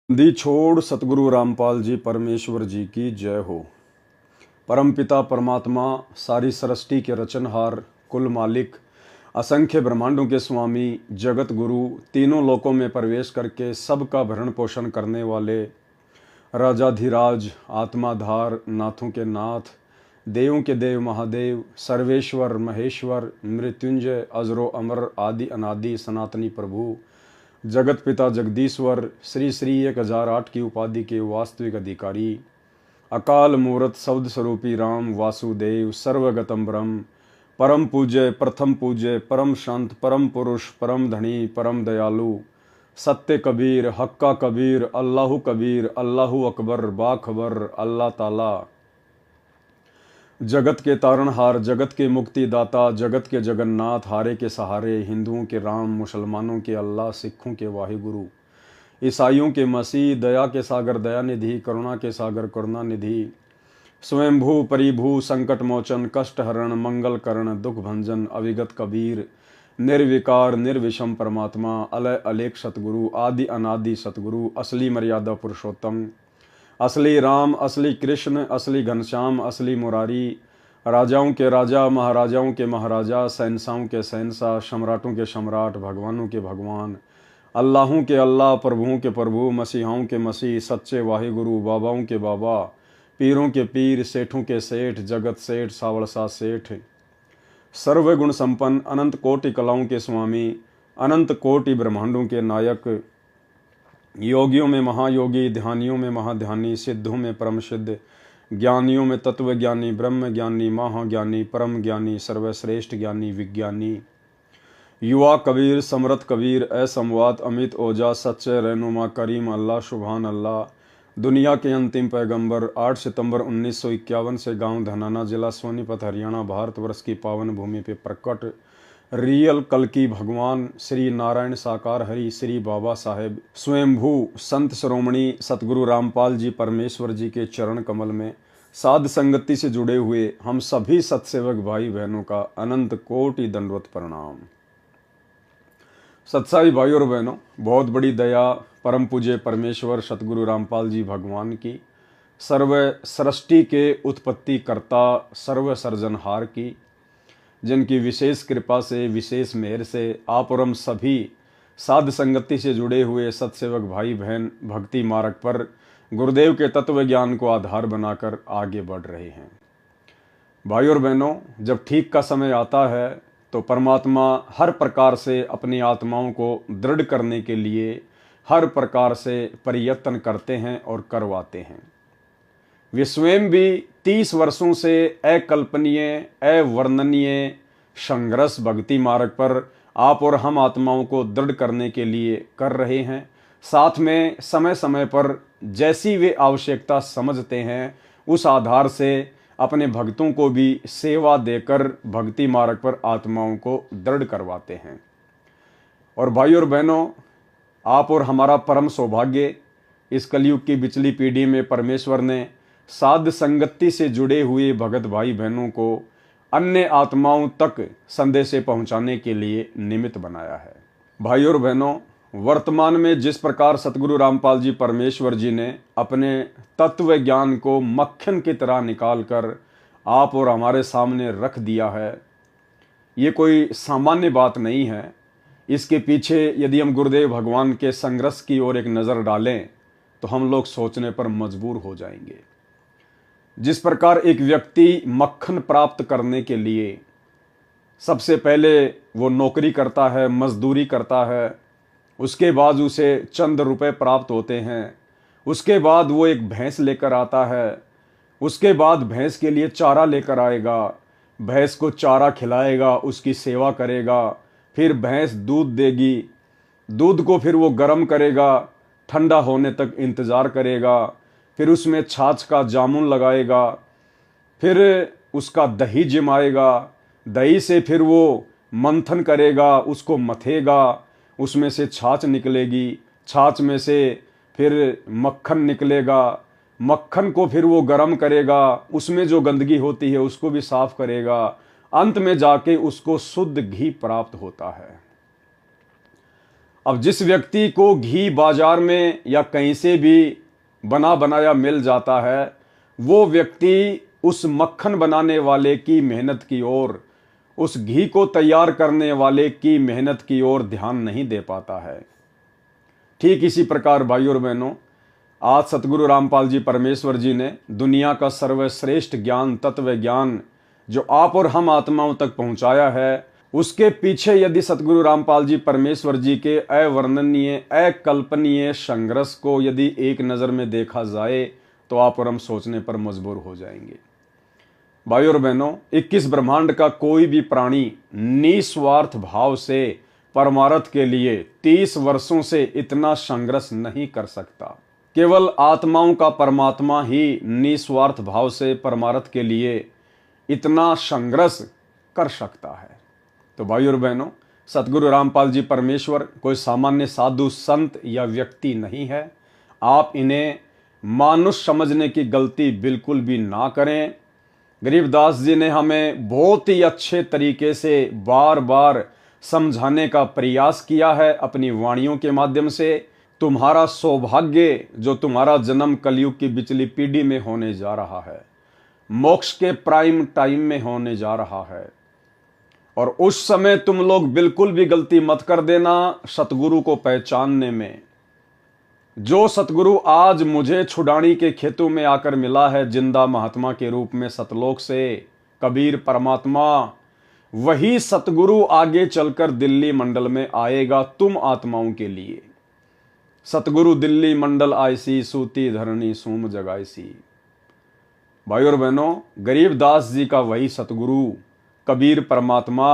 दी छोड़ सतगुरु रामपाल जी परमेश्वर जी की जय हो। परमपिता परमात्मा, सारी सृष्टि के रचनहार, कुल मालिक, असंख्य ब्रह्मांडों के स्वामी, जगत गुरु, तीनों लोकों में प्रवेश करके सबका भरण पोषण करने वाले राजाधिराज, आत्माधार, नाथों के नाथ, देवों के देव महादेव, सर्वेश्वर महेश्वर, मृत्युंजय, अजरो अमर, आदि अनादि सनातनी प्रभु, जगत पिता जगदीश्वर, श्री श्री 1008 की उपाधि के वास्तविक अधिकारी, अकाल मूर्त शब्द स्वरूपी राम वासुदेव, सर्वगतम ब्रह्म, परम पूज्य, प्रथम पूज्य, परम संत, परम पुरुष, परम धनी, परम दयालु, सत्य कबीर, हक्का कबीर, अल्लाहु कबीर, अल्लाहु अकबर, बाखबर, अल्लाह ताला, जगत के तारणहार, जगत के मुक्तिदाता, जगत के जगन्नाथ, हारे के सहारे, हिंदुओं के राम, मुसलमानों के अल्लाह, सिखों के वाहिगुरु, ईसाइयों के मसीह, दया के सागर दया निधि, करुणा के सागर करुणा निधि, स्वयंभू परिभू, संकट मोचन, कष्ट हरण, मंगल करण, दुख भंजन, अविगत कबीर, निर्विकार निर्विषम परमात्मा, अलय अलेख सतगुरु, आदि अनादि सतगुरु, असली मर्यादा पुरुषोत्तम, असली राम, असली कृष्ण, असली घनश्याम, असली मुरारी, राजाओं के राजा, महाराजाओं के महाराजा, शहंशाहों के शहंशाह, सम्राटों के सम्राट, भगवानों के भगवान, अल्लाहों के अल्लाह, प्रभुओं के प्रभु, मसीहाओं के मसीह, सच्चे वाहिगुरु, बाबाओं के बाबा, पीरों के पीर, सेठों के सेठ, जगत सेठ, सावड़सा सेठ, सर्वगुण संपन्न, अनंत कोटि कलाओं के स्वामी, अनंत कोटि ब्रह्मांडों के नायक, योगियों में महायोगी, ध्यानियों में महाध्यानी, सिद्धों में परम सिद्ध, ज्ञानियों में तत्व ज्ञानी, ब्रह्म ज्ञानी, महाज्ञानी, परम ज्ञानी, सर्वश्रेष्ठ ज्ञानी, विज्ञानी, युवा कबीर, समरथ कबीर, असंवाद, अमित ओजा, सच्चे रहनुमा, करीम अल्लाह, सुभान अल्लाह, दुनिया के अंतिम पैगंबर, 8 सितंबर 1951 से गांव धनाना, जिला सोनीपत, हरियाणा, भारतवर्ष की पावन भूमि पे प्रकट रियल कल्कि भगवान श्री नारायण साकार हरि, श्री बाबा साहेब स्वयंभू संत श्रोमणी सतगुरु रामपाल जी परमेश्वर जी के चरण कमल में साध संगति से जुड़े हुए हम सभी सत्सेवक भाई बहनों का अनंत कोटि दंडवत प्रणाम। सत्साई भाई और बहनों, बहुत बड़ी दया परम पूज्य परमेश्वर सतगुरु रामपाल जी भगवान की, सर्व सृष्टि के उत्पत्ति कर्ता, सर्व सर्जनहार की, जिनकी विशेष कृपा से, विशेष मेहर से आप और हम सभी साध संगति से जुड़े हुए सत्सेवक भाई बहन भक्ति मार्ग पर गुरुदेव के तत्व ज्ञान को आधार बनाकर आगे बढ़ रहे हैं। भाई और बहनों, जब ठीक का समय आता है तो परमात्मा हर प्रकार से अपनी आत्माओं को दृढ़ करने के लिए हर प्रकार से प्रयत्न करते हैं और करवाते हैं। वे स्वयं भी 30 वर्षों से अकल्पनीय, अवर्णनीय संघर्ष भक्ति मार्ग पर आप और हम आत्माओं को दृढ़ करने के लिए कर रहे हैं। साथ में समय समय पर जैसी वे आवश्यकता समझते हैं उस आधार से अपने भक्तों को भी सेवा देकर भक्ति मार्ग पर आत्माओं को दृढ़ करवाते हैं। और भाई और बहनों, आप और हमारा परम सौभाग्य, इस कलयुग की बिचली पीढ़ी में परमेश्वर ने साध संगति से जुड़े हुए भगत भाई बहनों को अन्य आत्माओं तक संदेश पहुंचाने के लिए निमित्त बनाया है। भाई और बहनों, वर्तमान में जिस प्रकार सतगुरु रामपाल जी परमेश्वर जी ने अपने तत्व ज्ञान को मक्खन की तरह निकालकर आप और हमारे सामने रख दिया है, ये कोई सामान्य बात नहीं है। इसके पीछे यदि हम गुरुदेव भगवान के संघर्ष की ओर एक नज़र डालें तो हम लोग सोचने पर मजबूर हो जाएंगे। जिस प्रकार एक व्यक्ति मक्खन प्राप्त करने के लिए सबसे पहले वो नौकरी करता है, मजदूरी करता है, उसके बाद उसे चंद रुपए प्राप्त होते हैं, उसके बाद वो एक भैंस लेकर आता है, उसके बाद भैंस के लिए चारा लेकर आएगा, भैंस को चारा खिलाएगा, उसकी सेवा करेगा, फिर भैंस दूध देगी, दूध को फिर वो गर्म करेगा, ठंडा होने तक इंतज़ार करेगा, फिर उसमें छाछ का जामुन लगाएगा, फिर उसका दही जमाएगा, दही से फिर वो मंथन करेगा, उसको मथेगा, उसमें से छाछ निकलेगी, छाछ में से फिर मक्खन निकलेगा, मक्खन को फिर वो गर्म करेगा, उसमें जो गंदगी होती है उसको भी साफ करेगा, अंत में जाके उसको शुद्ध घी प्राप्त होता है। अब जिस व्यक्ति को घी बाजार में या कहीं से भी बना बनाया मिल जाता है, वो व्यक्ति उस मक्खन बनाने वाले की मेहनत की ओर, उस घी को तैयार करने वाले की मेहनत की ओर ध्यान नहीं दे पाता है। ठीक इसी प्रकार भाई और बहनों, आज सतगुरु रामपाल जी परमेश्वर जी ने दुनिया का सर्वश्रेष्ठ ज्ञान, तत्व ज्ञान जो आप और हम आत्माओं तक पहुंचाया है, उसके पीछे यदि सतगुरु रामपाल जी परमेश्वर जी के अवर्णनीय, अकल्पनीय संघर्ष को यदि एक नज़र में देखा जाए तो आप और हम सोचने पर मजबूर हो जाएंगे। भाई और बहनों, 21 ब्रह्मांड का कोई भी प्राणी निस्वार्थ भाव से परमार्थ के लिए 30 वर्षों से इतना संघर्ष नहीं कर सकता। केवल आत्माओं का परमात्मा ही निस्वार्थ भाव से परमार्थ के लिए इतना संघर्ष कर सकता है। तो भाई और बहनों, सतगुरु रामपाल जी परमेश्वर कोई सामान्य साधु संत या व्यक्ति नहीं है। आप इन्हें मानुष समझने की गलती बिल्कुल भी ना करें। गरीबदास जी ने हमें बहुत ही अच्छे तरीके से बार बार समझाने का प्रयास किया है अपनी वाणियों के माध्यम से। तुम्हारा सौभाग्य जो तुम्हारा जन्म कलयुग की बिचली पीढ़ी में होने जा रहा है, मोक्ष के प्राइम टाइम में होने जा रहा है, और उस समय तुम लोग बिल्कुल भी गलती मत कर देना सतगुरु को पहचानने में। जो सतगुरु आज मुझे छुड़ानी के खेतों में आकर मिला है जिंदा महात्मा के रूप में सतलोक से, कबीर परमात्मा, वही सतगुरु आगे चलकर दिल्ली मंडल में आएगा तुम आत्माओं के लिए। सतगुरु दिल्ली मंडल आयसी, सूती धरणी सूम जगाईसी। भाई और बहनों, गरीबदास जी का वही सतगुरु कबीर परमात्मा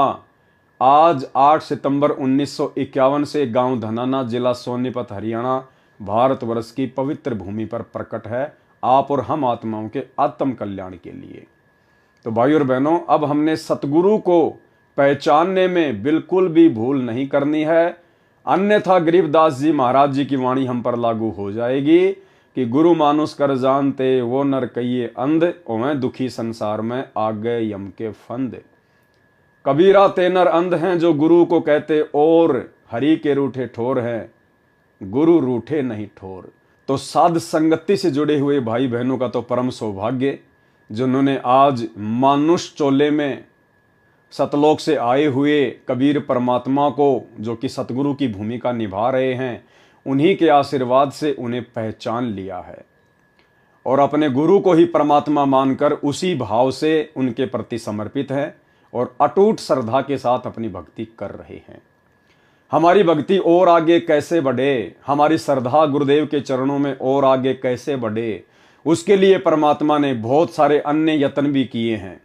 आज 8 सितंबर 1951 से गांव धनाना, जिला सोनीपत, हरियाणा, भारतवर्ष की पवित्र भूमि पर प्रकट है, आप और हम आत्माओं के आत्म कल्याण के लिए। तो भाई और बहनों, अब हमने सतगुरु को पहचानने में बिल्कुल भी भूल नहीं करनी है, अन्यथा गरीबदास जी महाराज जी की वाणी हम पर लागू हो जाएगी कि गुरु मानुष कर जानते वो नर कहिए अंध, ओवें दुखी संसार में आ गए यम के फंद। कबीरा ते नर अंध हैं जो गुरु को कहते और, हरि के रूठे ठोर हैं गुरु रूठे नहीं ठोर। तो साध संगति से जुड़े हुए भाई बहनों का तो परम सौभाग्य जिन्होंने आज मानुष चोले में सतलोक से आए हुए कबीर परमात्मा को, जो कि सतगुरु की भूमिका निभा रहे हैं, उन्हीं के आशीर्वाद से उन्हें पहचान लिया है और अपने गुरु को ही परमात्मा मानकर उसी भाव से उनके प्रति समर्पित हैं और अटूट श्रद्धा के साथ अपनी भक्ति कर रहे हैं। हमारी भक्ति और आगे कैसे बढ़े, हमारी श्रद्धा गुरुदेव के चरणों में और आगे कैसे बढ़े, उसके लिए परमात्मा ने बहुत सारे अन्य यत्न भी किए हैं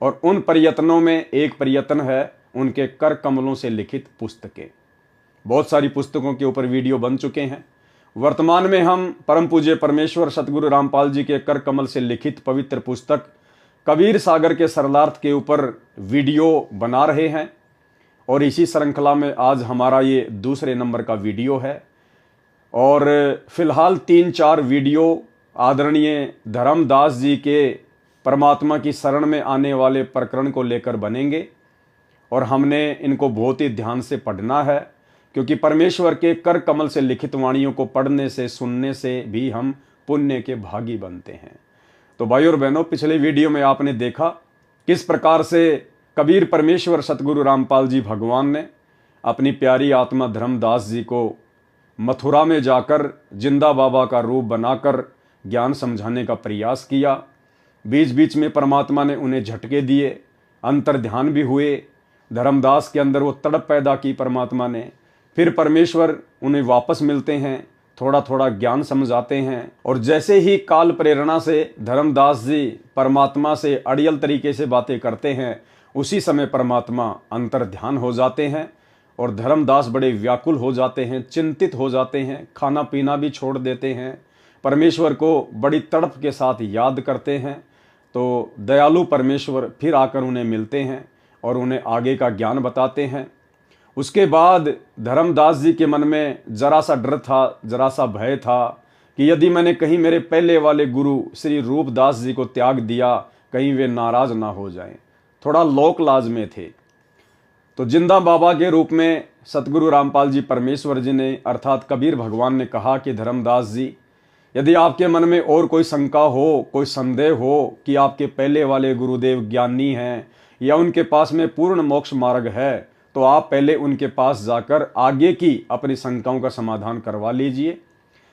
और उन प्रयत्नों में एक प्रयत्न है उनके कर कमलों से लिखित पुस्तकें। बहुत सारी पुस्तकों के ऊपर वीडियो बन चुके हैं। वर्तमान में हम परम पूज्य परमेश्वर सतगुरु रामपाल जी के कर कमल से लिखित पवित्र पुस्तक कबीर सागर के सरलार्थ के ऊपर वीडियो बना रहे हैं और इसी श्रृंखला में आज हमारा ये दूसरे नंबर का वीडियो है। और फिलहाल 3-4 वीडियो आदरणीय धर्मदास जी के परमात्मा की शरण में आने वाले प्रकरण को लेकर बनेंगे और हमने इनको बहुत ही ध्यान से पढ़ना है, क्योंकि परमेश्वर के कर कमल से लिखित वाणियों को पढ़ने से, सुनने से भी हम पुण्य के भागी बनते हैं। तो भाई और बहनों, पिछले वीडियो में आपने देखा किस प्रकार से कबीर परमेश्वर सतगुरु रामपाल जी भगवान ने अपनी प्यारी आत्मा धर्मदास जी को मथुरा में जाकर जिंदा बाबा का रूप बनाकर ज्ञान समझाने का प्रयास किया। बीच बीच में परमात्मा ने उन्हें झटके दिए, अंतर ध्यान भी हुए, धर्मदास के अंदर वो तड़प पैदा की परमात्मा ने। फिर परमेश्वर उन्हें वापस मिलते हैं, थोड़ा थोड़ा ज्ञान समझाते हैं और जैसे ही काल प्रेरणा से धर्मदास जी परमात्मा से अड़ियल तरीके से बातें करते हैं, उसी समय परमात्मा अंतर ध्यान हो जाते हैं और धर्मदास बड़े व्याकुल हो जाते हैं, चिंतित हो जाते हैं, खाना पीना भी छोड़ देते हैं, परमेश्वर को बड़ी तड़प के साथ याद करते हैं। तो दयालु परमेश्वर फिर आकर उन्हें मिलते हैं और उन्हें आगे का ज्ञान बताते हैं। उसके बाद धर्मदास जी के मन में जरा सा डर था, जरा सा भय था कि यदि मैंने कहीं मेरे पहले वाले गुरु श्री रूपदास जी को त्याग दिया, कहीं वे नाराज ना हो जाएं। थोड़ा लोक लाज में थे। तो जिंदा बाबा के रूप में सतगुरु रामपाल जी परमेश्वर जी ने अर्थात कबीर भगवान ने कहा कि धर्मदास जी, यदि आपके मन में और कोई शंका हो, कोई संदेह हो कि आपके पहले वाले गुरुदेव ज्ञानी हैं या उनके पास में पूर्ण मोक्ष मार्ग है, तो आप पहले उनके पास जाकर आगे की अपनी शंकाओं का समाधान करवा लीजिए।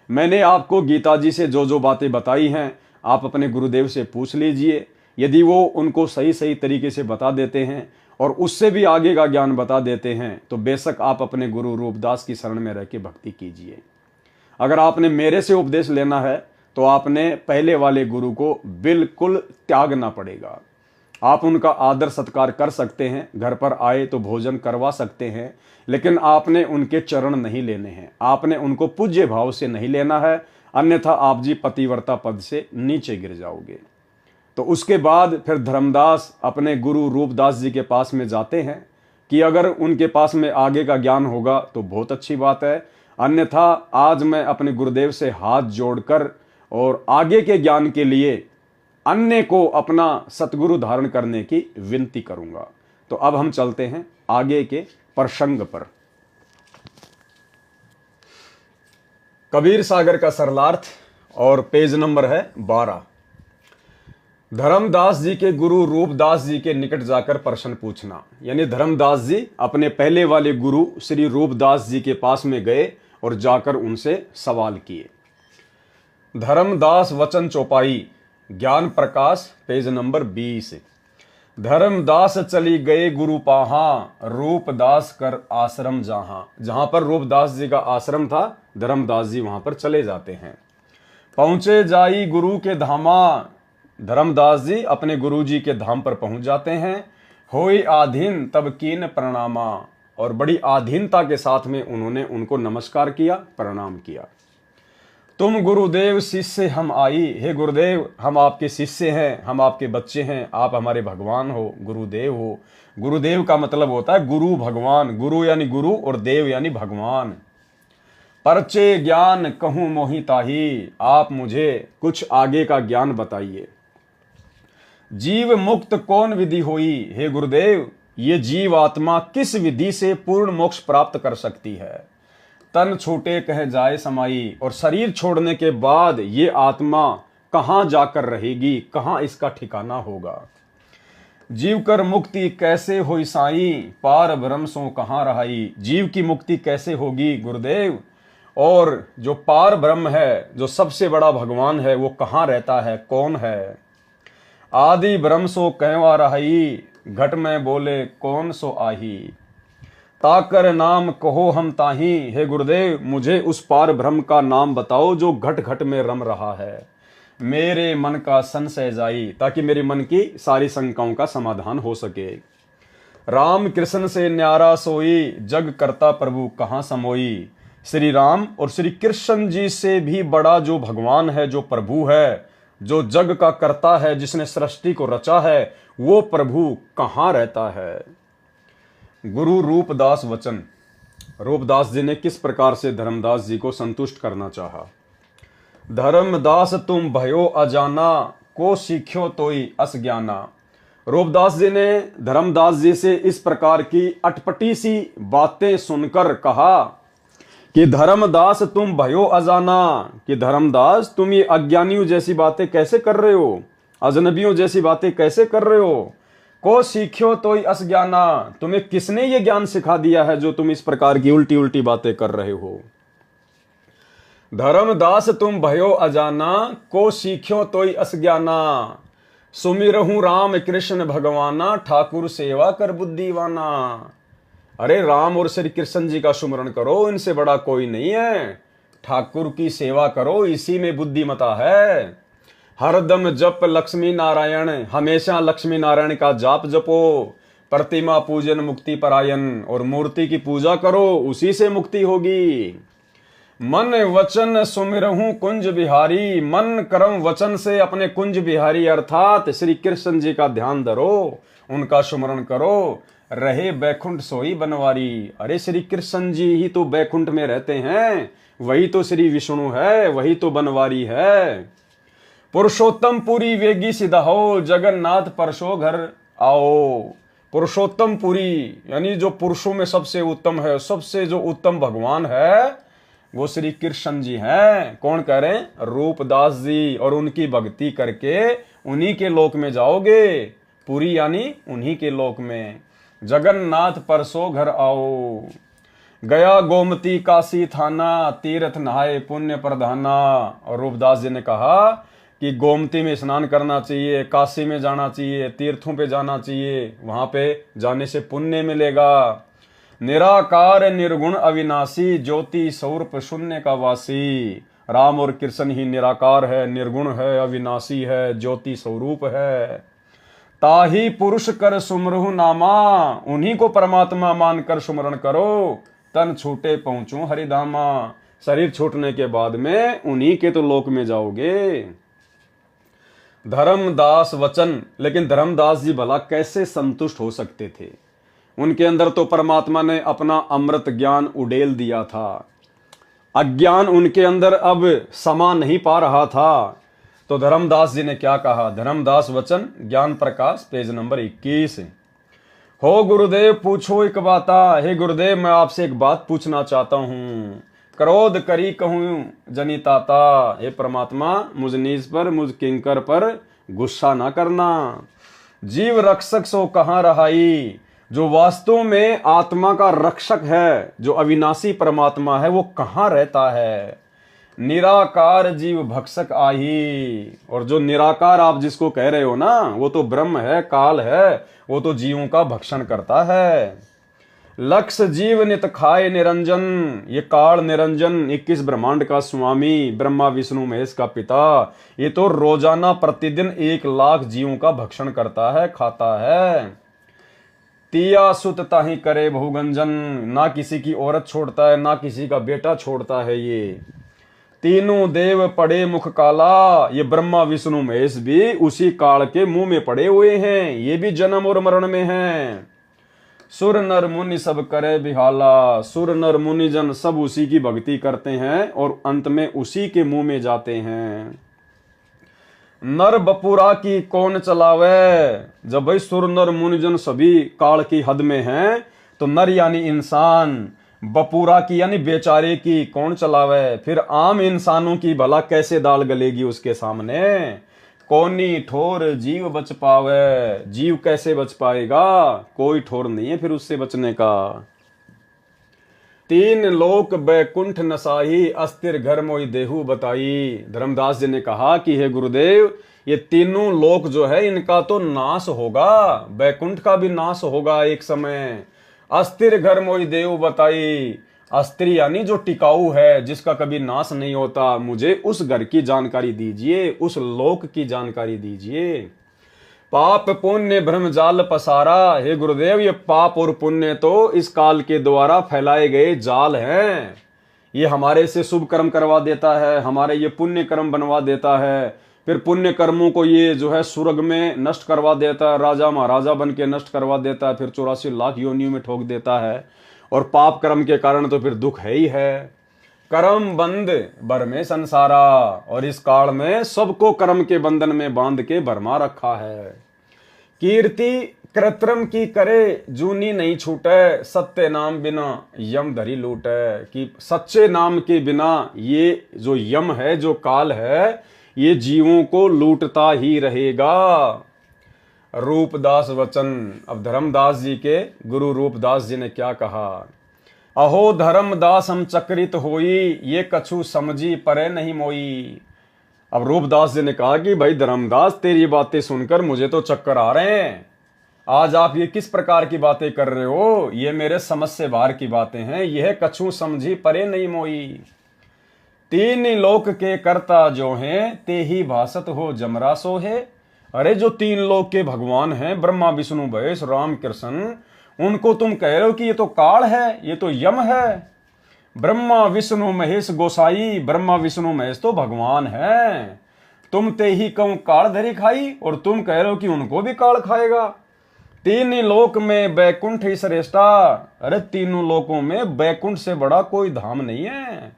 मैंने आपको गीता जी से जो जो बातें बताई हैं आप अपने गुरुदेव से पूछ लीजिए। यदि वो उनको सही सही तरीके से बता देते हैं और उससे भी आगे का ज्ञान बता देते हैं तो बेशक आप अपने गुरु रूपदास की शरण में रह के भक्ति कीजिए। अगर आपने मेरे से उपदेश लेना है तो आपने पहले वाले गुरु को बिल्कुल त्यागना पड़ेगा। आप उनका आदर सत्कार कर सकते हैं, घर पर आए तो भोजन करवा सकते हैं, लेकिन आपने उनके चरण नहीं लेने हैं, आपने उनको पूज्य भाव से नहीं लेना है, अन्यथा आप जी पतिव्रता पद से नीचे गिर जाओगे। तो उसके बाद फिर धर्मदास अपने गुरु रूपदास जी के पास में जाते हैं कि अगर उनके पास में आगे का ज्ञान होगा तो बहुत अच्छी बात है, अन्यथा आज मैं अपने गुरुदेव से हाथ जोड़कर और आगे के ज्ञान के लिए अन्य को अपना सतगुरु धारण करने की विनती करूंगा। तो अब हम चलते हैं आगे के प्रसंग पर। कबीर सागर का सरलार्थ और पेज नंबर है 12। धर्मदास जी के गुरु रूपदास जी के निकट जाकर प्रश्न पूछना, यानी धर्मदास जी अपने पहले वाले गुरु श्री रूपदास जी के पास में गए और जाकर उनसे सवाल किए। धर्मदास वचन चौपाई ज्ञान प्रकाश पेज नंबर 20। धर्मदास चली गए गुरु पाहा, रूपदास कर आश्रम जहां। जहां पर रूपदास जी का आश्रम था, धर्मदास जी वहां पर चले जाते हैं। पहुंचे जाई गुरु के धामा, धर्मदास जी अपने गुरु जी के धाम पर पहुंच जाते हैं। होई आधीन तब कीन प्रणामा, और बड़ी आधीनता के साथ में उन्होंने उनको नमस्कार किया, प्रणाम किया। तुम गुरुदेव शिष्य हम आई, हे गुरुदेव हम आपके शिष्य हैं, हम आपके बच्चे हैं, आप हमारे भगवान हो, गुरुदेव हो। गुरुदेव का मतलब होता है गुरु भगवान, गुरु यानी गुरु और देव यानी भगवान। परचे ज्ञान कहूं मोहि ताही, आप मुझे कुछ आगे का ज्ञान बताइए। जीव मुक्त कौन विधि होई, हे गुरुदेव ये जीव आत्मा किस विधि से पूर्ण मोक्ष प्राप्त कर सकती है। तन छूटे कह जाए समाई, और शरीर छोड़ने के बाद ये आत्मा कहां जाकर रहेगी, कहां इसका ठिकाना होगा। जीव कर मुक्ति कैसे होई साई, पार ब्रह्म सो कहां रहाई। जीव की मुक्ति कैसे होगी गुरुदेव, और जो पार ब्रह्म है, जो सबसे बड़ा भगवान है, वो कहां रहता है, कौन है। आदि ब्रह्म सो कहवा रहाई, घट में बोले कौन सो आही। ताकर नाम कहो हम ताही, हे गुरुदेव मुझे उस पार ब्रह्म का नाम बताओ जो घट घट में रम रहा है। मेरे मन का संशय जाई, ताकि मेरे मन की सारी शंकाओं का समाधान हो सके। राम कृष्ण से न्यारा सोई, जग करता प्रभु कहाँ समोई। श्री राम और श्री कृष्ण जी से भी बड़ा जो भगवान है, जो प्रभु है, जो जग का करता है, जिसने सृष्टि को रचा है, वो प्रभु कहाँ रहता है। गुरु रूपदास वचन। रूपदास जी ने किस प्रकार से धर्मदास जी को संतुष्ट करना चाहा। धर्मदास तुम भयो अजाना, को सीख्यो तोई अस ज्ञाना। रूपदास जी ने धर्मदास जी से इस प्रकार की अटपटी सी बातें सुनकर कहा कि धर्मदास तुम भयो अजाना, कि धर्मदास तुम ये अज्ञानियों जैसी बातें कैसे कर रहे हो, अजनबियों जैसी बातें कैसे कर रहे हो। को सीख्यो तो अस ज्ञाना, तुम्हें किसने ये ज्ञान सिखा दिया है जो तुम इस प्रकार की उल्टी उल्टी बातें कर रहे हो। धर्मदास तुम भयो अजाना, को सीख्यो तो अस ज्ञाना। सुमिरहूं राम कृष्ण भगवाना, ठाकुर सेवा कर बुद्धिवाना। अरे राम और श्री कृष्ण जी का सुमरण करो, इनसे बड़ा कोई नहीं है। ठाकुर की सेवा करो, इसी में बुद्धिमता है। हरदम जप लक्ष्मी नारायण, हमेशा लक्ष्मी नारायण का जाप जपो। प्रतिमा पूजन मुक्ति परायण, और मूर्ति की पूजा करो, उसी से मुक्ति होगी। मन वचन सुमिरहूं कुंज बिहारी, मन कर्म वचन से अपने कुंज बिहारी अर्थात श्री कृष्ण जी का ध्यान धरो, उनका सुमरण करो। रहे बैकुंठ सोई बनवारी। अरे श्री कृष्ण जी ही तो बैकुंठ में रहते हैं, वही तो श्री विष्णु है, वही तो बनवारी है। पुरुषोत्तम पुरी वेगी सिधाओ, जगन्नाथ परसो घर आओ। पुरुषोत्तम पुरी, यानी जो पुरुषों में सबसे उत्तम है, सबसे जो उत्तम भगवान है वो श्री कृष्ण जी हैं। कौन कह रहे हैं? रूपदास जी। और उनकी भक्ति करके उन्हीं के लोक में जाओगे। पुरी यानी उन्हीं के लोक में। जगन्नाथ परसो घर आओ, गया गोमती काशी थाना, तीर्थ नहाए पुण्य प्रधाना। और रूपदास जी ने कहा कि गोमती में स्नान करना चाहिए, काशी में जाना चाहिए, तीर्थों पे जाना चाहिए, वहां पे जाने से पुण्य मिलेगा। निराकार निर्गुण अविनाशी, ज्योति स्वरूप शून्य का वासी। राम और कृष्ण ही निराकार है, निर्गुण है, अविनाशी है, ज्योति स्वरूप है। ताही पुरुष कर सुमरहु नामा, उन्हीं को परमात्मा मानकर सुमरण करो। तन छूटे पहुंचू हरिधामा, शरीर छूटने के बाद में उन्हीं के तो लोक में जाओगे। धर्मदास वचन, लेकिन धर्मदास जी भला कैसे संतुष्ट हो सकते थे? उनके अंदर तो परमात्मा ने अपना अमृत ज्ञान उड़ेल दिया था। अज्ञान उनके अंदर अब समा नहीं पा रहा था। तो धर्मदास जी ने क्या कहा? धर्मदास वचन ज्ञान प्रकाश पेज नंबर 21। हो गुरुदेव पूछो एक बाता, हे गुरुदेव मैं आपसे एक बात पूछना चाहता हूं। क्रोध करी कहूं जनिताता, हे परमात्मा मुझ नीच पर, मुझ किंकर पर गुस्सा ना करना। जीव रक्षक सो कहां रहाई, जो वास्तव में आत्मा का रक्षक है, जो अविनाशी परमात्मा है, वो कहां रहता है? निराकार जीव भक्षक आही। और जो निराकार आप जिसको कह रहे हो ना, वो तो ब्रह्म है, काल है, वो तो जीवों का भक्षण करता है। लक्ष्य जीव नित खाए निरंजन, ये काल निरंजन 21 ब्रह्मांड का स्वामी, ब्रह्मा विष्णु महेश का पिता, ये तो रोजाना प्रतिदिन 1 लाख जीवों का भक्षण करता है, खाता है। तिया सुत ताही करे बहुगंजन, ना किसी की औरत छोड़ता है, ना किसी का बेटा छोड़ता है। ये तीनों देव पड़े मुख काला, ये ब्रह्मा विष्णु महेश भी उसी काल के मुंह में पड़े हुए हैं, ये भी जन्म और मरण में हैं। सुर नर मुनि सब करे बिहाला, सुर नर मुनि जन सब उसी की भक्ति करते हैं और अंत में उसी के मुंह में जाते हैं। नर बपुरा की कौन चलावे, जब भाई सुर नर मुनिजन सभी काल की हद में हैं, तो नर यानी इंसान, बपुरा की यानी बेचारे की कौन चलावे? फिर आम इंसानों की भला कैसे दाल गलेगी उसके सामने? कौनी ठोर जीव बच पावे, जीव कैसे बच पाएगा? कोई ठोर नहीं है फिर उससे बचने का। 3 लोक बैकुंठ नसाही, अस्थिर घर मोई देहु बताई। धर्मदास जी ने कहा कि हे गुरुदेव, ये तीनों लोक जो है इनका तो नाश होगा, बैकुंठ का भी नाश होगा एक समय। अस्थिर घर मोई देहु बताई, अस्थिर यानी जो टिकाऊ है, जिसका कभी नाश नहीं होता, मुझे उस घर की जानकारी दीजिए, उस लोक की जानकारी दीजिए। पाप पुण्य भ्रम जाल पसारा, हे गुरुदेव ये पाप और पुण्य तो इस काल के द्वारा फैलाए गए जाल हैं। ये हमारे से शुभ कर्म करवा देता है, हमारे ये पुण्य कर्म बनवा देता है, फिर पुण्य कर्मों को ये जो है स्वर्ग में नष्ट करवा देता है, राजा महाराजा बन के नष्ट करवा देता है, फिर 84 लाख योनियों में ठोक देता है। और पाप कर्म के कारण तो फिर दुख है ही है। कर्म बंद बर में संसारा, और इस काल में सबको कर्म के बंधन में बांध के भरमा रखा है। कीर्ति कृत्रिम की करे जूनी नहीं छूटे, सत्य नाम बिना यम धरी लूटे। कि सच्चे नाम के बिना ये जो यम है, जो काल है, ये जीवों को लूटता ही रहेगा। रूपदास वचन। अब धर्मदास जी के गुरु रूपदास जी ने क्या कहा? अहो धर्मदास हम चक्रित होई, ये कछु समझी परे नहीं मोई। अब रूपदास जी ने कहा कि भाई धर्मदास, तेरी बातें सुनकर मुझे तो चक्कर आ रहे हैं। आज आप ये किस प्रकार की बातें कर रहे हो? ये मेरे समझ से बाहर की बातें हैं। यह कछु समझी परे नहीं मोई। 3 लोक के कर्ता जो हैं, ते ही भासत हो जमरा सो है। अरे जो 3 लोक के भगवान हैं, ब्रह्मा विष्णु महेश राम कृष्ण, उनको तुम कह रहे हो कि ये तो काल है, ये तो यम है। ब्रह्मा विष्णु महेश गोसाई, ब्रह्मा विष्णु महेश तो भगवान है। तुम ते ही कहूं काल धरी खाई, और तुम कह रहे हो कि उनको भी काल खाएगा। 3 लोक में बैकुंठ ही श्रेष्ठा। अरे तीनों लोकों में बैकुंठ से बड़ा कोई धाम नहीं है।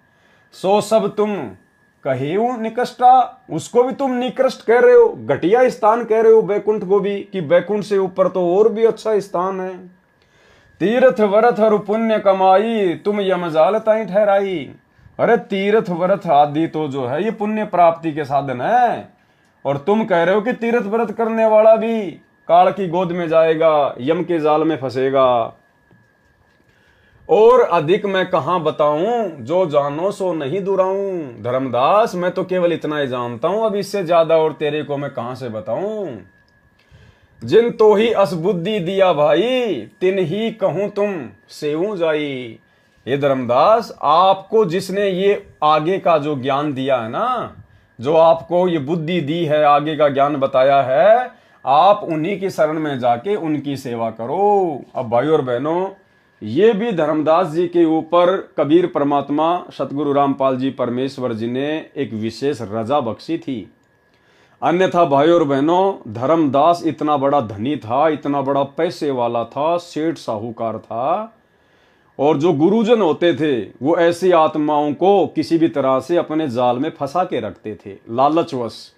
सो सब तुम कहेऊ निकृष्टा, उसको भी तुम निकृष्ट कह रहे हो, घटिया स्थान कह रहे हो बैकुंठ को भी, कि बैकुंठ से ऊपर तो और भी अच्छा स्थान है। तीर्थ व्रत और पुण्य कमाई, तुम यमजाल ताई ठहराई। अरे तीर्थ व्रत आदि तो जो है ये पुण्य प्राप्ति के साधन है, और तुम कह रहे हो कि तीर्थ व्रत करने वाला भी काल की गोद में जाएगा, यम के जाल में फंसेगा। और अधिक मैं कहां बताऊं, जो जानो सो नहीं दुराऊं। धर्मदास मैं तो केवल इतना ही जानता हूं, अब इससे ज्यादा और तेरे को मैं कहां से बताऊं। जिन तो ही असबुद्धि दिया भाई, तिन ही कहूं तुम सेऊ जाई। ये धर्मदास, आपको जिसने ये आगे का जो ज्ञान दिया है ना, जो आपको ये बुद्धि दी है, आगे का ज्ञान बताया है, आप उन्हीं की शरण में जाके उनकी सेवा करो। अब भाइयों और बहनों, ये भी धर्मदास जी के ऊपर कबीर परमात्मा सतगुरु रामपाल जी परमेश्वर जी ने एक विशेष रजा बख्शी थी। अन्यथा भाइयों और बहनों, धर्मदास इतना बड़ा धनी था, इतना बड़ा पैसे वाला था, सेठ साहूकार था, और जो गुरुजन होते थे वो ऐसी आत्माओं को किसी भी तरह से अपने जाल में फंसा के रखते थे लालचवश।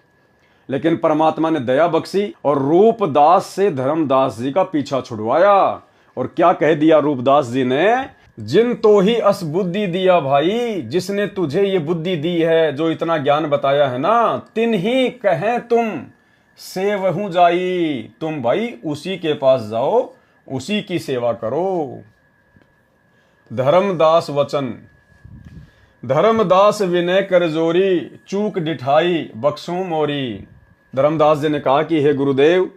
लेकिन परमात्मा ने दया बख्शी और रूपदास से धर्मदास जी का पीछा छुड़वाया। और क्या कह दिया रूपदास जी ने, जिन तो ही अस बुद्धि दिया भाई, जिसने तुझे ये बुद्धि दी है, जो इतना ज्ञान बताया है ना, तिन ही कहें तुम से वहू जाई। तुम भाई उसी के पास जाओ, उसी की सेवा करो। धर्मदास वचन, धर्मदास विनय कर जोरी, चूक डिठाई बख्शू मोरी। धर्मदास जी ने कहा कि हे गुरुदेव,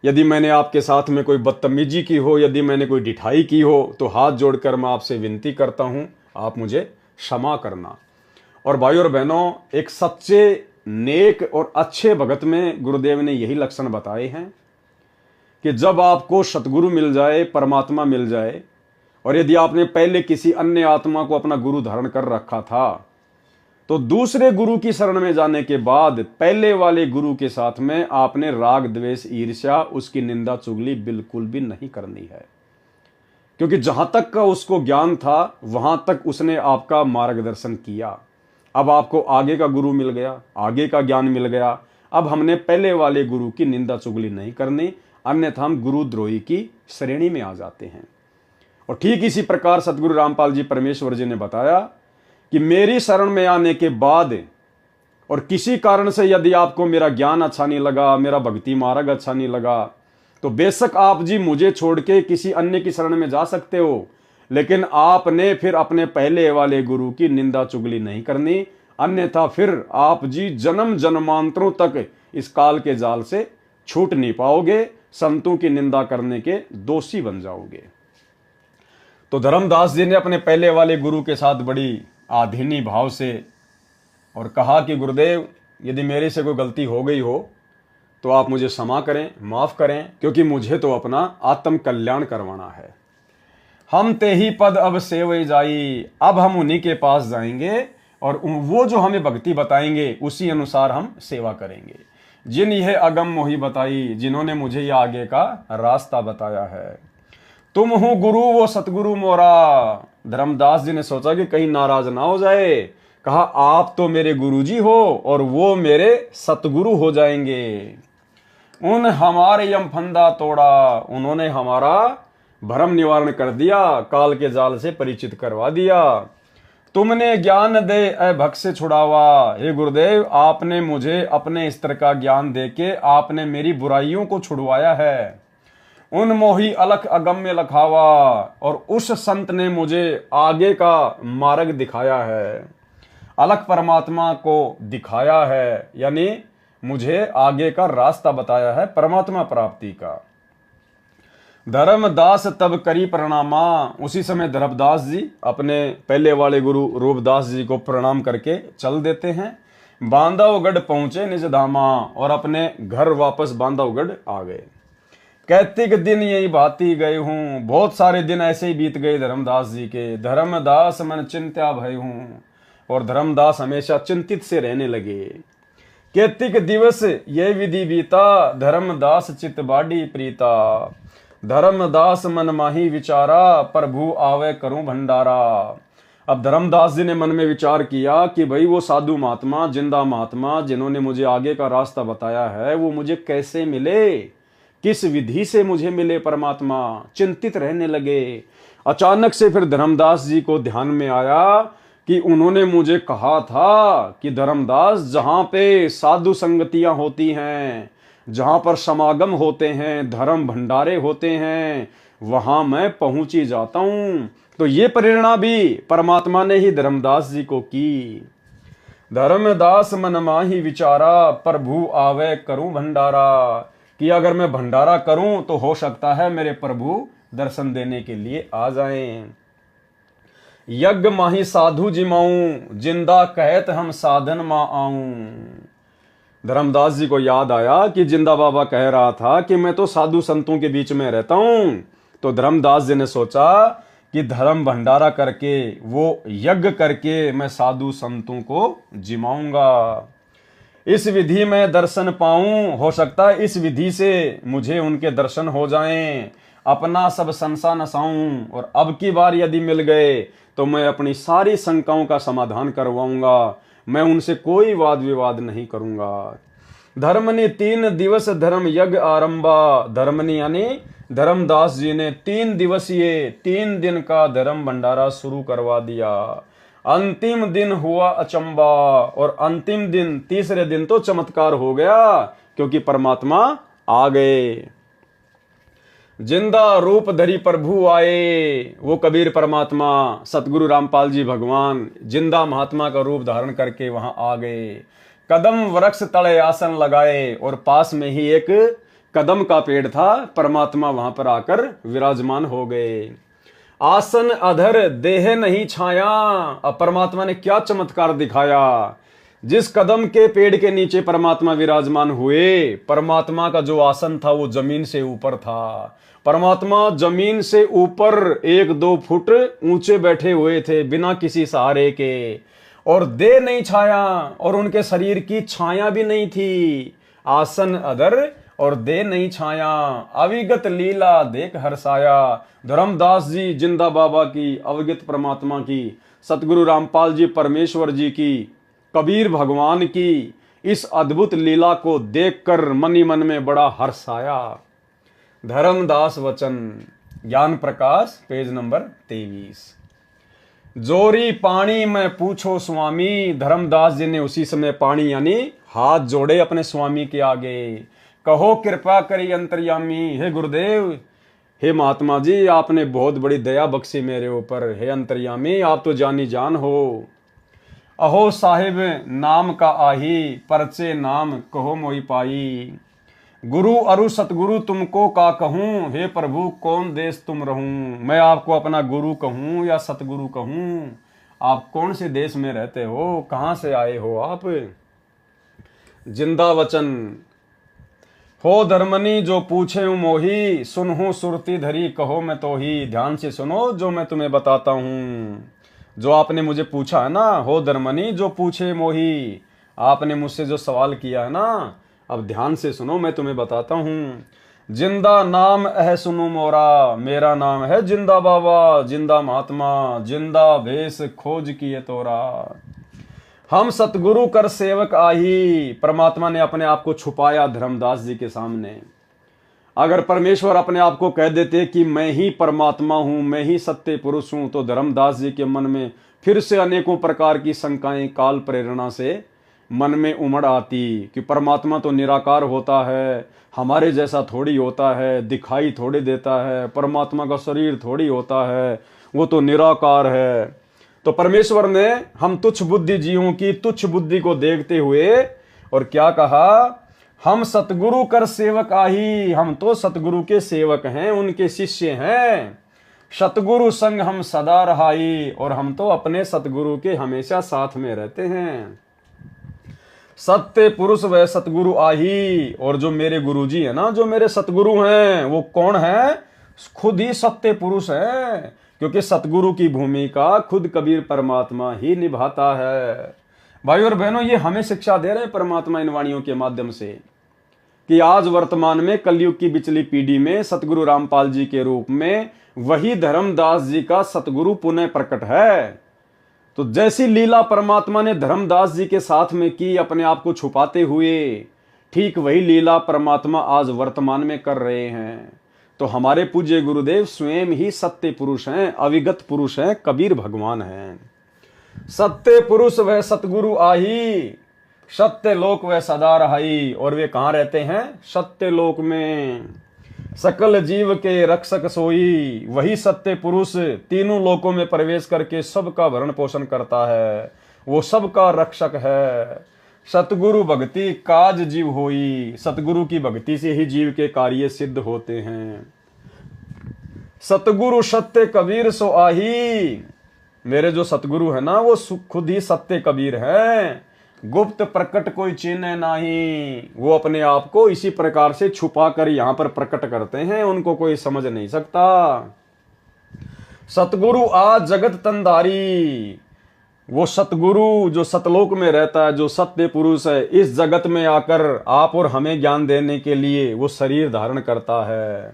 यदि मैंने आपके साथ में कोई बदतमीजी की हो, यदि मैंने कोई डिठाई की हो, तो हाथ जोड़कर मैं आपसे विनती करता हूं, आप मुझे क्षमा करना। और भाइयों और बहनों, एक सच्चे नेक और अच्छे भगत में गुरुदेव ने यही लक्षण बताए हैं कि जब आपको सतगुरु मिल जाए, परमात्मा मिल जाए, और यदि आपने पहले किसी अन्य आत्मा को अपना गुरु धारण कर रखा था, तो दूसरे गुरु की शरण में जाने के बाद पहले वाले गुरु के साथ में आपने राग द्वेष ईर्ष्या, उसकी निंदा चुगली बिल्कुल भी नहीं करनी है। क्योंकि जहां तक का उसको ज्ञान था वहां तक उसने आपका मार्गदर्शन किया। अब आपको आगे का गुरु मिल गया, आगे का ज्ञान मिल गया, अब हमने पहले वाले गुरु की निंदा चुगली नहीं करनी, अन्यथा हम गुरुद्रोही की श्रेणी में आ जाते हैं। और ठीक इसी प्रकार सतगुरु रामपाल जी परमेश्वर जी ने बताया कि मेरी शरण में आने के बाद और किसी कारण से यदि आपको मेरा ज्ञान अच्छा नहीं लगा, मेरा भक्ति मार्ग अच्छा नहीं लगा, तो बेशक आप जी मुझे छोड़ के किसी अन्य की शरण में जा सकते हो, लेकिन आपने फिर अपने पहले वाले गुरु की निंदा चुगली नहीं करनी, अन्यथा फिर आप जी जन्म जन्मांतरों तक इस काल के जाल से छूट नहीं पाओगे, संतों की निंदा करने के दोषी बन जाओगे। तो धर्मदास जी ने अपने पहले वाले गुरु के साथ बड़ी आधीनी भाव से और कहा कि गुरुदेव, यदि मेरे से कोई गलती हो गई हो तो आप मुझे क्षमा करें, माफ करें, क्योंकि मुझे तो अपना आत्म कल्याण करवाना है। हम ते ही पद अब सेवई जाई, अब हम उन्हीं के पास जाएंगे और वो जो हमें भक्ति बताएंगे उसी अनुसार हम सेवा करेंगे। जिन यह अगम मोही बताई, जिन्होंने मुझे यह आगे का रास्ता बताया है। तुम हो गुरु वो सतगुरु मोरा। धर्मदास जी ने सोचा कि कहीं नाराज ना हो जाए, कहा आप तो मेरे गुरुजी हो और वो मेरे सतगुरु हो जाएंगे। उन हमारे यम फंदा तोड़ा, उन्होंने हमारा भ्रम निवारण कर दिया, काल के जाल से परिचित करवा दिया। तुमने ज्ञान दे ए भक्त से छुड़ावा। हे गुरुदेव, आपने मुझे अपने स्तर का ज्ञान देके आपने मेरी बुराइयों को छुड़वाया है। उन मोही अलख अगम्य लखावा, और उस संत ने मुझे आगे का मार्ग दिखाया है। अलख परमात्मा को दिखाया है, यानी मुझे आगे का रास्ता बताया है परमात्मा प्राप्ति का। धर्मदास तब करी प्रणामा। उसी समय धर्मदास जी अपने पहले वाले गुरु रूपदास जी को प्रणाम करके चल देते हैं। बांधवगढ़ पहुंचे निज धामा, और अपने घर वापस बांधवगढ़ आ गए। कैतिक दिन यही भाती गए हूं। बहुत सारे दिन ऐसे ही बीत गए धर्मदास जी के। धर्मदास मन चिंत्या भय हूं, और धर्मदास हमेशा चिंतित से रहने लगे। कैतिक दिवस ये विधि बीता, धर्मदास चित बाडी प्रीता। धर्मदास मन माही विचारा, प्रभु आवे करूं भंडारा। अब धर्मदास जी ने मन में विचार किया कि भाई वो साधु महात्मा, जिंदा महात्मा जिन्होंने मुझे आगे का रास्ता बताया है, वो मुझे कैसे मिले, किस विधि से मुझे मिले परमात्मा। चिंतित रहने लगे। अचानक से फिर धर्मदास जी को ध्यान में आया कि उन्होंने मुझे कहा था कि धर्मदास, जहां पे साधु संगतियां होती हैं, जहां पर समागम होते हैं, धर्म भंडारे होते हैं, वहां मैं पहुंच ही जाता हूं। तो ये प्रेरणा भी परमात्मा ने ही धर्मदास जी को की। धर्मदास मन माही विचारा, प्रभु आवे करूं भंडारा, कि अगर मैं भंडारा करूं तो हो सकता है मेरे प्रभु दर्शन देने के लिए आ जाएं। यज्ञ माही साधु जिमाऊं, जिंदा कहत हम साधन मा आऊं। धर्मदास जी को याद आया कि जिंदा बाबा कह रहा था कि मैं तो साधु संतों के बीच में रहता हूं। तो धर्मदास जी ने सोचा कि धर्म भंडारा करके, वो यज्ञ करके मैं साधु संतों को जिमाऊंगा। इस विधि में दर्शन पाऊं, हो सकता है इस विधि से मुझे उनके दर्शन हो जाएं, अपना सब संसा नसाऊं, और अब की बार यदि मिल गए तो मैं अपनी सारी शंकाओं का समाधान करवाऊंगा, मैं उनसे कोई वाद विवाद नहीं करूंगा। धर्मनि 3 दिवस धर्म यज्ञ आरंभा। धर्मनि यानी धर्मदास जी ने 3 दिवसीय 3 दिन का धर्म भंडारा शुरू करवा दिया। अंतिम दिन हुआ अचंबा, और अंतिम दिन, तीसरे दिन तो चमत्कार हो गया, क्योंकि परमात्मा आ गए। जिंदा रूप धरी प्रभु आए। वो कबीर परमात्मा, सतगुरु रामपाल जी भगवान जिंदा महात्मा का रूप धारण करके वहां आ गए। कदम वृक्ष तले आसन लगाए, और पास में ही एक कदम का पेड़ था, परमात्मा वहां पर आकर विराजमान हो गए। आसन अधर देह नहीं छाया। अब परमात्मा ने क्या चमत्कार दिखाया। जिस कदम के पेड़ के नीचे परमात्मा विराजमान हुए, परमात्मा का जो आसन था वो जमीन से ऊपर था। परमात्मा जमीन से ऊपर 1-2 फुट ऊंचे बैठे हुए थे, बिना किसी सहारे के, और देह नहीं छाया, और उनके शरीर की छाया भी नहीं थी। आसन अधर और देह नहीं छाया, अविगत लीला देख हर्षाया। धर्मदास जी जिंदा बाबा की, अवगत परमात्मा की, सतगुरु रामपाल जी परमेश्वर जी की, कबीर भगवान की इस अद्भुत लीला को देखकर मन ही मन में बड़ा हर्ष आया। धर्मदास वचन, ज्ञान प्रकाश, पेज नंबर 23। जोरी पानी में पूछो स्वामी। धर्मदास जी ने उसी समय पानी यानी हाथ जोड़े अपने स्वामी के आगे। कहो कृपा करी अंतर्यामी। हे गुरुदेव, हे महात्मा जी, आपने बहुत बड़ी दया बख्शी मेरे ऊपर। हे अंतर्यामी, आप तो जानी जान हो। अहो साहिब नाम का आही, परचे नाम कहो मोई पाई। गुरु अरु सतगुरु तुमको का कहूं, हे प्रभु कौन देश तुम रहूं। मैं आपको अपना गुरु कहूं या सतगुरु कहूं, आप कौन से देश में रहते हो, कहां से आए हो आप। जिंदा वचन, हो धर्मनी जो पूछे मोही, सुनहूं सुरती धरी कहो मैं तो ही। ध्यान से सुनो जो मैं तुम्हें बताता हूं। जो आपने मुझे पूछा है ना, हो धर्मनी जो पूछे मोही, आपने मुझसे जो सवाल किया है ना, अब ध्यान से सुनो, मैं तुम्हें बताता हूं। जिंदा नाम है सुनो मोरा, मेरा नाम है जिंदा बाबा, जिंदा महात्मा, जिंदा भेष खोज किए तोरा। हम सतगुरु कर सेवक आही। परमात्मा ने अपने आप को छुपाया धर्मदास जी के सामने। अगर परमेश्वर अपने आप को कह देते कि मैं ही परमात्मा हूं, मैं ही सत्य पुरुष हूं, तो धर्मदास जी के मन में फिर से अनेकों प्रकार की शंकाएं काल प्रेरणा से मन में उमड़ आती कि परमात्मा तो निराकार होता है, हमारे जैसा थोड़ी होता है, दिखाई थोड़ी देता है, परमात्मा का शरीर थोड़ी होता है, वो तो निराकार है। तो परमेश्वर ने हम तुच्छ बुद्धि जीवों की तुच्छ बुद्धि को देखते हुए और क्या कहा, हम सतगुरु कर सेवक आही। हम तो सतगुरु के सेवक हैं, उनके शिष्य हैं। सतगुरु संग हम सदा रहाई, और हम तो अपने सतगुरु के हमेशा साथ में रहते हैं। सत्य पुरुष वह सतगुरु आही। और जो मेरे गुरुजी है ना, जो मेरे सतगुरु हैं, वो कौन है, खुद ही सत्य पुरुष है, क्योंकि सतगुरु की भूमिका खुद कबीर परमात्मा ही निभाता है। भाई और बहनों, ये हमें शिक्षा दे रहे हैं परमात्मा इन वाणियों के माध्यम से कि आज वर्तमान में कलयुग की बिचली पीढ़ी में सतगुरु रामपाल जी के रूप में वही धर्मदास जी का सतगुरु पुनः प्रकट है। तो जैसी लीला परमात्मा ने धर्मदास जी के साथ में की अपने आप को छुपाते हुए, ठीक वही लीला परमात्मा आज वर्तमान में कर रहे हैं। तो हमारे पूज्य गुरुदेव स्वयं ही सत्य पुरुष हैं, अविगत पुरुष हैं, कबीर भगवान हैं। सत्य पुरुष वह सतगुरु आही, सत्य लोक वह सदा रहाई। और वे कहाँ रहते हैं? सत्य लोक में। सकल जीव के रक्षक सोई, वही सत्य पुरुष तीनों लोकों में प्रवेश करके सबका भरण पोषण करता है, वो सबका रक्षक है। सतगुरु भक्ति काज जीव होई, सतगुरु की भक्ति से ही जीव के कार्य सिद्ध होते हैं। सतगुरु सत्य कबीर सो आही, मेरे जो सतगुरु है ना वो खुद ही सत्य कबीर है। गुप्त प्रकट कोई चिन्ह नहीं, वो अपने आप को इसी प्रकार से छुपा कर यहां पर प्रकट करते हैं, उनको कोई समझ नहीं सकता। सतगुरु आज जगत तंधारी, वो सतगुरु जो सतलोक में रहता है, जो सत्य पुरुष है, इस जगत में आकर आप और हमें ज्ञान देने के लिए वो शरीर धारण करता है।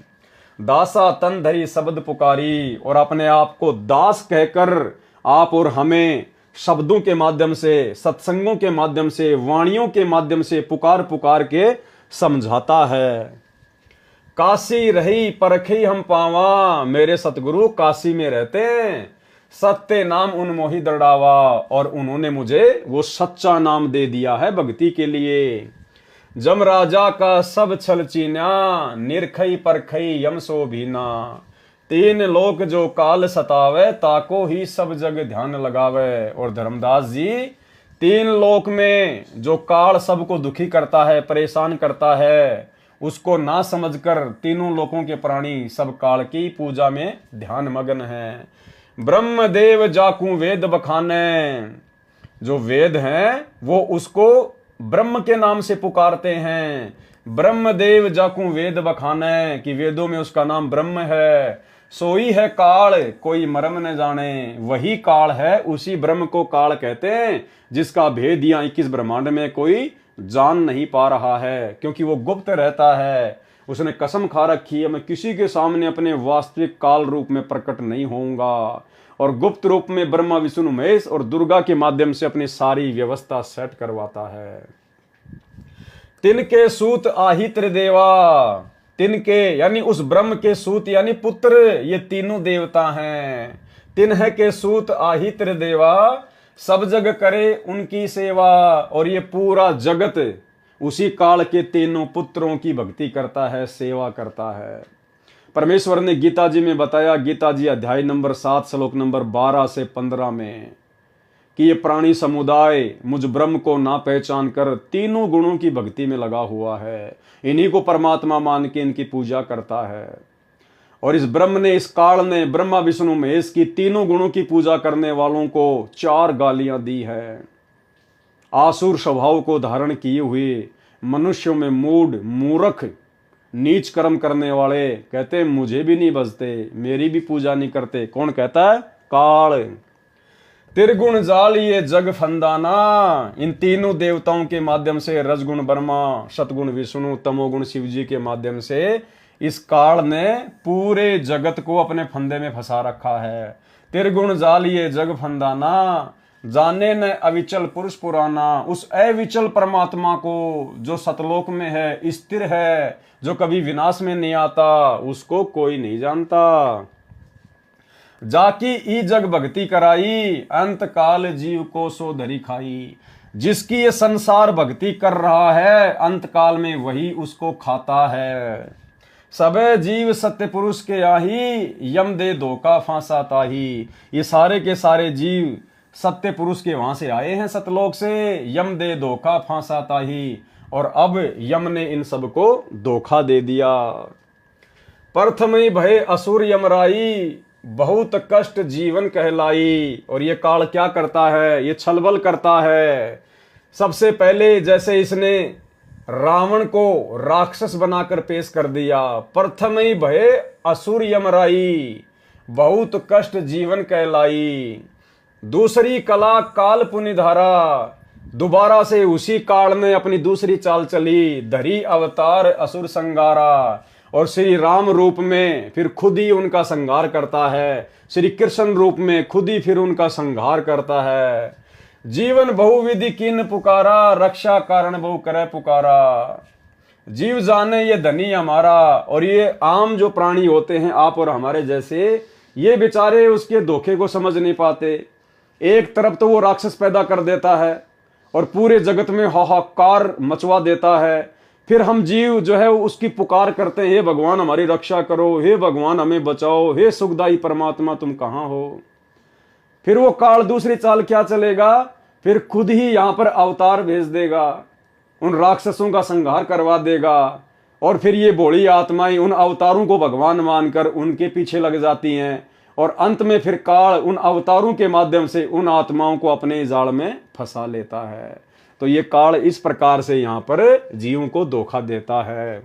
दासा तन धरी शब्द पुकारी, और अपने आप को दास कहकर आप और हमें शब्दों के माध्यम से, सत्संगों के माध्यम से, वाणियों के माध्यम से पुकार पुकार के समझाता है। काशी रही परखी हम पावा, मेरे सतगुरु काशी में रहते हैं, सत्य नाम उनमोहि दृढ़ावा, और उन्होंने मुझे वो सच्चा नाम दे दिया है भक्ति के लिए। जम राजा का सब छल चीन्या, निरखई परखई यम सो भीना। तीन लोक जो काल सतावे, ताको ही सब जग ध्यान लगावे। और धर्मदास जी, तीन लोक में जो काल सबको दुखी करता है, परेशान करता है, उसको ना समझकर तीनों लोकों के प्राणी सब काल की पूजा में ध्यान मग्न है। ब्रह्म देव जाकू वेद बखाने, जो वेद हैं वो उसको ब्रह्म के नाम से पुकारते हैं। ब्रह्म देव जाकू वेद बखाने, कि वेदों में उसका नाम ब्रह्म है। सोई है काल कोई मरम न जाने, वही काल है, उसी ब्रह्म को काल कहते हैं, जिसका भेद यहाँ 21 ब्रह्मांड में कोई जान नहीं पा रहा है, क्योंकि वो गुप्त रहता है। उसने कसम खा रखी है, मैं किसी के सामने अपने वास्तविक काल रूप में प्रकट नहीं होऊंगा, और गुप्त रूप में ब्रह्मा विष्णु महेश और दुर्गा के माध्यम से अपनी सारी व्यवस्था सेट करवाता है। तिनके सूत आही त्रिदेवा, तिनके यानी उस ब्रह्म के सूत यानी पुत्र, ये तीनों देवता हैं। तिन्ह के सूत आही त्रिदेवा, सब जग करे उनकी सेवा। और ये पूरा जगत उसी काल के तीनों पुत्रों की भक्ति करता है, सेवा करता है। परमेश्वर ने गीता जी में बताया, गीता जी अध्याय नंबर 7 श्लोक नंबर 12 से 15 में, कि ये प्राणी समुदाय मुझ ब्रह्म को ना पहचान कर तीनों गुणों की भक्ति में लगा हुआ है, इन्हीं को परमात्मा मान के इनकी पूजा करता है। और इस ब्रह्म ने, इस काल ने ब्रह्मा विष्णु महेश की तीनों गुणों की पूजा करने वालों को 4 गालियां दी है। आसुर स्वभाव को धारण किए हुए मनुष्यों में मूढ़, मूर्ख, नीच कर्म करने वाले कहते मुझे भी नहीं बजते, मेरी भी पूजा नहीं करते। कौन कहता है? काल। त्रिगुण जाल ये जग फंदाना, इन तीनों देवताओं के माध्यम से, रजगुण ब्रह्मा, सतगुण विष्णु, तमोगुण शिव जी के माध्यम से इस काल ने पूरे जगत को अपने फंदे में फंसा रखा है। त्रिगुण जाल ये जग फंदाना, जाने न अविचल पुरुष पुराना, उस अविचल परमात्मा को जो सतलोक में है, स्थिर है, जो कभी विनाश में नहीं आता, उसको कोई नहीं जानता। जाकी ई जग भक्ति कराई, अंत काल जीव को सो धरी खाई। जिसकी ये संसार भक्ति कर रहा है, अंत काल में वही उसको खाता है। सबे जीव सत्य पुरुष के आही, यम दे धोखा फांसा ताही। ये सारे के सारे जीव सत्य पुरुष के वहां से आए हैं, सतलोक से। यम दे धोखा फांसा ताही, और अब यम ने इन सबको धोखा दे दिया। प्रथम भय असुर यमराई, बहुत कष्ट जीवन कहलाई। और ये काल क्या करता है? ये छलबल करता है। सबसे पहले जैसे इसने रावण को राक्षस बनाकर पेश कर दिया, प्रथम ही भय असुर यमराई, बहुत कष्ट जीवन कहलाई। दूसरी कला काल पुनिधारा, दोबारा से उसी काल में अपनी दूसरी चाल चली, धरी अवतार असुर संगारा। और श्री राम रूप में फिर खुद ही उनका संहार करता है, श्री कृष्ण रूप में खुद ही फिर उनका संहार करता है। जीवन बहुविधि कीन पुकारा, रक्षा कारण बहु करे पुकारा। जीव जाने ये धनी हमारा, और ये आम जो प्राणी होते हैं आप और हमारे जैसे, ये बेचारे उसके धोखे को समझ नहीं पाते। एक तरफ तो वो राक्षस पैदा कर देता है और पूरे जगत में हाहाकार मचवा देता है, फिर हम जीव जो है उसकी पुकार करते हैं, हे भगवान हमारी रक्षा करो, हे भगवान हमें बचाओ, हे सुखदाई परमात्मा तुम कहाँ हो। फिर वो काल दूसरी चाल क्या चलेगा, फिर खुद ही यहां पर अवतार भेज देगा, उन राक्षसों का संहार करवा देगा, और फिर ये भोली आत्माएं उन अवतारों को भगवान मानकर उनके पीछे लग जाती हैं, और अंत में फिर काल उन अवतारों के माध्यम से उन आत्माओं को अपने जाल में फंसा लेता है। तो ये काल इस प्रकार से यहां पर जीवों को धोखा देता है।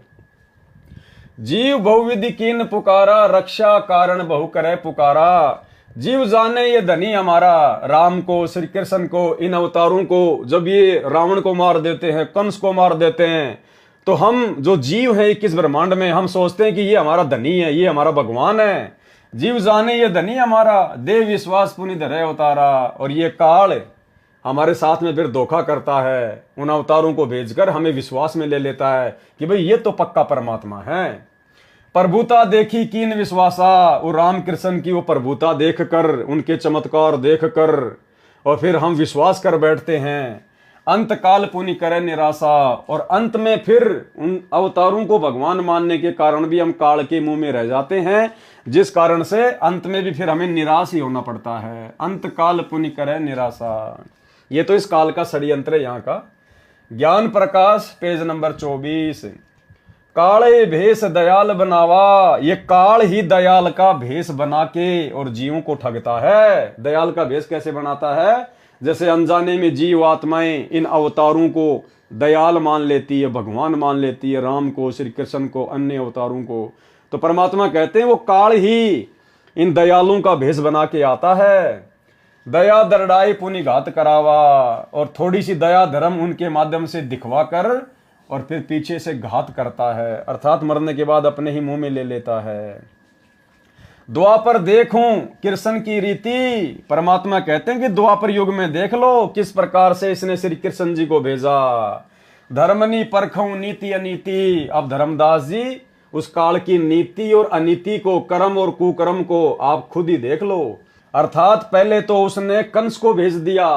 जीव बहुविधि कीन पुकारा, रक्षा कारण बहु करे पुकारा। जीव जाने ये धनी हमारा, राम को, श्री कृष्ण को, इन अवतारों को जब ये रावण को मार देते हैं, कंस को मार देते हैं, तो हम जो जीव हैं 21 ब्रह्मांड में, हम सोचते हैं कि ये हमारा धनी है, ये हमारा भगवान है। जीव जाने ये धनी हमारा, देव विश्वास पुनि धरे अवतारा। और ये काल हमारे साथ में फिर धोखा करता है, उन अवतारों को भेजकर हमें विश्वास में ले लेता है कि भाई ये तो पक्का परमात्मा है। प्रभुता देखी कीन विश्वासा, और राम कृष्ण की वो प्रभुता देखकर, उनके चमत्कार देखकर, और फिर हम विश्वास कर बैठते हैं। अंत काल पुनि करे निराशा, और अंत में फिर उन अवतारों को भगवान मानने के कारण भी हम काल के मुंह में रह जाते हैं, जिस कारण से अंत में भी फिर हमें निराश ही होना पड़ता है। अंत काल पुनि करे निराशा, ये तो इस काल का षड्यंत्र है यहाँ का। ज्ञान प्रकाश पेज नंबर 24। काले भेष दयाल बनावा, ये काल ही दयाल का भेष बना के और जीवों को ठगता है। दयाल का भेष कैसे बनाता है, जैसे अनजाने में जीव आत्माएं इन अवतारों को दयाल मान लेती है, भगवान मान लेती है, राम को, श्री कृष्ण को, अन्य अवतारों को। तो परमात्मा कहते हैं वो काल ही इन दयालुओं का भेष बना के आता है। दया दरड़ाई पुनि घात करावा, और थोड़ी सी दया धर्म उनके माध्यम से दिखवा कर और फिर पीछे से घात करता है, अर्थात मरने के बाद अपने ही मुंह में ले लेता है। द्वापर देखूं कृष्ण की रीति, परमात्मा कहते हैं कि द्वापर युग में देख लो किस प्रकार से इसने श्री कृष्ण जी को भेजा। धर्मनी परखूं नीति अनीति, अब धर्मदास जी उस काल की नीति और अनीति को, कर्म और कुकर्म को आप खुद ही देख लो। अर्थात पहले तो उसने कंस को भेज दिया,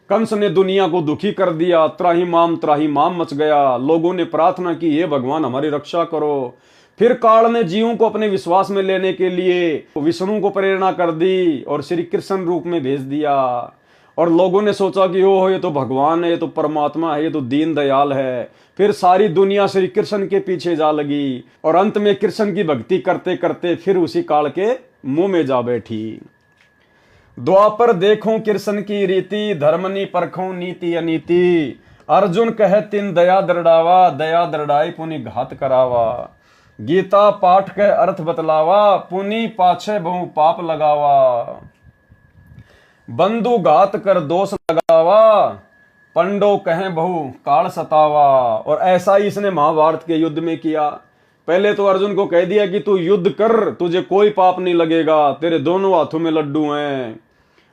कंस ने दुनिया को दुखी कर दिया, त्राही माम मच गया। लोगों ने प्रार्थना की, हे भगवान हमारी रक्षा करो। फिर काल ने जीवों को अपने विश्वास में लेने के लिए विष्णु को प्रेरणा कर दी और श्री कृष्ण रूप में भेज दिया, और लोगों ने सोचा कि ओह ये तो भगवान है, ये तो परमात्मा है, ये तो दीन दयाल है। फिर सारी दुनिया श्री कृष्ण के पीछे जा लगी, और अंत में कृष्ण की भक्ति करते करते फिर उसी काल के मुंह में जा बैठी। द्वापर देखूं कृष्ण की रीति, धर्मनी परखूं नीति अनीति। अर्जुन कहे तिन दया दृढ़ावा, दया दृढ़ाई पुनि घात करावा। गीता पाठ के अर्थ बतलावा, पुनि पाछे बहु पाप लगावा। बंधु घात कर दोष लगावा, पंडो कहे बहु काल सतावा। और ऐसा ही इसने महाभारत के युद्ध में किया। पहले तो अर्जुन को कह दिया कि तू युद्ध कर, तुझे कोई पाप नहीं लगेगा, तेरे दोनों हाथों में लड्डू हैं।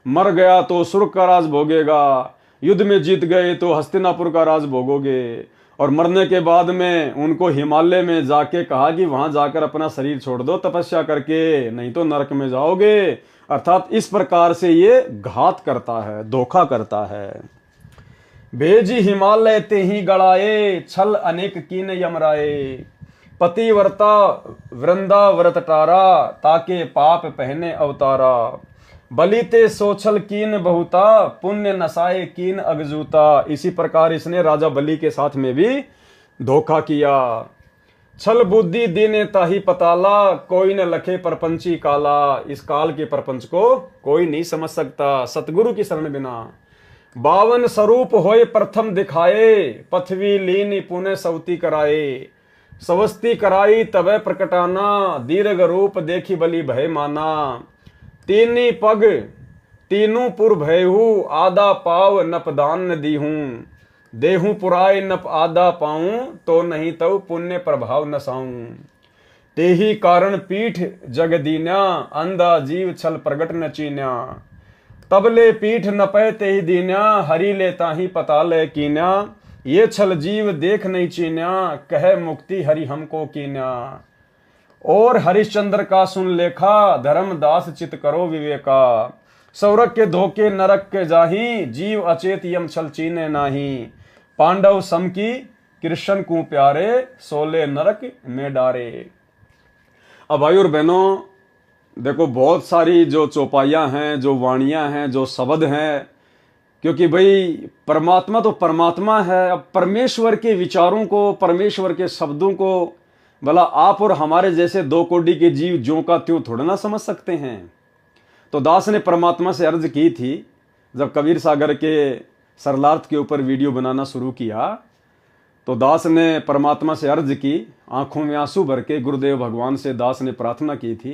मर गया तो स्वर्ग का राज भोगेगा, युद्ध में जीत गए तो हस्तिनापुर का राज भोगोगे। और मरने के बाद में उनको हिमालय में जाके कहा कि वहां जाकर अपना शरीर छोड़ दो तपस्या करके, नहीं तो नरक में जाओगे। अर्थात इस प्रकार से ये घात करता है, धोखा करता है। भेजी हिमालय ते ही गड़ाए, छल अनेक कीन यमराए। पतिव्रता वृंदा व्रत टारा, ताके पाप पहने अवतारा। बलिते सोछल कीन बहुता, पुण्य नसाए कीन अगजूता। इसी प्रकार इसने राजा बलि के साथ में भी धोखा किया। छल बुद्धि दीने ताही पताला, कोई न लखे परपंची काला। इस काल के परपंच को कोई नहीं समझ सकता सतगुरु की शरण बिना। 52 स्वरूप होए प्रथम दिखाए, पृथ्वी लीन पुणे सवती कराए। सवस्ती कराई तबे प्रकटाना, दीर्घ रूप देखी बलि भय माना। तीनी पग तीनों पुर भयहू, आधा पाव नपदान न दीहूं। देहूं पुराय नप आधा पाऊं, तो नहीं तो पुण्य प्रभाव नसाऊं। तेही कारण पीठ जग दीन्या, अंधा जीव छल प्रगट न चीन्या। तबले पीठ न पै तेही दीन्या, हरि ले ताही पता ले कीन्या। ये छल जीव देख नहीं चीन्या, कहे मुक्ति हरि हमको कीन्या। और हरिश्चंद्र का सुन लेखा, धर्मदास चित करो विवेका। सौरक के धोखे नरक के जाही, जीव अचेत यम छल चीने नाही। पांडव सम की कृष्ण को प्यारे, सोले नरक में डारे। अब भाई और बहनों देखो, बहुत सारी जो चौपाइयां हैं, जो वाणियां हैं, जो शब्द हैं, क्योंकि भाई परमात्मा तो परमात्मा है। अब परमेश्वर के विचारों को, परमेश्वर के शब्दों को भला आप और हमारे जैसे दो कोड़ी के जीव ज्यों का त्यों थोड़ा ना समझ सकते हैं। तो दास ने परमात्मा से अर्ज की थी, जब कबीर सागर के सरलार्थ के ऊपर वीडियो बनाना शुरू किया, तो दास ने परमात्मा से अर्ज की, आंखों में आंसू भर के गुरुदेव भगवान से दास ने प्रार्थना की थी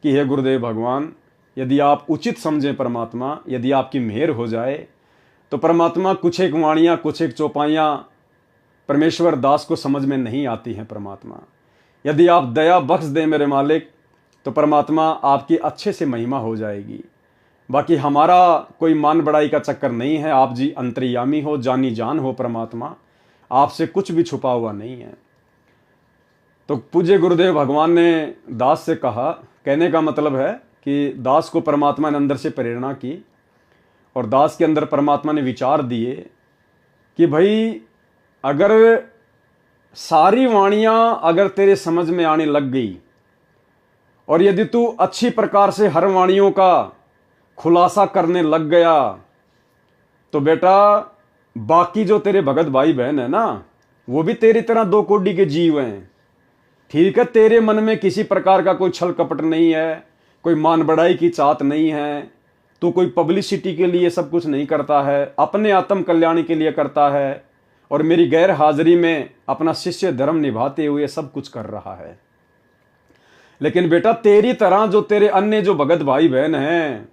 कि हे गुरुदेव भगवान, यदि आप उचित समझें परमात्मा, यदि आपकी मेहर हो जाए तो परमात्मा कुछ एक वाणियाँ, कुछ एक चौपाइयाँ परमेश्वर दास को समझ में नहीं आती हैं। परमात्मा यदि आप दया बख्श दें मेरे मालिक, तो परमात्मा आपकी अच्छे से महिमा हो जाएगी। बाकी हमारा कोई मान बढ़ाई का चक्कर नहीं है। आप जी अंतर्यामी हो, जानी जान हो परमात्मा, आपसे कुछ भी छुपा हुआ नहीं है। तो पूज्य गुरुदेव भगवान ने दास से कहा, कहने का मतलब है कि दास को परमात्मा ने अंदर से प्रेरणा की और दास के अंदर परमात्मा ने विचार दिए कि भाई अगर सारी वाणियां अगर तेरे समझ में आने लग गई और यदि तू अच्छी प्रकार से हर वाणियों का खुलासा करने लग गया, तो बेटा बाकी जो तेरे भगत भाई बहन है ना, वो भी तेरी तरह दो कोड़ी के जीव हैं। ठीक है, तेरे मन में किसी प्रकार का कोई छल कपट नहीं है, कोई मान बढ़ाई की चाहत नहीं है, तू कोई पब्लिसिटी के लिए सब कुछ नहीं करता है, अपने आत्म कल्याण के लिए करता है और मेरी गैर हाजिरी में अपना शिष्य धर्म निभाते हुए सब कुछ कर रहा है। लेकिन बेटा तेरी तरह जो तेरे अन्य जो भगत भाई बहन हैं,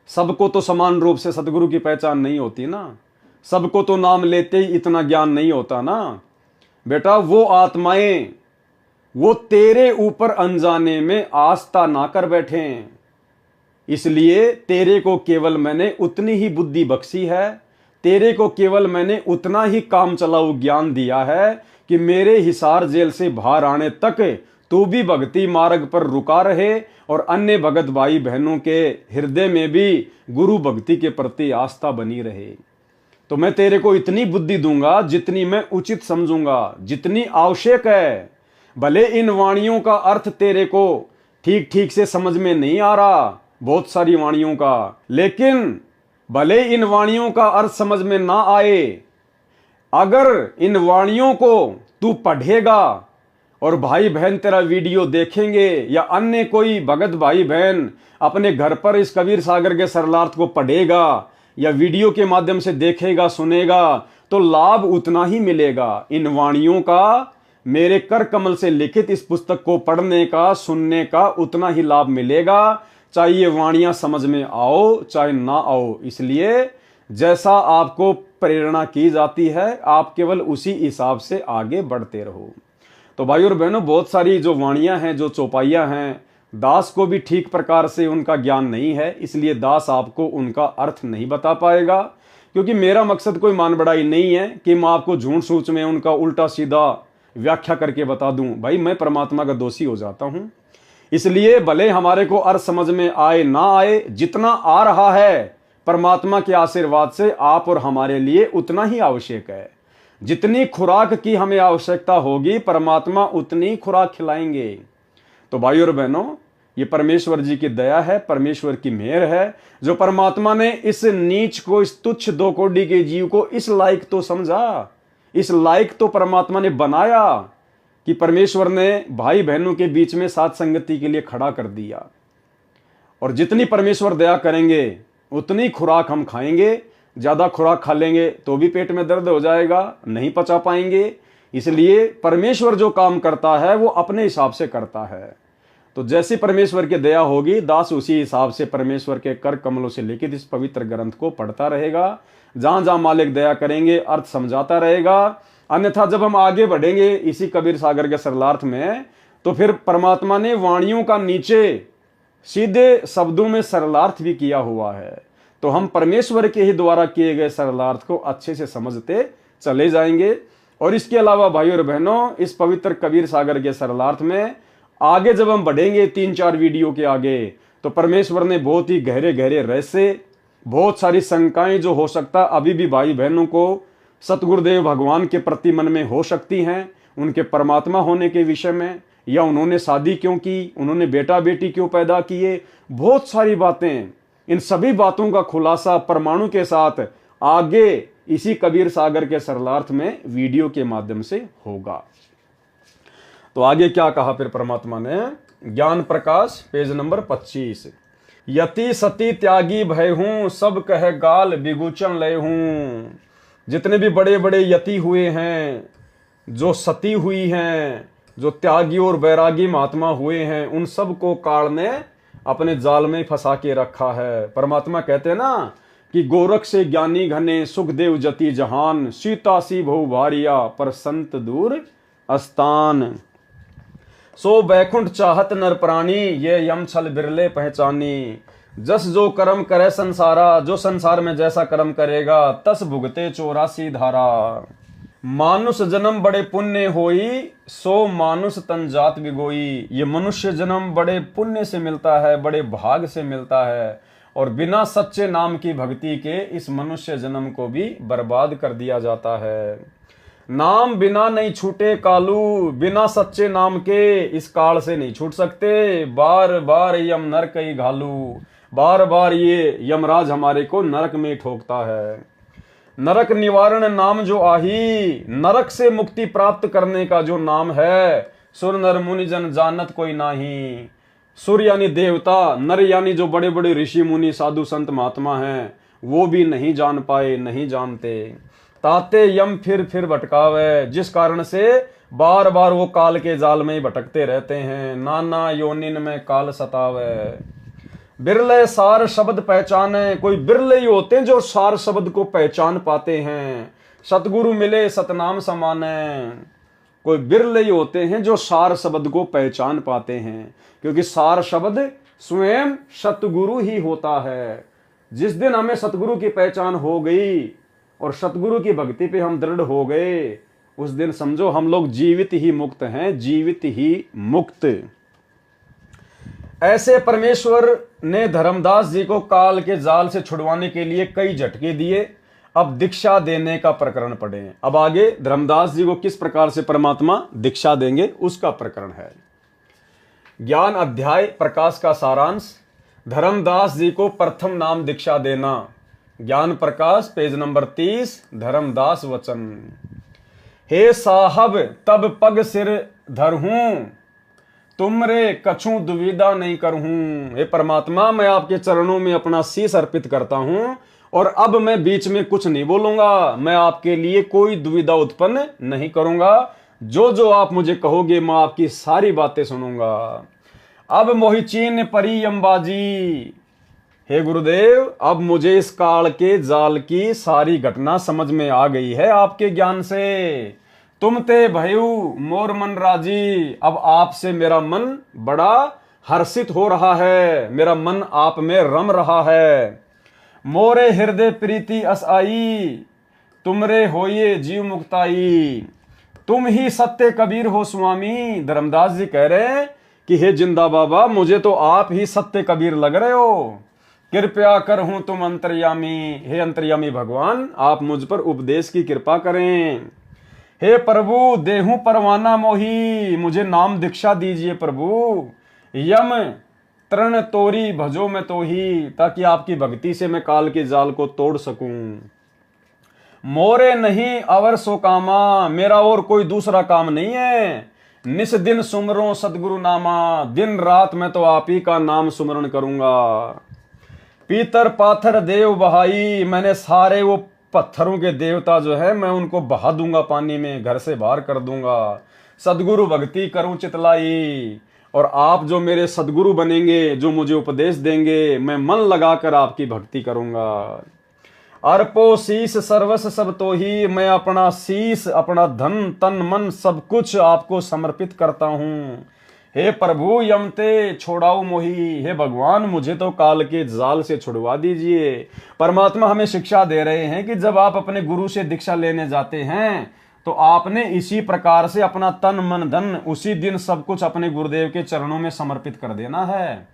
सबको तो समान रूप से सतगुरु की पहचान नहीं होती ना, सबको तो नाम लेते ही इतना ज्ञान नहीं होता ना। बेटा वो आत्माएं वो तेरे ऊपर अनजाने में आस्था ना कर बैठे, इसलिए तेरे को केवल मैंने उतनी ही बुद्धि बख्शी है, तेरे को केवल मैंने उतना ही काम चलाऊ ज्ञान दिया है कि मेरे हिसार जेल से बाहर आने तक तू भी भक्ति मार्ग पर रुका रहे और अन्य भगत भाई बहनों के हृदय में भी गुरु भक्ति के प्रति आस्था बनी रहे। तो मैं तेरे को इतनी बुद्धि दूंगा जितनी मैं उचित समझूंगा, जितनी आवश्यक है। भले इन वाणियों का अर्थ तेरे को ठीक ठीक से समझ में नहीं आ रहा, बहुत सारी वाणियों का, लेकिन भले इन वाणियों का अर्थ समझ में ना आए, अगर इन वाणियों को तू पढ़ेगा और भाई बहन तेरा वीडियो देखेंगे या अन्य कोई भगत भाई बहन अपने घर पर इस कबीर सागर के सरलार्थ को पढ़ेगा या वीडियो के माध्यम से देखेगा, सुनेगा, तो लाभ उतना ही मिलेगा। इन वाणियों का, मेरे कर कमल से लिखित इस पुस्तक को पढ़ने का, सुनने का उतना ही लाभ मिलेगा, चाहे ये वाणियां समझ में आओ चाहे ना आओ। इसलिए जैसा आपको प्रेरणा की जाती है, आप केवल उसी हिसाब से आगे बढ़ते रहो। तो भाई और बहनों, बहुत सारी जो वाणियां हैं, जो चौपाइयां हैं, दास को भी ठीक प्रकार से उनका ज्ञान नहीं है, इसलिए दास आपको उनका अर्थ नहीं बता पाएगा। क्योंकि मेरा मकसद कोई मान बढ़ाई नहीं है कि मैं आपको झूठ सूच में उनका उल्टा सीधा व्याख्या करके बता दूं। भाई मैं परमात्मा का दोषी हो जाता हूं, इसलिए भले हमारे को अर्थ समझ में आए ना आए, जितना आ रहा है परमात्मा के आशीर्वाद से आप और हमारे लिए उतना ही आवश्यक है। जितनी खुराक की हमें आवश्यकता होगी, परमात्मा उतनी खुराक खिलाएंगे। तो भाई और बहनों, ये परमेश्वर जी की दया है, परमेश्वर की मेहर है, जो परमात्मा ने इस नीच को, इस तुच्छ दो कोड़ी के जीव को इस लायक तो समझा, इस लायक तो परमात्मा ने बनाया कि परमेश्वर ने भाई बहनों के बीच में साथ संगति के लिए खड़ा कर दिया। और जितनी परमेश्वर दया करेंगे उतनी खुराक हम खाएंगे। ज्यादा खुराक खा लेंगे तो भी पेट में दर्द हो जाएगा, नहीं पचा पाएंगे। इसलिए परमेश्वर जो काम करता है वो अपने हिसाब से करता है। तो जैसी परमेश्वर की दया होगी, दास उसी हिसाब से परमेश्वर के कर कमलों से लिखित इस पवित्र ग्रंथ को पढ़ता रहेगा। जहां जहां मालिक दया करेंगे अर्थ समझाता रहेगा। अन्यथा जब हम आगे बढ़ेंगे इसी कबीर सागर के सरलार्थ में, तो फिर परमात्मा ने वाणियों का नीचे सीधे शब्दों में सरलार्थ भी किया हुआ है। तो हम परमेश्वर के ही द्वारा किए गए सरलार्थ को अच्छे से समझते चले जाएंगे। और इसके अलावा भाइयों और बहनों, इस पवित्र कबीर सागर के सरलार्थ में आगे जब हम बढ़ेंगे 3-4 वीडियो के आगे, तो परमेश्वर ने बहुत ही गहरे गहरे रहस्य, बहुत सारी शंकाएं जो हो सकता अभी भी भाई बहनों को सतगुरुदेव भगवान के प्रति मन में हो सकती हैं, उनके परमात्मा होने के विषय में, या उन्होंने शादी क्यों की, उन्होंने बेटा बेटी क्यों पैदा किए, बहुत सारी बातें, इन सभी बातों का खुलासा परमाणु के साथ आगे इसी कबीर सागर के सरलार्थ में वीडियो के माध्यम से होगा। तो आगे क्या कहा फिर परमात्मा ने, ज्ञान प्रकाश पेज नंबर 25, यति सती त्यागी भय हूं, सब कह गाल बिगुचन लय हूं। जितने भी बड़े बड़े यति हुए हैं, जो सती हुई हैं, जो त्यागी और बैरागी महात्मा हुए हैं, उन सब को काल ने अपने जाल में फंसा के रखा है। परमात्मा कहते हैं ना कि गोरख से ज्ञानी घने, सुखदेव जति जहान, सीता सी बहु भारिया, पर संत दूर अस्तान। सो बैकुंठ चाहत नर प्राणी, ये यम छल बिरले पहचानी। जस जो कर्म करे संसारा, जो संसार में जैसा कर्म करेगा, तस भुगते 84 धारा। मानुष जन्म बड़े पुण्य होई, सो मानुष तन जात बिगोई। ये मनुष्य जन्म बड़े पुण्य से मिलता है, बड़े भाग से मिलता है, और बिना सच्चे नाम की भक्ति के इस मनुष्य जन्म को भी बर्बाद कर दिया जाता है। नाम बिना नहीं छूटे कालू, बिना सच्चे नाम के इस काल से नहीं छूट सकते। बार बार यम नरक ही घालू, बार बार ये यमराज हमारे को नरक में ठोकता है। नरक निवारण नाम जो आही, नरक से मुक्ति प्राप्त करने का जो नाम है, सुर नर मुनि जन जानत कोई नाही। सुर यानी देवता, नर यानी जो बड़े बड़े ऋषि मुनि साधु संत महात्मा हैं, वो भी नहीं जान पाए, नहीं जानते। ताते यम फिर भटकावे, जिस कारण से बार बार वो काल के जाल में ही भटकते रहते हैं। नाना योनिन में काल सतावे। बिरले सार शब्द पहचाने, कोई बिरले ही होते हैं जो सार शब्द को पहचान पाते हैं। सतगुरु मिले सतनाम समाने, कोई बिरले ही होते हैं जो सार शब्द को पहचान पाते हैं, क्योंकि सार शब्द स्वयं सतगुरु ही होता है। जिस दिन हमें सतगुरु की पहचान हो गई और सतगुरु की भक्ति पे हम दृढ़ हो गए, उस दिन समझो हम लोग जीवित ही मुक्त हैं, जीवित ही मुक्त। ऐसे परमेश्वर ने धर्मदास जी को काल के जाल से छुड़वाने के लिए कई झटके दिए। अब दीक्षा देने का प्रकरण पढ़े। अब आगे धर्मदास जी को किस प्रकार से परमात्मा दीक्षा देंगे उसका प्रकरण है। ज्ञान अध्याय प्रकाश का सारांश, धर्मदास जी को प्रथम नाम दीक्षा देना। ज्ञान प्रकाश पेज नंबर 30, धर्मदास वचन। हे साहब तब पग सिर धरहूं, तुमरे कछु दुविधा नहीं करहूं। हे परमात्मा, मैं आपके चरणों में अपना शीश अर्पित करता हूं, और अब मैं बीच में कुछ नहीं बोलूंगा। मैं आपके लिए कोई दुविधा उत्पन्न नहीं करूंगा। जो जो आप मुझे कहोगे मैं आपकी सारी बातें सुनूंगा। अब मोहि चीन परी अंबाजी। हे गुरुदेव, अब मुझे इस काल के जाल की सारी घटना समझ में आ गई है आपके ज्ञान से। तुम ते भयु मोर मन राजी। अब आपसे मेरा मन बड़ा हर्षित हो रहा है, मेरा मन आप में रम रहा है। मोरे हृदय प्रीति अस आई, तुमरे होइए जीव मुक्ताई। तुम ही सत्य कबीर हो स्वामी। धर्मदास जी कह रहे हैं कि हे जिंदा बाबा, मुझे तो आप ही सत्य कबीर लग रहे हो। कृपया कर हूं तुम अंतर्यामी। हे अंतर्यामी भगवान, आप मुझ पर उपदेश की कृपा करें। हे प्रभु देहू परवाना मोही, मुझे नाम दीक्षा दीजिए प्रभु। यम तृण तोरी भजो में तो ही, ताकि आपकी भक्ति से मैं काल के जाल को तोड़ सकूं। मोरे नहीं अवर सो कामा, मेरा और कोई दूसरा काम नहीं है। निस दिन सुमरो सतगुरु नामा, दिन रात मैं तो आप ही का नाम सुमरण करूंगा। पीतर पाथर देव बहाई, मैंने सारे वो पत्थरों के देवता जो है मैं उनको बहा दूंगा पानी में, घर से बाहर कर दूंगा। सदगुरु भक्ति करूं चितलाई, और आप जो मेरे सदगुरु बनेंगे, जो मुझे उपदेश देंगे, मैं मन लगाकर आपकी भक्ति करूंगा। अर्पो शीस सर्वस सब तो ही, मैं अपना शीस, अपना धन तन मन सब कुछ आपको समर्पित करता हूं। हे प्रभु यमते छोड़ाओ मोही, हे भगवान मुझे तो काल के जाल से छुड़वा दीजिए। परमात्मा हमें शिक्षा दे रहे हैं कि जब आप अपने गुरु से दीक्षा लेने जाते हैं तो आपने इसी प्रकार से अपना तन मन धन उसी दिन सब कुछ अपने गुरुदेव के चरणों में समर्पित कर देना है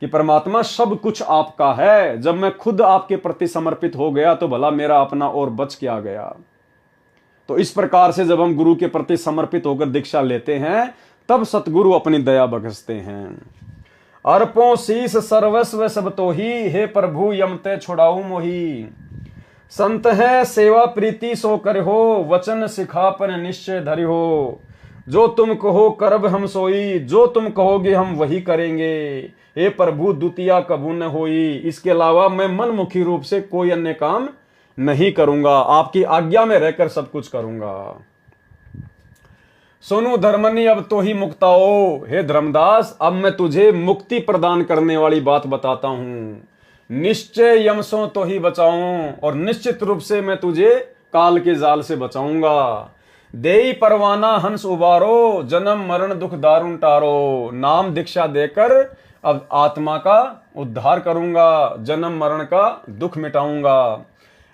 कि परमात्मा सब कुछ आपका है। जब मैं खुद आपके प्रति समर्पित हो गया तो भला मेरा अपना और बच क्या गया। तो इस प्रकार से जब हम गुरु के प्रति समर्पित होकर दीक्षा लेते हैं तब सतगुरु अपनी दया बख्शते हैं। अर्पों शीस सर्वस्व सब तो ही, हे प्रभु यमते छुड़ाऊ मोही। संत है सेवा प्रीति सो कर हो, वचन सिखापन निश्चय धरि हो। जो तुम कहो करब हम सोई, जो तुम कहोगे हम वही करेंगे। हे प्रभु द्वितीया कबू न होई, इसके अलावा मैं मनमुखी रूप से कोई अन्य काम नहीं करूंगा, आपकी आज्ञा में रहकर सब कुछ करूंगा। सुनो धर्मनी अब तो ही मुक्ताओ, हे धर्मदास अब मैं तुझे मुक्ति प्रदान करने वाली बात बताता हूं। निश्चय यमसों तो ही बचाऊं, और निश्चित रूप से मैं तुझे काल के जाल से बचाऊंगा। देई परवाना हंस उबारो, जन्म मरण दुख दारुण टारो। नाम दीक्षा देकर अब आत्मा का उद्धार करूंगा, जन्म मरण का दुख मिटाऊंगा।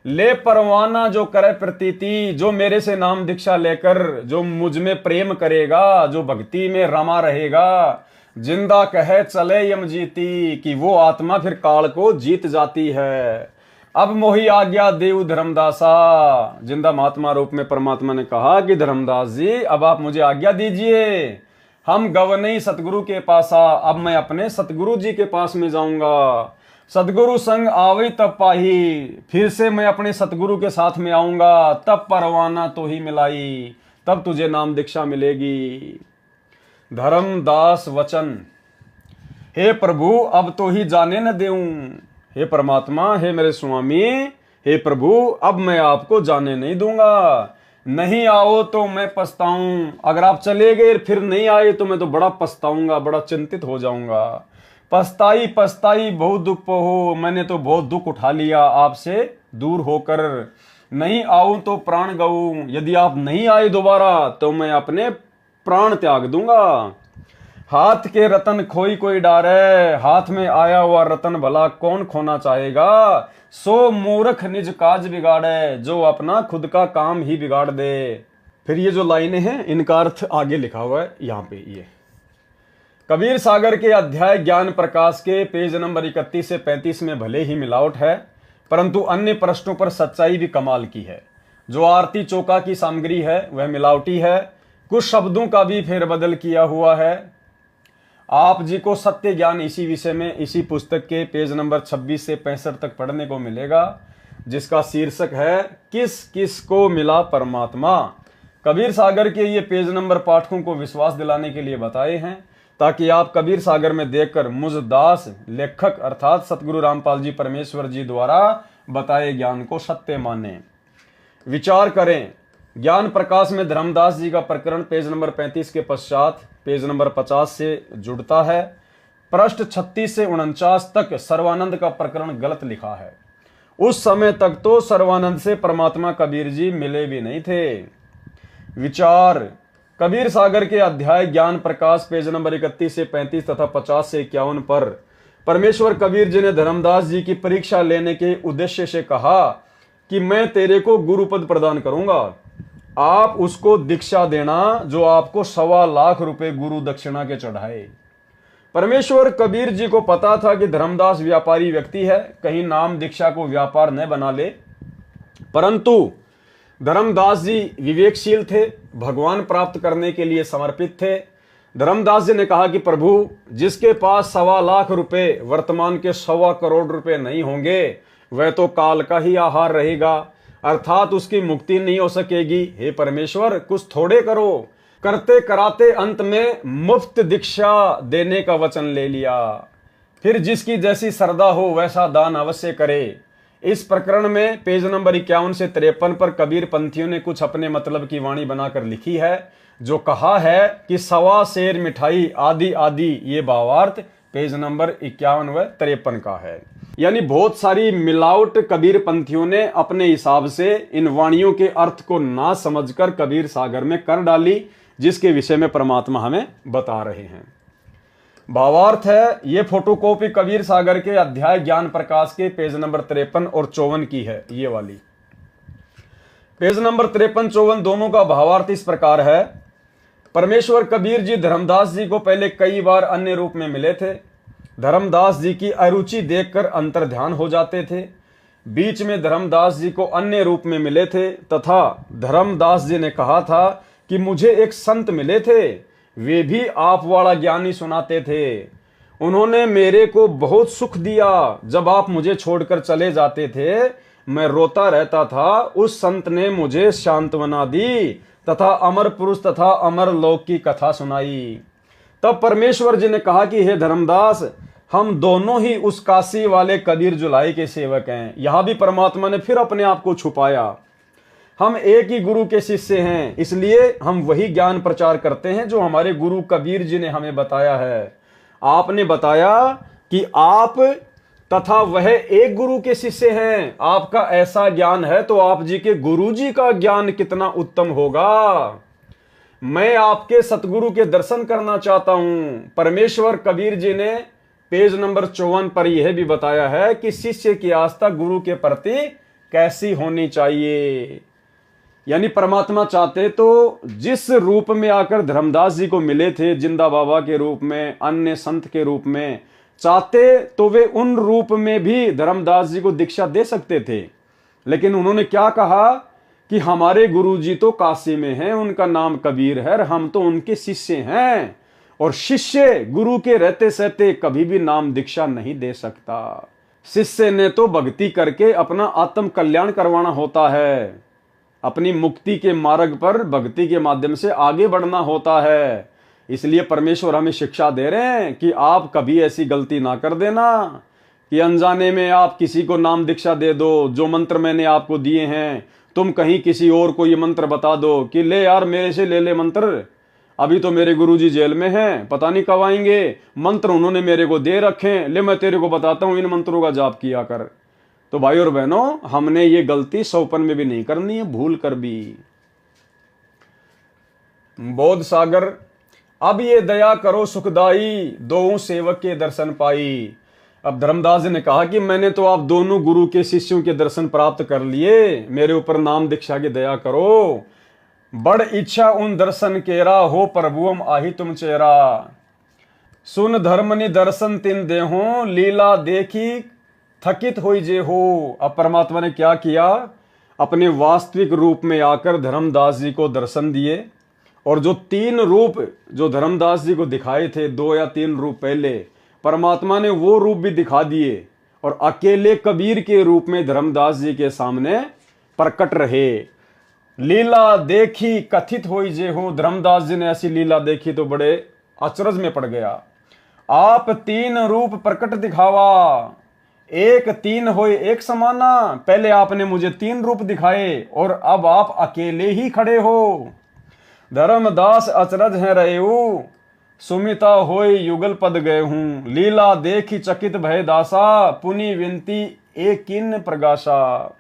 ले परवाना जो करे प्रतीति, जो मेरे से नाम दीक्षा लेकर जो मुझ में प्रेम करेगा, जो भक्ति में रमा रहेगा, जिंदा कहे चले यम जीती, कि वो आत्मा फिर काल को जीत जाती है। अब मोही आज्ञा देव धर्मदासा, जिंदा महात्मा रूप में परमात्मा ने कहा कि धर्मदास जी अब आप मुझे आज्ञा दीजिए, हम गवनई सतगुरु के पास आ, अब मैं अपने सतगुरु जी के पास में जाऊंगा। सतगुरु संग आवे तब पाही, फिर से मैं अपने सतगुरु के साथ में आऊंगा, तब परवाना तो ही मिलाई, तब तुझे नाम दीक्षा मिलेगी। धर्मदास वचन, हे प्रभु अब तो ही जाने न देऊं। हे परमात्मा, हे मेरे स्वामी, हे प्रभु अब मैं आपको जाने नहीं दूंगा। नहीं आओ तो मैं पछताऊं, अगर आप चले गए फिर नहीं आए तो मैं तो बड़ा पछताऊंगा, बड़ा चिंतित हो जाऊंगा। पछताई पछताई बहुत दुख हो, मैंने तो बहुत दुख उठा लिया आपसे दूर होकर। नहीं आऊं तो प्राण गऊं, यदि आप नहीं आए दोबारा तो मैं अपने प्राण त्याग दूंगा। हाथ के रतन खोई कोई डारे, हाथ में आया हुआ रतन भला कौन खोना चाहेगा। सो मूर्ख निज काज बिगाड़े, जो अपना खुद का काम ही बिगाड़ दे। फिर ये जो लाइनें हैं इनका अर्थ आगे लिखा हुआ है यहाँ पे। ये कबीर सागर के अध्याय ज्ञान प्रकाश के पेज नंबर 31 से 35 में भले ही मिलावट है, परंतु अन्य प्रश्नों पर सच्चाई भी कमाल की है। जो आरती चौका की सामग्री है वह मिलावटी है, कुछ शब्दों का भी फेरबदल किया हुआ है। आप जी को सत्य ज्ञान इसी विषय में इसी पुस्तक के पेज नंबर 26 से 65 तक पढ़ने को मिलेगा, जिसका शीर्षक है किस किस को मिला परमात्मा। कबीर सागर के ये पेज नंबर पाठकों को विश्वास दिलाने के लिए बताए हैं, ताकि आप कबीर सागर में देखकर मुझ दास लेखक अर्थात सतगुरु रामपाल जी परमेश्वर जी द्वारा बताए ज्ञान को सत्य माने। विचार करें, ज्ञान प्रकाश में धर्मदास जी का प्रकरण पेज नंबर 35 के पश्चात पेज नंबर 50 से जुड़ता है। पृष्ठ 36 से 49 तक सर्वानंद का प्रकरण गलत लिखा है। उस समय तक तो सर्वानंद से परमात्मा कबीर जी मिले भी नहीं थे। विचार, कबीर सागर के अध्याय ज्ञान प्रकाश पेज नंबर 31 से 35 तथा 50 से 51 पर परमेश्वर कबीर जी ने धर्मदास जी की परीक्षा लेने के उद्देश्य से कहा कि मैं तेरे को गुरुपद प्रदान करूंगा, आप उसको दीक्षा देना जो आपको 1.25 लाख रुपए गुरु दक्षिणा के चढ़ाए। परमेश्वर कबीर जी को पता था कि धर्मदास व्यापारी व्यक्ति है, कहीं नाम दीक्षा को व्यापार न बना ले, परंतु धर्मदास जी विवेकशील थे, भगवान प्राप्त करने के लिए समर्पित थे। धर्मदास जी ने कहा कि प्रभु, जिसके पास 1.25 लाख रुपए वर्तमान के 1.25 करोड़ रुपए नहीं होंगे वह तो काल का ही आहार रहेगा, अर्थात उसकी मुक्ति नहीं हो सकेगी। हे परमेश्वर कुछ थोड़े करो। करते कराते अंत में मुफ्त दीक्षा देने का वचन ले लिया। फिर जिसकी जैसी श्रद्धा हो वैसा दान अवश्य करे। इस प्रकरण में पेज नंबर 51 से 53 पर कबीर पंथियों ने कुछ अपने मतलब की वाणी बनाकर लिखी है, जो कहा है कि 1.25 सेर मिठाई आदि आदि, ये भावार्थ पेज नंबर 51 व 53 का है। यानी बहुत सारी मिलावट कबीर पंथियों ने अपने हिसाब से इन वाणियों के अर्थ को ना समझकर कबीर सागर में कर डाली, जिसके विषय में परमात्मा हमें बता रहे हैं। भावार्थ है, ये फोटोकॉपी कबीर सागर के अध्याय ज्ञान प्रकाश के पेज नंबर 53 और 54 की है। ये वाली पेज नंबर 53-54 दोनों का भावार्थ इस प्रकार है। परमेश्वर कबीर जी धर्मदास जी को पहले कई बार अन्य रूप में मिले थे। धर्मदास जी की अरुचि देखकर अंतर्ध्यान हो जाते थे। बीच में धर्मदास जी को अन्य रूप में मिले थे तथा धर्मदास जी ने कहा था कि मुझे एक संत मिले थे, वे भी आप वाला ज्ञानी सुनाते थे। उन्होंने मेरे को बहुत सुख दिया। जब आप मुझे छोड़कर चले जाते थे मैं रोता रहता था। उस संत ने मुझे सांत्वना दी तथा अमर पुरुष तथा अमर लोक की कथा सुनाई। तब परमेश्वर जी ने कहा कि हे धर्मदास, हम दोनों ही उस काशी वाले कबीर जुलाई के सेवक हैं। यहां भी परमात्मा ने फिर अपने आप को छुपाया। हम एक ही गुरु के शिष्य हैं, इसलिए हम वही ज्ञान प्रचार करते हैं जो हमारे गुरु कबीर जी ने हमें बताया है। आपने बताया कि आप तथा वह एक गुरु के शिष्य हैं। आपका ऐसा ज्ञान है तो आप जी के गुरु जी का ज्ञान कितना उत्तम होगा। मैं आपके सतगुरु के दर्शन करना चाहता हूं। परमेश्वर कबीर जी ने पेज नंबर 54 पर यह भी बताया है कि शिष्य की आस्था गुरु के प्रति कैसी होनी चाहिए। यानी परमात्मा चाहते तो जिस रूप में आकर धर्मदास जी को मिले थे, जिंदा बाबा के रूप में, अन्य संत के रूप में, चाहते तो वे उन रूप में भी धर्मदास जी को दीक्षा दे सकते थे। लेकिन उन्होंने क्या कहा कि हमारे गुरु जी तो काशी में हैं, उनका नाम कबीर है, हम तो उनके शिष्य हैं और शिष्य गुरु के रहते सहते कभी भी नाम दीक्षा नहीं दे सकता। शिष्य ने तो भक्ति करके अपना आत्म कल्याण करवाना होता है, अपनी मुक्ति के मार्ग पर भक्ति के माध्यम से आगे बढ़ना होता है। इसलिए परमेश्वर हमें शिक्षा दे रहे हैं कि आप कभी ऐसी गलती ना कर देना कि अनजाने में आप किसी को नाम दीक्षा दे दो। जो मंत्र मैंने आपको दिए हैं तुम कहीं किसी और को ये मंत्र बता दो कि ले यार मेरे से ले ले मंत्र, अभी तो मेरे गुरुजी जेल में हैं, पता नहीं कब आएंगे, मंत्र उन्होंने मेरे को दे रखे, ले मैं तेरे को बताता हूं इन मंत्रों का जाप किया कर। तो भाई और बहनों, हमने ये गलती सौपन में भी नहीं करनी है, भूल कर भी। बोध सागर, अब ये दया करो सुखदाई, दो सेवक के दर्शन पाई। अब धर्मदास जी ने कहा कि मैंने तो आप दोनों गुरु के शिष्यों के दर्शन प्राप्त कर लिए, मेरे ऊपर नाम दीक्षा की दया करो। बड़ इच्छा उन दर्शन केरा, हो प्रभुअम आही तुम चेहरा। सुन धर्मनि दर्शन तिन देहो, लीला देखी थकित होई जे हो। अब परमात्मा ने क्या किया, अपने वास्तविक रूप में आकर धर्मदास जी को दर्शन दिए। और जो 3 रूप जो धर्मदास जी को दिखाए थे, 2 या 3 रूप पहले, परमात्मा ने वो रूप भी दिखा दिए और अकेले कबीर के रूप में धर्मदास जी के सामने प्रकट रहे। लीला देखी कथित होई जे हो। धर्मदास जी ने ऐसी लीला देखी तो बड़े अचरज में पड़ गया। आप 3 रूप प्रकट दिखावा, एक 3 होए एक समाना। पहले आपने मुझे 3 रूप दिखाए और अब आप अकेले ही खड़े हो। धर्मदास अचरज है रहे हो, सुमिता होय युगल पद गए हूं। लीला देखी चकित भय दासा, पुनि विनती एक किन प्रगासा।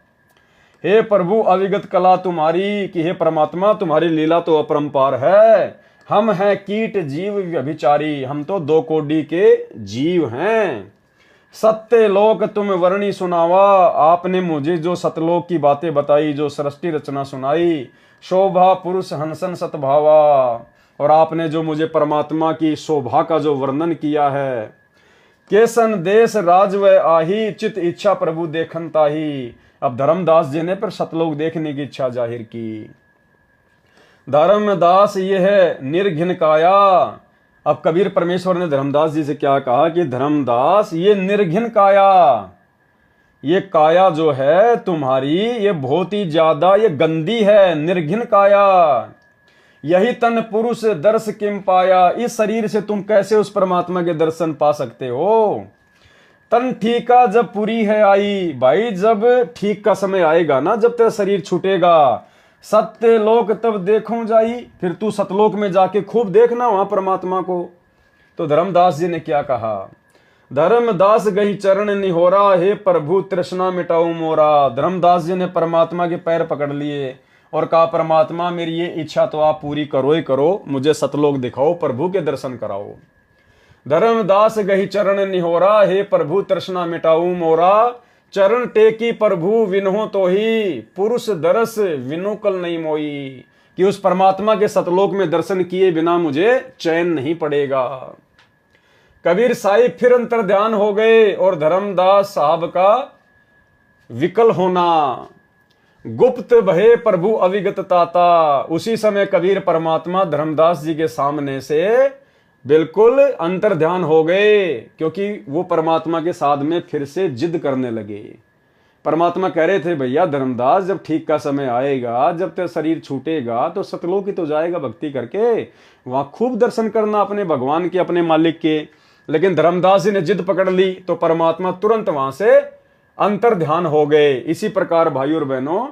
हे प्रभु अविगत कला तुम्हारी, कि हे परमात्मा तुम्हारी लीला तो अपरंपार है। हम हैं कीट जीव व्यभिचारी, हम तो 2 कोटि के जीव हैं। सत्य लोक तुम वर्णी सुनावा, आपने मुझे जो सतलोक की बातें बताई, जो सृष्टि रचना सुनाई। शोभा पुरुष हंसन सतभावा, और आपने जो मुझे परमात्मा की शोभा का जो वर्णन किया है। केसन देश राज व आही, चित इच्छा प्रभु देखन ताही। अब धर्मदास जी ने फिर सतलोक देखने की इच्छा जाहिर की। धर्मदास ये है निर्घिन काया। अब कबीर परमेश्वर ने धर्मदास जी से क्या कहा कि धर्मदास ये निर्घिन काया, ये काया जो है तुम्हारी ये बहुत ही ज्यादा ये गंदी है, निर्घिन काया। यही तन पुरुष दर्श किम पाया, इस शरीर से तुम कैसे उस परमात्मा के दर्शन पा सकते हो। तन ठीका जब पूरी है आई, भाई जब ठीक का समय आएगा ना, जब तेरा शरीर छूटेगा, सत्य लोक तब देखूं जाई, फिर तू सतलोक में जाके खूब देखना वहां परमात्मा को। तो धर्मदास जी ने क्या कहा, धर्मदास गही चरण निहोरा, हे प्रभु तृष्णा मिटाऊ मोरा। धर्मदास जी ने परमात्मा के पैर पकड़ लिए और कहा परमात्मा मेरी ये इच्छा तो आप पूरी करो ही करो, मुझे सतलोक दिखाओ, प्रभु के दर्शन कराओ। धर्मदास गही चरण निहोरा, हे प्रभु तृष्णा मिटाऊ मोरा। चरण टेकी प्रभु विनहो तो ही, पुरुष दरस विनु कल नहीं मोई। कि उस परमात्मा के सतलोक में दर्शन किए बिना मुझे चैन नहीं पड़ेगा। कबीर साहिब फिर अंतर ध्यान हो गए और धर्मदास साहब का विकल होना। गुप्त भये प्रभु अविगत ताता। उसी समय कबीर परमात्मा धर्मदास जी के सामने से बिल्कुल अंतर ध्यान हो गए, क्योंकि वो परमात्मा के साथ में फिर से जिद करने लगे। परमात्मा कह रहे थे, भैया धर्मदास, जब ठीक का समय आएगा, जब तेरा शरीर छूटेगा तो सतलोक ही तो जाएगा भक्ति करके, वहां खूब दर्शन करना अपने भगवान के, अपने मालिक के। लेकिन धर्मदास जी ने जिद पकड़ ली तो परमात्मा तुरंत वहां से अंतर ध्यान हो गए। इसी प्रकार भाई और बहनों,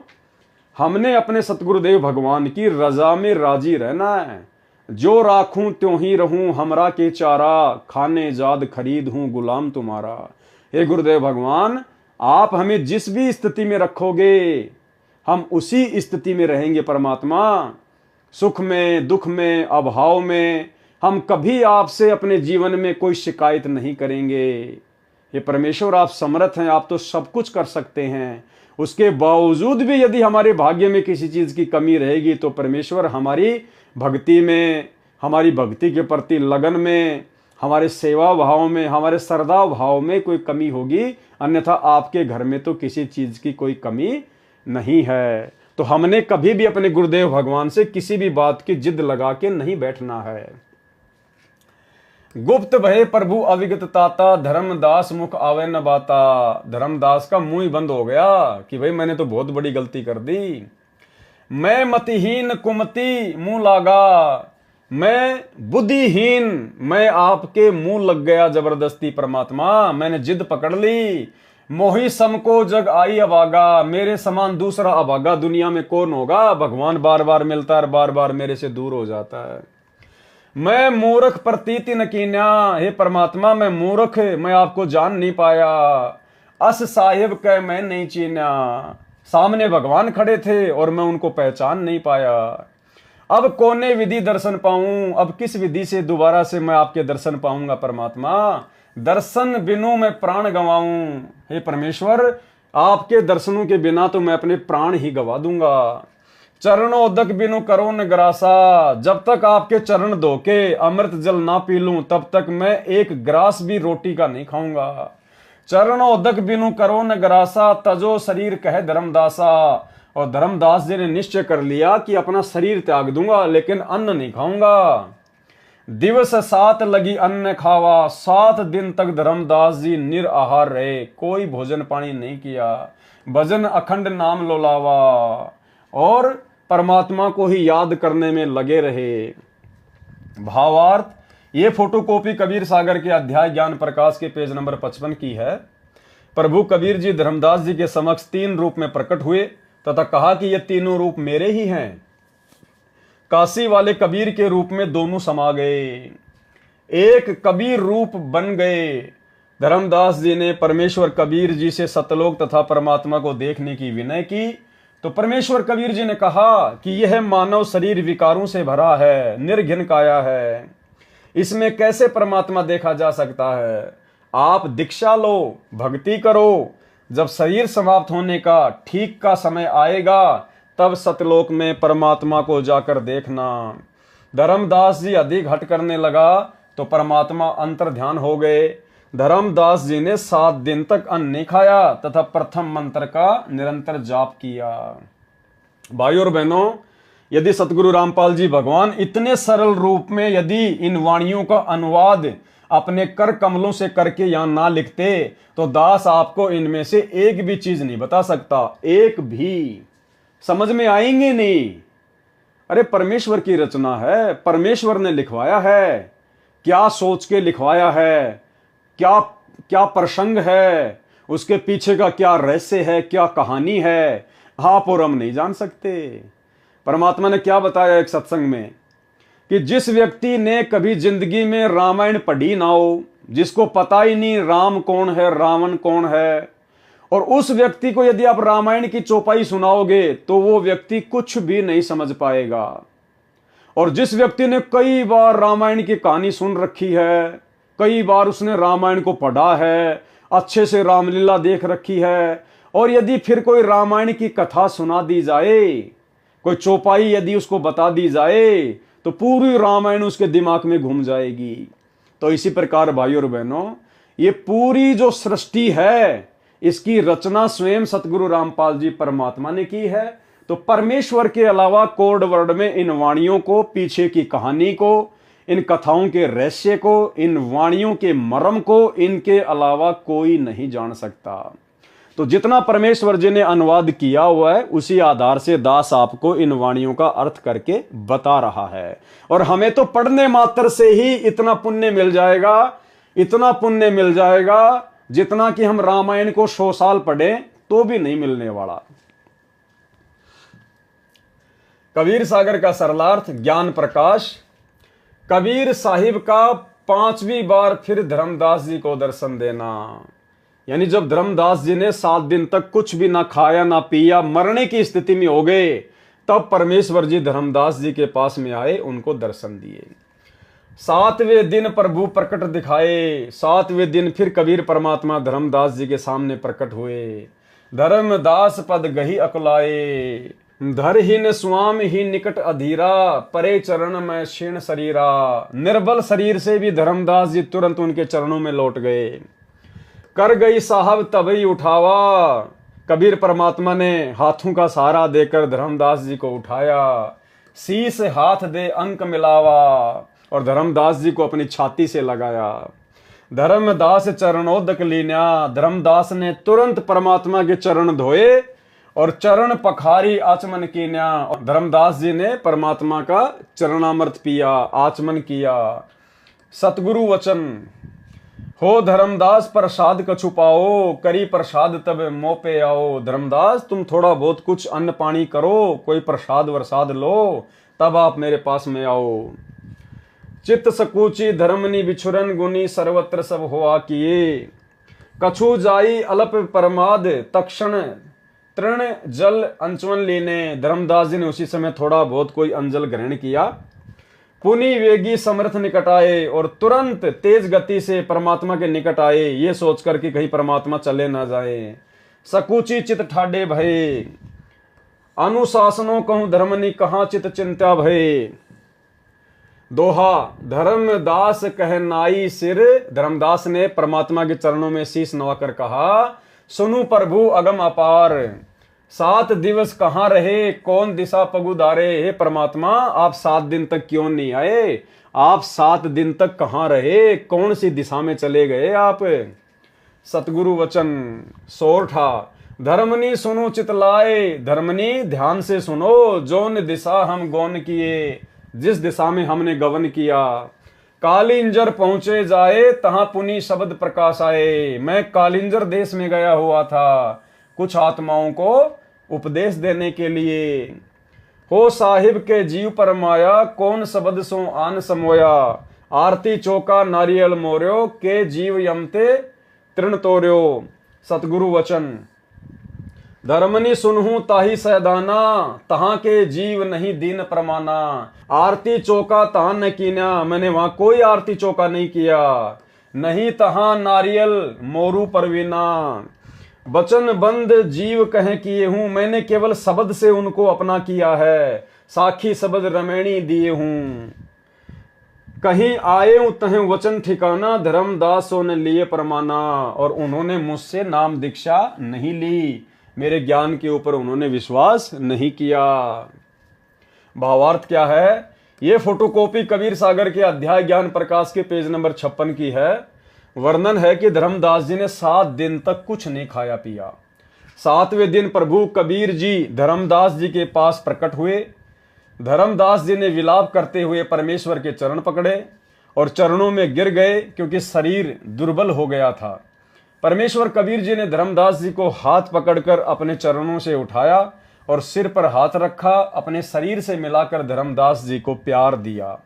हमने अपने सतगुरुदेव भगवान की रजा में राजी रहना है। जो राखूं त्यों ही रहूं, हमरा के चारा, खाने जाद खरीद हूं गुलाम तुम्हारा। हे गुरुदेव भगवान, आप हमें जिस भी स्थिति में रखोगे हम उसी स्थिति में रहेंगे। परमात्मा, सुख में, दुख में, अभाव में हम कभी आपसे अपने जीवन में कोई शिकायत नहीं करेंगे। ये परमेश्वर, आप समर्थ हैं, आप तो सब कुछ कर सकते हैं। उसके बावजूद भी यदि हमारे भाग्य में किसी चीज की कमी रहेगी तो परमेश्वर हमारी भक्ति में, हमारी भक्ति के प्रति लगन में, हमारे सेवा भाव में, हमारे श्रद्धा भाव में कोई कमी होगी। अन्यथा आपके घर में तो किसी चीज की कोई कमी नहीं है। तो हमने कभी भी अपने गुरुदेव भगवान से किसी भी बात की जिद लगा के नहीं बैठना है। गुप्त भये प्रभु अविगत ताता, धर्मदास मुख आवे न बाता। धर्मदास का मुंह ही बंद हो गया कि भाई मैंने तो बहुत बड़ी गलती कर दी। मैं मतिहीन कुमति मुंह लागा, मैं बुद्धिहीन, मैं आपके मुंह लग गया जबरदस्ती। परमात्मा, मैंने जिद पकड़ ली। मोही सम को जग आई अभागा, मेरे समान दूसरा अभागा दुनिया में कौन होगा। भगवान बार बार मिलता है, बार बार मेरे से दूर हो जाता है। मैं मूर्ख प्रतीति न कीन्या, हे परमात्मा मैं मूर्ख, मैं आपको जान नहीं पाया। अस साहिब कह मैं नहीं चीन्या, सामने भगवान खड़े थे और मैं उनको पहचान नहीं पाया। अब कोने विधि दर्शन पाऊं, अब किस विधि से दोबारा से मैं आपके दर्शन पाऊंगा। परमात्मा, दर्शन बिनु मैं प्राण गंवाऊं। हे परमेश्वर, आपके दर्शनों के बिना तो मैं अपने प्राण ही गवा दूंगा। चरणोदक बिनु करो न ग्रासा, जब तक आपके चरण धो के अमृत जल ना पी लूं तब तक मैं एक ग्रास भी रोटी का नहीं खाऊंगा। चरणोदक बिनु करो न ग्रासा, तजो शरीर कहे धर्मदासा। और धर्मदास जी ने निश्चय कर लिया कि अपना शरीर त्याग दूंगा लेकिन अन्न नहीं खाऊंगा। दिवस 7 लगी अन्न खावा, 7 दिन तक धर्मदास जी निराहार रहे, कोई भोजन पानी नहीं किया। भजन अखंड नाम लोलावा और परमात्मा को ही याद करने में लगे रहे। भावार्थ, ये फोटोकॉपी कबीर सागर के अध्याय ज्ञान प्रकाश के पेज नंबर 55 की है। प्रभु कबीर जी धर्मदास जी के समक्ष 3 रूप में प्रकट हुए तथा कहा कि ये तीनों रूप मेरे ही हैं। काशी वाले कबीर के रूप में दोनों समा गए, एक कबीर रूप बन गए। धर्मदास जी ने परमेश्वर कबीर जी से सतलोक तथा परमात्मा को देखने की विनय की तो परमेश्वर कबीर जी ने कहा कि यह मानव शरीर विकारों से भरा है, निर्घिन काया है, इसमें कैसे परमात्मा देखा जा सकता है। आप दीक्षा लो, भक्ति करो, जब शरीर समाप्त होने का ठीक का समय आएगा तब सतलोक में परमात्मा को जाकर देखना। धर्मदास जी अधिक हट करने लगा तो परमात्मा अंतर ध्यान हो गए। धर्मदास जी ने 7 दिन तक अन्न नहीं खाया तथा प्रथम मंत्र का निरंतर जाप किया। भाइयों और बहनों, यदि सतगुरु रामपाल जी भगवान इतने सरल रूप में यदि इन वाणियों का अनुवाद अपने कर कमलों से करके यहां ना लिखते तो दास आपको इनमें से एक भी चीज नहीं बता सकता, एक भी समझ में आएंगे नहीं। अरे परमेश्वर की रचना है, परमेश्वर ने लिखवाया है, क्या सोच के लिखवाया है, क्या क्या प्रसंग है, उसके पीछे का क्या रहस्य है, क्या कहानी है, आप और हम नहीं जान सकते। परमात्मा ने क्या बताया एक सत्संग में कि जिस व्यक्ति ने कभी जिंदगी में रामायण पढ़ी ना हो, जिसको पता ही नहीं राम कौन है, रावण कौन है, और उस व्यक्ति को यदि आप रामायण की चौपाई सुनाओगे तो वो व्यक्ति कुछ भी नहीं समझ पाएगा। और जिस व्यक्ति ने कई बार रामायण की कहानी सुन रखी है, कई बार उसने रामायण को पढ़ा है, अच्छे से रामलीला देख रखी है। और यदि फिर कोई रामायण की कथा सुना दी जाए, कोई चौपाई यदि उसको बता दी जाए, तो पूरी रामायण उसके दिमाग में घूम जाएगी। तो इसी प्रकार भाइयों और बहनों, ये पूरी जो सृष्टि है, इसकी रचना स्वयं सतगुरु रामपाल जी परमात्मा ने की है। तो परमेश्वर के अलावा कोड वर्ड में इन वाणियों को, पीछे की कहानी को, इन कथाओं के रहस्य को, इन वाणियों के मर्म को, इनके अलावा कोई नहीं जान सकता। तो जितना परमेश्वर जी ने अनुवाद किया हुआ है, उसी आधार से दास आपको इन वाणियों का अर्थ करके बता रहा है। और हमें तो पढ़ने मात्र से ही इतना पुण्य मिल जाएगा, इतना पुण्य मिल जाएगा जितना कि हम रामायण को 100 साल पढ़े तो भी नहीं मिलने वाला। कबीर सागर का सरलार्थ ज्ञान प्रकाश। कबीर साहिब का 5वीं बार फिर धर्मदास जी को दर्शन देना, यानी जब धर्मदास जी ने 7 दिन तक कुछ भी ना खाया ना पिया, मरने की स्थिति में हो गए, तब परमेश्वर जी धर्मदास जी के पास में आए, उनको दर्शन दिए। 7वें दिन प्रभु प्रकट दिखाए। 7वें दिन फिर कबीर परमात्मा धर्मदास जी के सामने प्रकट हुए। धर्मदास पद गही अकुलाए, धर ही न स्वाम ही निकट अधीरा, परे चरण में क्षीण शरीरा। निर्बल शरीर से भी धर्मदास जी तुरंत उनके चरणों में लौट गए। कर गई साहब तभी उठावा, कबीर परमात्मा ने हाथों का सहारा देकर धर्मदास जी को उठाया। शीश हाथ दे अंक मिलावा, और धर्मदास जी को अपनी छाती से लगाया। धर्मदास चरणोदक लीन्या, धर्मदास ने तुरंत परमात्मा के चरण धोए और चरण पखारी आचमन कीन्या। धर्मदास जी ने परमात्मा का चरणामृत पिया, आचमन किया। सतगुरु वचन हो धर्मदास प्रसाद कछु पाओ, करी प्रसाद तब मोह पे आओ। धर्मदास तुम थोड़ा बहुत कुछ अन्न पानी करो, कोई प्रसाद वरसाद लो, तब आप मेरे पास में आओ। चित्त सकूची धर्मनी बिछुरन गुनी, सर्वत्र सब हुआ किए। कछु जाई अल्प परमाद, तक्षण तृण जल अंचवन लीने। धर्मदास जी ने उसी समय थोड़ा बहुत कोई अंजल ग्रहण किया। पुनि वेगी समर्थ निकट आए, और तुरंत तेज गति से परमात्मा के निकट आए, ये सोचकर कि कहीं परमात्मा चले ना जाए। सकूची चित ठाडे भये, अनुशासनों कहूं धर्मनी, कहां चित चिंता भये। दोहा धर्मदास कह नाई सिर, धर्मदास ने परमात्मा के चरणों में शीश नवाकर कहा, सुनु प्रभु अगम अपार। 7 दिवस कहाँ रहे, कौन दिशा पगुदारे। हे परमात्मा, आप 7 दिन तक क्यों नहीं आए, आप 7 दिन तक कहाँ रहे, कौन सी दिशा में चले गए आप। सतगुरु वचन सोरठा, धर्मनी सुनो चितलाए, धर्मनी ध्यान से सुनो, जोन दिशा हम गौन किए, जिस दिशा में हमने गवन किया। कालिंजर पहुंचे जाए, तहां पुनि शब्द प्रकाश आए। मैं कालिंजर देश में गया हुआ था कुछ आत्माओं को उपदेश देने के लिए। हो साहिब के जीव पर माया, कौन शब्द सो आन समोया। आरती चौका नारियल मोर्यो, के जीव यमते तृण तोर्यो। सतगुरु वचन धर्मनी सुनहूं ताही सैदाना, तहां के जीव नहीं दीन प्रमाना। आरती चौका तहां न कीना, मैंने वहां कोई आरती चौका नहीं किया। नहीं तहां नारियल मोरू परवीना, वचन बंद जीव कहे किए हूं, मैंने केवल शब्द से उनको अपना किया है। साखी शब्द रमैणी दिए हूं, कहीं आए तहें वचन ठिकाना। धर्मदासों ने लिए परमाना, और उन्होंने मुझसे नाम दीक्षा नहीं ली, मेरे ज्ञान के ऊपर उन्होंने विश्वास नहीं किया। भावार्थ क्या है, ये फोटोकॉपी कबीर सागर के अध्याय ज्ञान प्रकाश के पेज नंबर 56 की है। वर्णन है कि धर्मदास जी ने 7 दिन तक कुछ नहीं खाया पिया। 7वें दिन प्रभु कबीर जी धर्मदास जी के पास प्रकट हुए। धर्मदास जी ने विलाप करते हुए परमेश्वर के चरण पकड़े और चरणों में गिर गए, क्योंकि शरीर दुर्बल हो गया था। परमेश्वर कबीर जी ने धर्मदास जी को हाथ पकड़कर अपने चरणों से उठाया और सिर पर हाथ रखा, अपने शरीर से मिलाकर धर्मदास जी को प्यार दिया।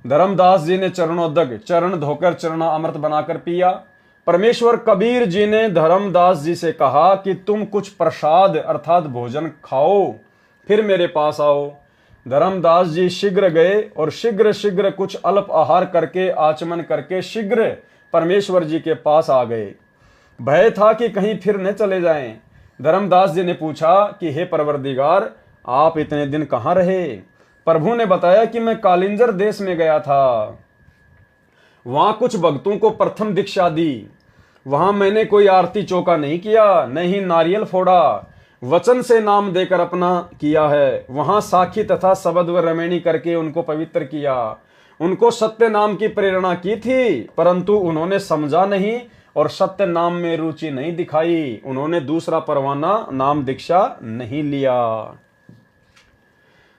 धर्मदास जी ने चरणोदक, चरण धोकर चरणा अमृत बनाकर पिया। परमेश्वर कबीर जी ने धर्मदास जी से कहा कि तुम कुछ प्रसाद अर्थात भोजन खाओ, फिर मेरे पास आओ। धर्मदास जी शीघ्र गए और शीघ्र शीघ्र कुछ अल्प आहार करके आचमन करके शीघ्र परमेश्वर जी के पास आ गए। भय था कि कहीं फिर न चले जाएं। धर्मदास जी ने पूछा कि हे परवरदिगार, आप इतने दिन कहाँ रहे? प्रभु ने बताया कि मैं कालिंजर देश में गया था, वहां कुछ भक्तों को प्रथम दीक्षा दी। वहां मैंने कोई आरती चौका नहीं किया, नहीं नारियल फोड़ा, वचन से नाम देकर अपना किया है। वहां साखी तथा शबद व रमैनी करके उनको पवित्र किया। उनको सत्य नाम की प्रेरणा की थी, परंतु उन्होंने समझा नहीं और सत्य नाम में रुचि नहीं दिखाई। उन्होंने दूसरा परवाना नाम दीक्षा नहीं लिया।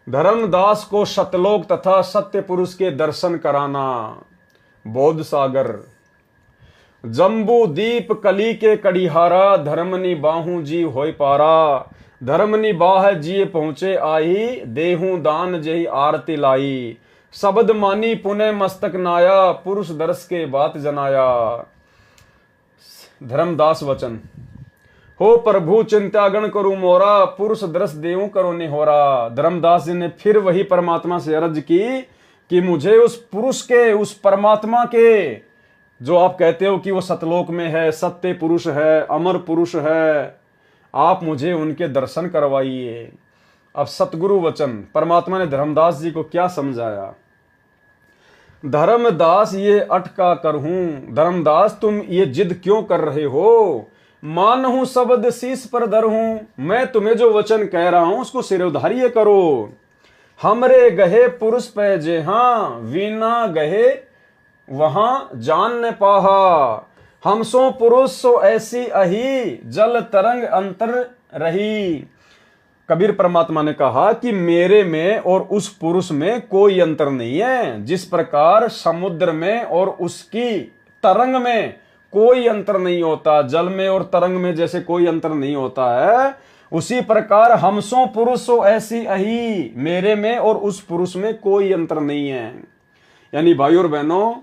धर्मदास को सतलोक तथा सत्य पुरुष के दर्शन कराना। बोध सागर। जम्बू दीप कली के कड़िहारा, धर्मनि बाहू जी होय पारा। धर्मनि बाह जिये पहुंचे आई, देहू दान जही आरती लाई। शब्द मानी पुनः मस्तक नाया, पुरुष दर्श के बात जनाया। धर्मदास वचन। हो प्रभु चिंतागण करूं मोरा, पुरुष दर्श देऊ करो निहोरा। धर्मदास जी ने फिर वही परमात्मा से अर्ज की कि मुझे उस पुरुष के, उस परमात्मा के, जो आप कहते हो कि वो सतलोक में है, सत्य पुरुष है, अमर पुरुष है, आप मुझे उनके दर्शन करवाइए। अब सतगुरु वचन। परमात्मा ने धर्मदास जी को क्या समझाया? धर्मदास ये अटका कर हूं, धर्मदास तुम ये जिद क्यों कर रहे हो? मान हूं शब्द शीश पर धर हूं, मैं तुम्हें जो वचन कह रहा हूं उसको सिरोधार्य करो। हमरे गहे पुरुष पे जे हां, वीना गहे वहां जान न पाहा। हम सो पुरुष सो ऐसी अही, जल तरंग अंतर रही। कबीर परमात्मा ने कहा कि मेरे में और उस पुरुष में कोई अंतर नहीं है। जिस प्रकार समुद्र में और उसकी तरंग में कोई अंतर नहीं होता, जल में और तरंग में जैसे कोई अंतर नहीं होता है, उसी प्रकार हम सो पुरुष सो ऐसी अही, मेरे में और उस पुरुष में कोई अंतर नहीं है। यानी भाइयों और बहनों,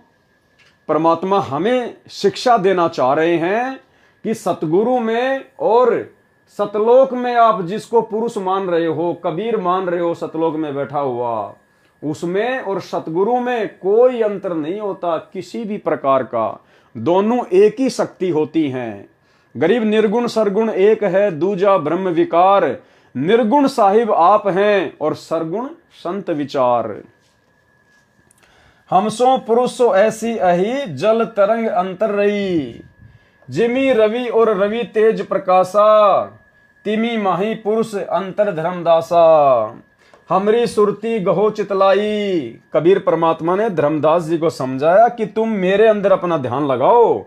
परमात्मा हमें शिक्षा देना चाह रहे हैं कि सतगुरु में और सतलोक में आप जिसको पुरुष मान रहे हो, कबीर मान रहे हो सतलोक में बैठा हुआ, उसमें और सतगुरु में कोई अंतर नहीं होता किसी भी प्रकार का। दोनों एक ही शक्ति होती हैं। गरीब निर्गुण सरगुण एक है, दूजा ब्रह्म विकार। निर्गुण साहिब आप हैं और सरगुण संत विचार। हमसो पुरुष सो ऐसी अही, जल तरंग अंतर रही। जिमी रवि और रवि तेज प्रकाशा, तिमी माही पुरुष अंतर धर्मदासा। हमरी सुरती गहो चितलाई। कबीर परमात्मा ने धर्मदास जी को समझाया कि तुम मेरे अंदर अपना ध्यान लगाओ,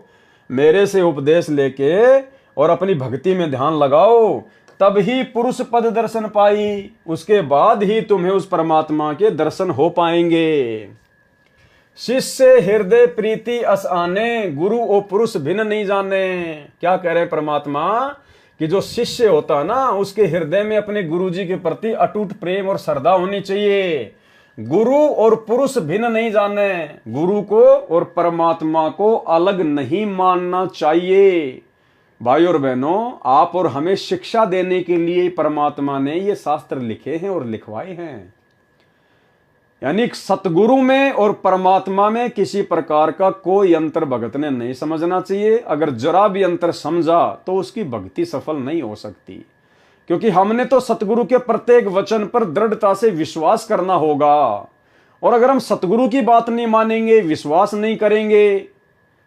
मेरे से उपदेश लेके और अपनी भक्ति में ध्यान लगाओ, तब ही पुरुष पद दर्शन पाई। उसके बाद ही तुम्हें उस परमात्मा के दर्शन हो पाएंगे। शिष्य हृदय प्रीति अस आने, गुरु ओ पुरुष भिन्न नहीं जाने। क्या कह रहे परमात्मा कि जो शिष्य होता है ना, उसके हृदय में अपने गुरु जी के प्रति अटूट प्रेम और श्रद्धा होनी चाहिए। गुरु और पुरुष भिन्न नहीं जाने, गुरु को और परमात्मा को अलग नहीं मानना चाहिए। भाइयों और बहनों, आप और हमें शिक्षा देने के लिए परमात्मा ने ये शास्त्र लिखे हैं और लिखवाए हैं। यानी सतगुरु में और परमात्मा में किसी प्रकार का कोई अंतर भगत ने नहीं समझना चाहिए। अगर जरा भी अंतर समझा तो उसकी भक्ति सफल नहीं हो सकती, क्योंकि हमने तो सतगुरु के प्रत्येक वचन पर दृढ़ता से विश्वास करना होगा। और अगर हम सतगुरु की बात नहीं मानेंगे, विश्वास नहीं करेंगे,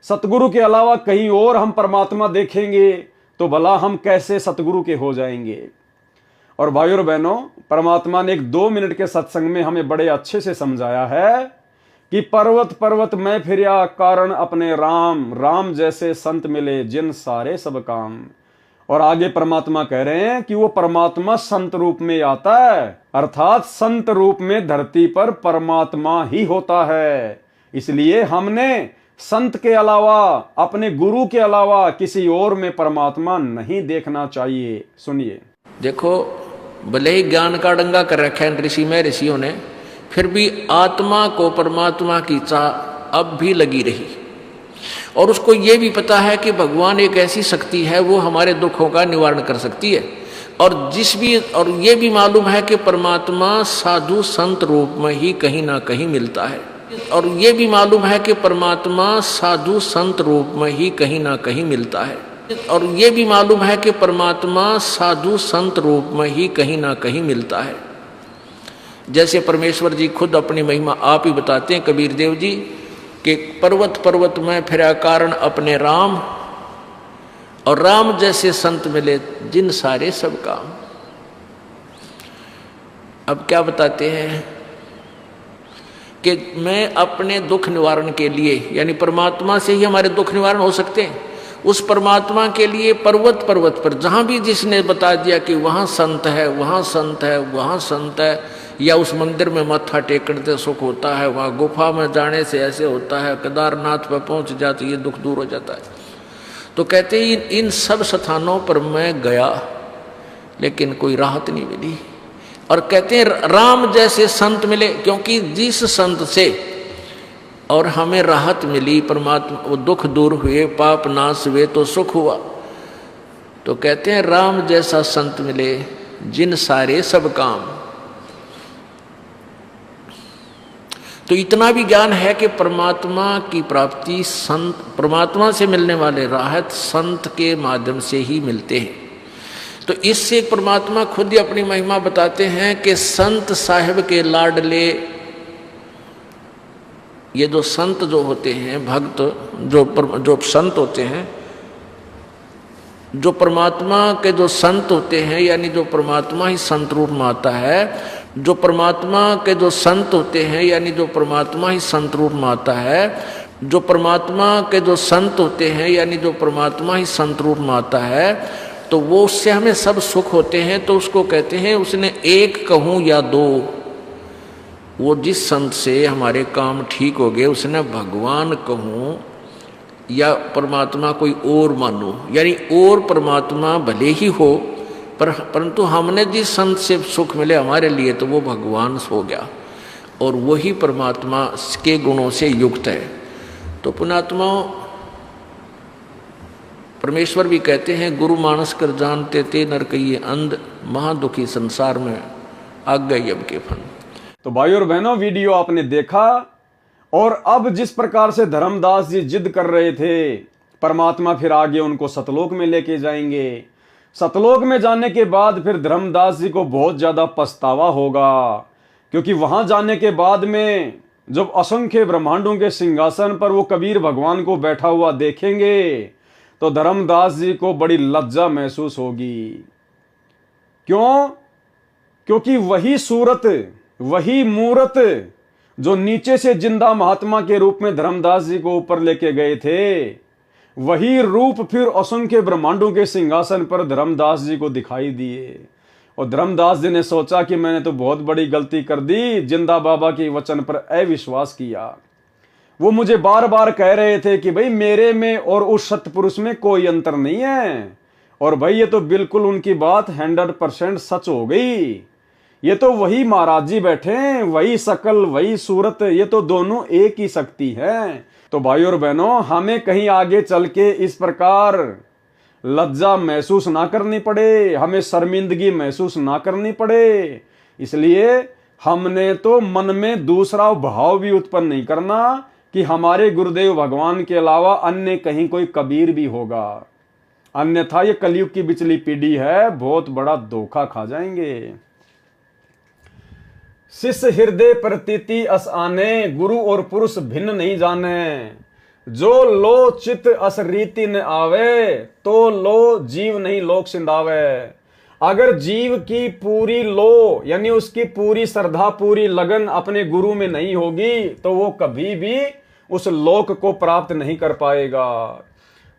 सतगुरु के अलावा कहीं और हम परमात्मा देखेंगे, तो भला हम कैसे सतगुरु के हो जाएंगे। और भाइयों और बहनों, परमात्मा ने 1-2 मिनट के सत्संग में हमें बड़े अच्छे से समझाया है कि पर्वत पर्वत मैं फिरिया, कारण अपने राम। राम जैसे संत मिले, जिन सारे सब काम। और आगे परमात्मा कह रहे हैं कि वो परमात्मा संत रूप में आता है, अर्थात संत रूप में धरती पर परमात्मा ही होता है। इसलिए हमने संत के अलावा, अपने गुरु के अलावा किसी और में परमात्मा नहीं देखना चाहिए। सुनिए। देखो, भले ही ज्ञान का डंगा कर रखा है ऋषि में, ऋषियों ने, फिर भी आत्मा को परमात्मा की चाह अब भी लगी रही। और उसको ये भी पता है कि भगवान एक ऐसी शक्ति है, वो हमारे दुखों का निवारण कर सकती है। और ये भी मालूम है कि परमात्मा साधु संत रूप में ही कहीं ना कहीं मिलता है। और ये भी मालूम है कि परमात्मा साधु संत रूप में ही कहीं ना कहीं मिलता है। और ये भी मालूम है कि परमात्मा साधु संत रूप में ही कहीं ना कहीं मिलता है। जैसे परमेश्वर जी खुद अपनी महिमा आप ही बताते हैं, कबीर देव जी, कि पर्वत पर्वत में फिरा कारण अपने राम, और राम जैसे संत मिले जिन सारे सब काम। अब क्या बताते हैं कि मैं अपने दुख निवारण के लिए, यानी परमात्मा से ही हमारे दुख निवारण हो सकते हैं, उस परमात्मा के लिए पर्वत पर्वत पर जहां भी जिसने बता दिया कि वहां संत है, वहां संत है, वहां संत है, या उस मंदिर में मत्था टेकने से सुख होता है, वहां गुफा में जाने से ऐसे होता है, केदारनाथ पर पहुंच जाते ये दुख दूर हो जाता है, तो कहते हैं इन सब स्थानों पर मैं गया लेकिन कोई राहत नहीं मिली। और कहते हैं राम जैसे संत मिले, क्योंकि जिस संत से और हमें राहत मिली, परमात्मा वो दुख दूर हुए, पाप नाश हुए तो सुख हुआ, तो कहते हैं राम जैसा संत मिले जिन सारे सब काम। तो इतना भी ज्ञान है कि परमात्मा की प्राप्ति संत, परमात्मा से मिलने वाले राहत संत के माध्यम से ही मिलते हैं। तो इससे परमात्मा खुद ही अपनी महिमा बताते हैं कि संत साहिब के लाडले, ये जो संत जो होते हैं, भक्त जो संत होते हैं, जो परमात्मा के जो संत होते हैं, यानी जो परमात्मा ही संत रूप में आता है, जो परमात्मा के जो संत होते हैं, यानी जो परमात्मा ही संत रूप में आता है, जो परमात्मा के जो संत होते हैं, यानी जो परमात्मा ही संत रूप में आता है, तो वो उससे हमें सब सुख होते हैं। तो उसको कहते हैं, उसने एक कहूँ या दो, वो जिस संत से हमारे काम ठीक हो गए उसने भगवान कहूँ या परमात्मा कोई और मानो, यानी और परमात्मा भले ही हो, परंतु हमने जिस संत से सुख मिले हमारे लिए, तो वो भगवान हो गया और वही परमात्मा के गुणों से युक्त है। तो पुण्यात्माओं, परमेश्वर भी कहते हैं, गुरु मानस कर जानते ते नर कहिए अंध, महादुखी संसार में आग गई अब के फन। तो भाई और बहनों, वीडियो आपने देखा, और अब जिस प्रकार से धर्मदास जी जिद कर रहे थे, परमात्मा फिर आगे उनको सतलोक में लेके जाएंगे। सतलोक में जाने के बाद फिर धर्मदास जी को बहुत ज्यादा पछतावा होगा, क्योंकि वहां जाने के बाद में जब असंख्य ब्रह्मांडों के सिंहासन पर वो कबीर भगवान को बैठा हुआ देखेंगे, तो धर्मदास जी को बड़ी लज्जा महसूस होगी। क्यों? क्योंकि वही सूरत, वही मूरत जो नीचे से जिंदा महात्मा के रूप में धर्मदास जी को ऊपर लेके गए थे, वही रूप फिर असंख्य ब्रह्मांडों के सिंहासन पर धर्मदास जी को दिखाई दिए। और धर्मदास जी ने सोचा कि मैंने तो बहुत बड़ी गलती कर दी, जिंदा बाबा के वचन पर अविश्वास किया। वो मुझे बार बार कह रहे थे कि भाई मेरे में और उस सतपुरुष में कोई अंतर नहीं है, और भाई ये तो बिल्कुल उनकी बात 100% सच हो गई। ये तो वही महाराज जी बैठे हैं, वही शकल, वही सूरत, ये तो दोनों एक ही शक्ति है। तो भाई और बहनों, हमें कहीं आगे चल के इस प्रकार लज्जा महसूस ना करनी पड़े, हमें शर्मिंदगी महसूस ना करनी पड़े, इसलिए हमने तो मन में दूसरा भाव भी उत्पन्न नहीं करना कि हमारे गुरुदेव भगवान के अलावा अन्य कहीं कोई कबीर भी होगा। अन्यथा ये कलयुग की बिचली पीढ़ी है, बहुत बड़ा धोखा खा जाएंगे। शिष्य हृदय प्रतीति अस आने, गुरु और पुरुष भिन्न नहीं जाने। जो लो चित अस रीति न आवे, तो लो जीव नहीं लोक सिंधावे। अगर जीव की पूरी लो, यानी उसकी पूरी श्रद्धा, पूरी लगन अपने गुरु में नहीं होगी, तो वो कभी भी उस लोक को प्राप्त नहीं कर पाएगा।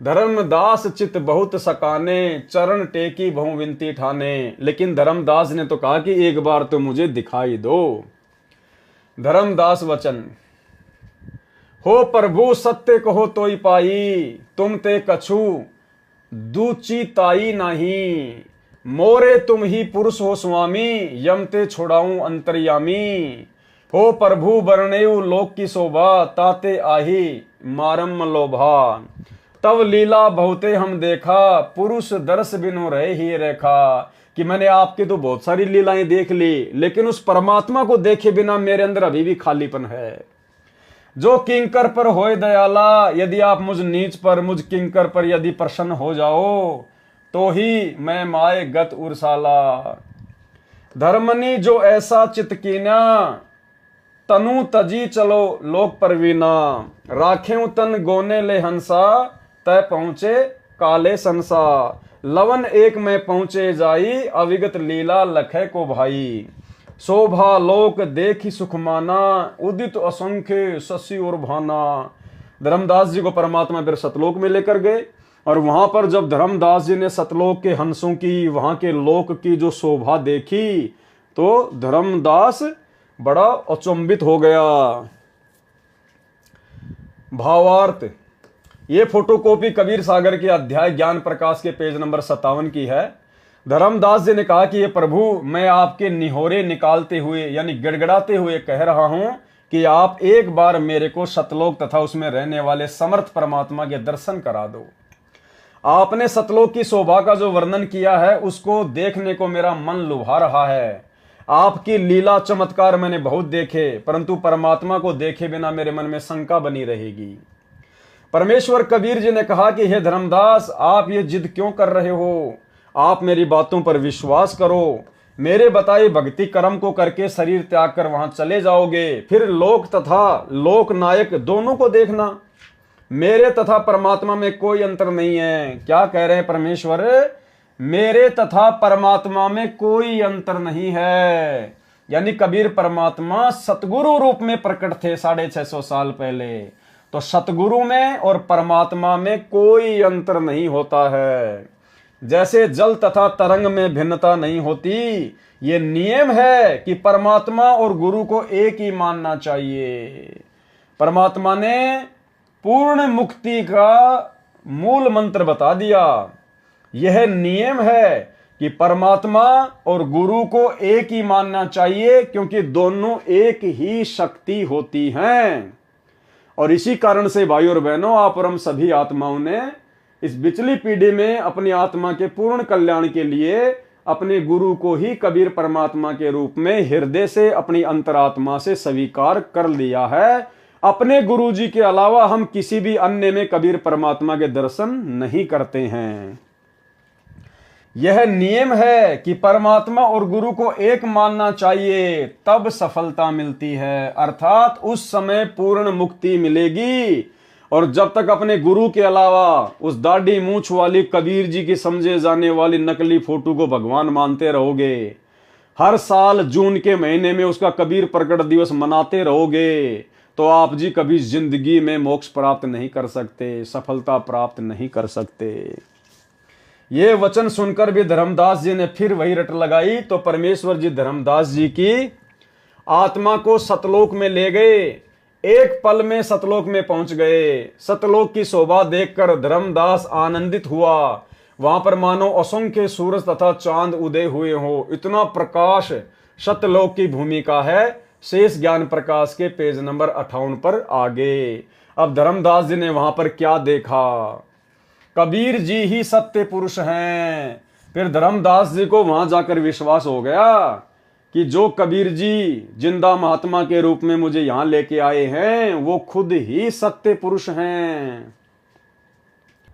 धर्मदास चित बहुत सकाने, चरण टेकी बहु विनती ठाने। लेकिन धर्मदास ने तो कहा कि एक बार तो मुझे दिखाई दो। धर्मदास वचन, हो प्रभु सत्य कहो तोई पाई, तुम ते कछु दूची ताई नहीं। मोरे तुम ही पुरुष हो स्वामी, यम ते छोड़ाऊं अंतर्यामी। हो प्रभु बरनेऊ लोक की शोभा, ताते आही मारम लोभा। तब लीला बहुते हम देखा, पुरुष दर्श बिनु रहे ही रेखा। कि मैंने आपकी तो बहुत सारी लीलाएं देख ली, लेकिन उस परमात्मा को देखे बिना मेरे अंदर अभी भी खालीपन है। जो किंकर पर होए दयाला, यदि आप मुझ नीच पर, मुझ किंकर पर यदि प्रसन्न हो जाओ, तो ही मैं माए गत उर्साला। धर्मनी जो ऐसा चित कीना, तनु तजी चलो लोक परवीना। राखें तन गोने ले हंसा, तय पहुंचे काले संसा। लवन एक में पहुंचे जाई, अविगत लीला लखे को भाई। शोभा लोक देखी सुखमाना, उदित असंख्य शशि और भाना। धर्मदास जी को परमात्मा फिर सतलोक में लेकर गए, और वहां पर जब धर्मदास जी ने सतलोक के हंसों की, वहां के लोक की जो शोभा देखी, तो धर्मदास बड़ा अचंभित हो गया। भावार्थ, ये फोटोकॉपी कबीर सागर के अध्याय ज्ञान प्रकाश के पेज नंबर 57 की है। धर्मदास जी ने कहा कि ये प्रभु, मैं आपके निहोरे निकालते हुए यानी गिड़गिड़ाते हुए कह रहा हूं कि आप एक बार मेरे को सतलोक तथा उसमें रहने वाले समर्थ परमात्मा के दर्शन करा दो। आपने सतलोक की शोभा का जो वर्णन किया है, उसको देखने को मेरा मन लुभा रहा है। आपकी लीला चमत्कार मैंने बहुत देखे, परंतु परमात्मा को देखे बिना मेरे मन में शंका बनी रहेगी। परमेश्वर कबीर जी ने कहा कि हे धर्मदास, आप ये जिद क्यों कर रहे हो? आप मेरी बातों पर विश्वास करो। मेरे बताए भक्ति कर्म को करके शरीर त्याग कर वहां चले जाओगे, फिर लोक तथा लोक नायक दोनों को देखना। मेरे तथा परमात्मा में कोई अंतर नहीं है। क्या कह रहे हैं परमेश्वर? मेरे तथा परमात्मा में कोई अंतर नहीं है। यानी कबीर परमात्मा सतगुरु रूप में प्रकट थे 650 साल पहले। तो सतगुरु में और परमात्मा में कोई अंतर नहीं होता है। जैसे जल तथा तरंग में भिन्नता नहीं होती, ये नियम है कि परमात्मा और गुरु को एक ही मानना चाहिए। परमात्मा ने पूर्ण मुक्ति का मूल मंत्र बता दिया। यह नियम है कि परमात्मा और गुरु को एक ही मानना चाहिए, क्योंकि दोनों एक ही शक्ति होती हैं। और इसी कारण से भाई और बहनों, आप और हम सभी आत्माओं ने इस बिचली पीढ़ी में अपनी आत्मा के पूर्ण कल्याण के लिए अपने गुरु को ही कबीर परमात्मा के रूप में हृदय से, अपनी अंतरात्मा से स्वीकार कर लिया है। अपने गुरु जी के अलावा हम किसी भी अन्य में कबीर परमात्मा के दर्शन नहीं करते हैं। यह नियम है कि परमात्मा और गुरु को एक मानना चाहिए, तब सफलता मिलती है, अर्थात उस समय पूर्ण मुक्ति मिलेगी। और जब तक अपने गुरु के अलावा उस दाढ़ी मूंछ वाली कबीर जी की समझे जाने वाली नकली फोटो को भगवान मानते रहोगे, हर साल जून के महीने में उसका कबीर प्रकट दिवस मनाते रहोगे, तो आप जी कभी जिंदगी में मोक्ष प्राप्त नहीं कर सकते, सफलता प्राप्त नहीं कर सकते। ये वचन सुनकर भी धर्मदास जी ने फिर वही रट लगाई, तो परमेश्वर जी धर्मदास जी की आत्मा को सतलोक में ले गए। एक पल में सतलोक में पहुंच गए। सतलोक की शोभा देखकर धर्मदास आनंदित हुआ। वहां पर मानो असंख्य सूरज तथा चांद उदय हुए हो, इतना प्रकाश सतलोक की भूमिका है। शेष ज्ञान प्रकाश के पेज नंबर 58 पर आगे। अब धर्मदास जी ने वहां पर क्या देखा? कबीर जी ही सत्य पुरुष हैं। फिर धर्मदास जी को वहां जाकर विश्वास हो गया कि जो कबीर जी जिंदा महात्मा के रूप में मुझे यहां लेके आए हैं, वो खुद ही सत्य पुरुष हैं।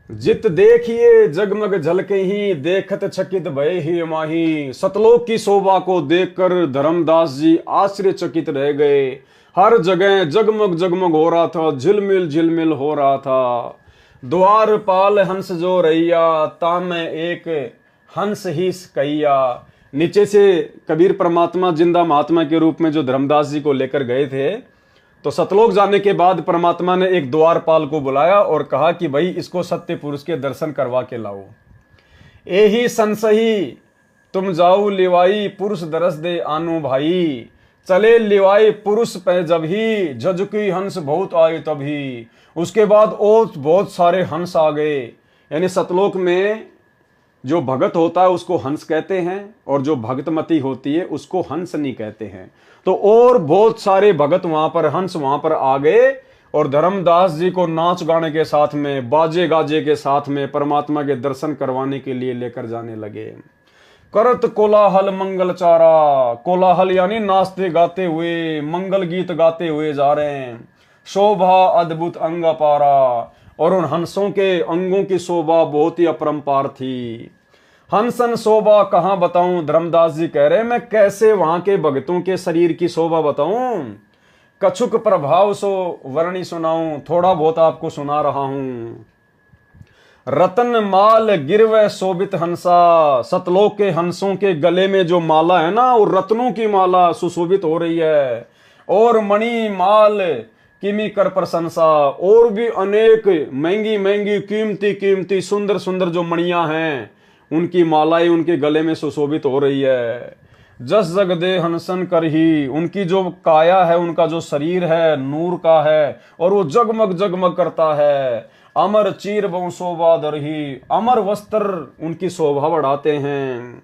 जित देखिए जगमग झलके ही, देखत चकित भय ही माही। सतलोक की शोभा को देखकर धर्मदास जी आश्चर्यचकित रह गए। हर जगह जगमग जगमग हो रहा था, झिलमिल झिलमिल हो रहा था। द्वार पाल हंस जो रैया, तामे एक हंस ही कैया। नीचे से कबीर परमात्मा जिंदा महात्मा के रूप में जो धर्मदास जी को लेकर गए थे, तो सतलोक जाने के बाद परमात्मा ने एक द्वारपाल को बुलाया और कहा कि भाई इसको सत्य पुरुष के दर्शन करवा के लाओ। एही संसही तुम जाऊ लिवाई, पुरुष दरस दे आनु भाई। चले लिवाई पुरुष पे जब ही, झजुकी हंस बहुत आए तभी। उसके बाद और बहुत सारे हंस आ गए। यानी सतलोक में जो भगत होता है उसको हंस कहते हैं, और जो भगतमती होती है उसको हंसनी कहते हैं। तो और बहुत सारे भगत वहां पर, हंस वहां पर आ गए, और धर्मदास जी को नाच गाने के साथ में, बाजे गाजे के साथ में परमात्मा के दर्शन करवाने के लिए लेकर जाने लगे। करत कोलाहल मंगल चारा। कोलाहल यानी नाचते गाते हुए, मंगल गीत गाते हुए जा रहे हैं। शोभा अद्भुत अंग अपारा, और उन हंसों के अंगों की शोभा बहुत ही अपरंपार थी। हंसन शोभा कहाँ बताऊं, धर्मदास जी कह रहे मैं कैसे वहां के भगतों के शरीर की शोभा बताऊं। कछुक प्रभाव सो वर्णी सुनाऊं, थोड़ा बहुत आपको सुना रहा हूं। रतन माल गिरव शोभित हंसा, सतलोक के हंसों के गले में जो माला है ना, वो रत्नों की माला सुशोभित हो रही है। और मणि माल किमी कर प्रशंसा, और भी अनेक महंगी महंगी कीमती कीमती सुंदर सुंदर जो मणियां हैं, उनकी मालाएं उनके गले में सुशोभित हो रही है। जस जग दे हंसन कर ही, उनकी जो काया है, उनका जो शरीर है नूर का है, और वो जगमग जगमग करता है। अमर चीर बहु शोभा दरही, अमर वस्त्र उनकी शोभा बढ़ाते हैं।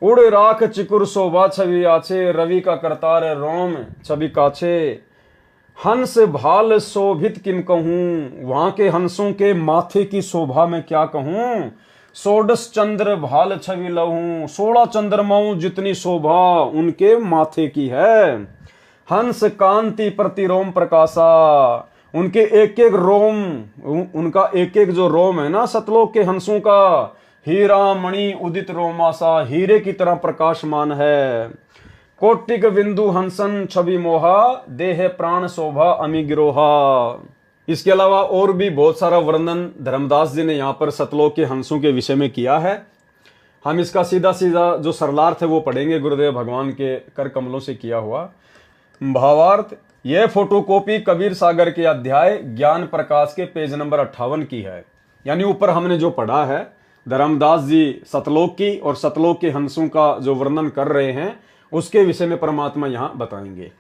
उड़े राख चिकुर शोभा छवि आछे, रवि का करतार रोम छवि काछे। हंस भाल शोभित किम कहूं, वहां के हंसों के माथे की शोभा में क्या कहूं। सोडस चंद्र भाल छवि लहूं, 16 चंद्रमाओं जितनी शोभा उनके माथे की है। हंस कांति प्रति रोम प्रकाशा, उनके एक एक रोम, उनका एक एक जो रोम है ना सतलोक के हंसों का, हीरा मणि उदित रोमासा, हीरे की तरह प्रकाशमान है। कोटिक बिंदु हंसन छवि मोहा, देह प्राण शोभा अमी गिरोहा। इसके अलावा और भी बहुत सारा वर्णन धर्मदास जी ने यहाँ पर सतलोक के हंसों के विषय में किया है। हम इसका सीधा सीधा जो सरलार्थ है वो पढ़ेंगे, गुरुदेव भगवान के कर कमलों से किया हुआ भावार्थ। यह फोटोकॉपी कबीर सागर के अध्याय ज्ञान प्रकाश के पेज नंबर 58 की है। यानी ऊपर हमने जो पढ़ा है, धर्मदास जी सतलोक की और सतलोक के हंसों का जो वर्णन कर रहे हैं, उसके विषय में परमात्मा यहां बताएंगे।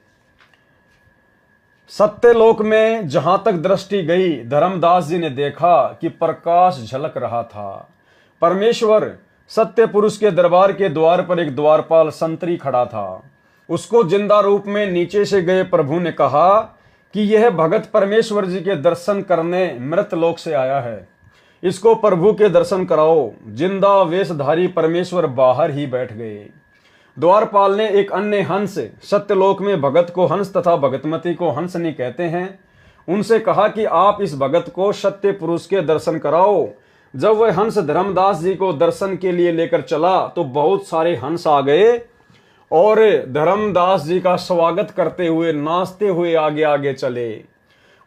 सत्यलोक में जहां तक दृष्टि गई, धर्मदास जी ने देखा कि प्रकाश झलक रहा था। परमेश्वर सत्य पुरुष के दरबार के द्वार पर एक द्वारपाल संतरी खड़ा था। उसको जिंदा रूप में नीचे से गए प्रभु ने कहा कि यह भगत परमेश्वर जी के दर्शन करने मृत लोक से आया है, इसको प्रभु के दर्शन कराओ। जिंदा वेशधारी परमेश्वर बाहर ही बैठ गए। द्वारपाल ने एक अन्य हंस, सत्यलोक में भगत को हंस तथा भगतमती को हंसनी कहते हैं, उनसे कहा कि आप इस भगत को सत्य पुरुष के दर्शन कराओ। जब वह हंस धर्मदास जी को दर्शन के लिए लेकर चला तो बहुत सारे हंस आ गए और धर्मदास जी का स्वागत करते हुए नाचते हुए आगे आगे चले।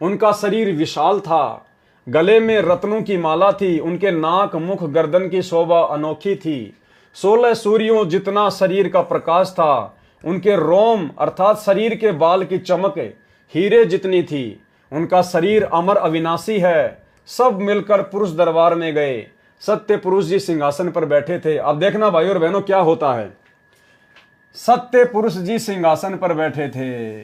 उनका शरीर विशाल था, गले में रत्नों की माला थी, उनके नाक मुख गर्दन की शोभा अनोखी थी। 16 सूर्यों जितना शरीर का प्रकाश था। उनके रोम अर्थात शरीर के बाल की चमक हीरे जितनी थी। उनका शरीर अमर अविनाशी है। सब मिलकर पुरुष दरबार में गए। सत्य पुरुष जी सिंहासन पर बैठे थे। अब देखना भाई और बहनों क्या होता है। सत्य पुरुष जी सिंहासन पर बैठे थे,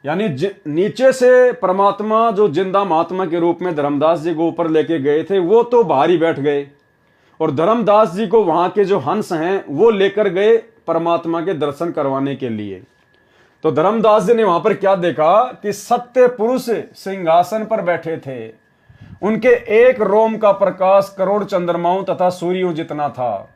यानी नीचे से परमात्मा जो जिंदा महात्मा के रूप में धर्मदास जी को ऊपर लेके गए थे, वो तो बाहर ही बैठ गए और धर्मदास जी को वहां के जो हंस हैं वो लेकर गए परमात्मा के दर्शन करवाने के लिए। तो धर्मदास जी ने वहां पर क्या देखा कि सत्य पुरुष सिंहासन पर बैठे थे। उनके एक रोम का प्रकाश करोड़ चंद्रमाओं तथा सूर्यों जितना था।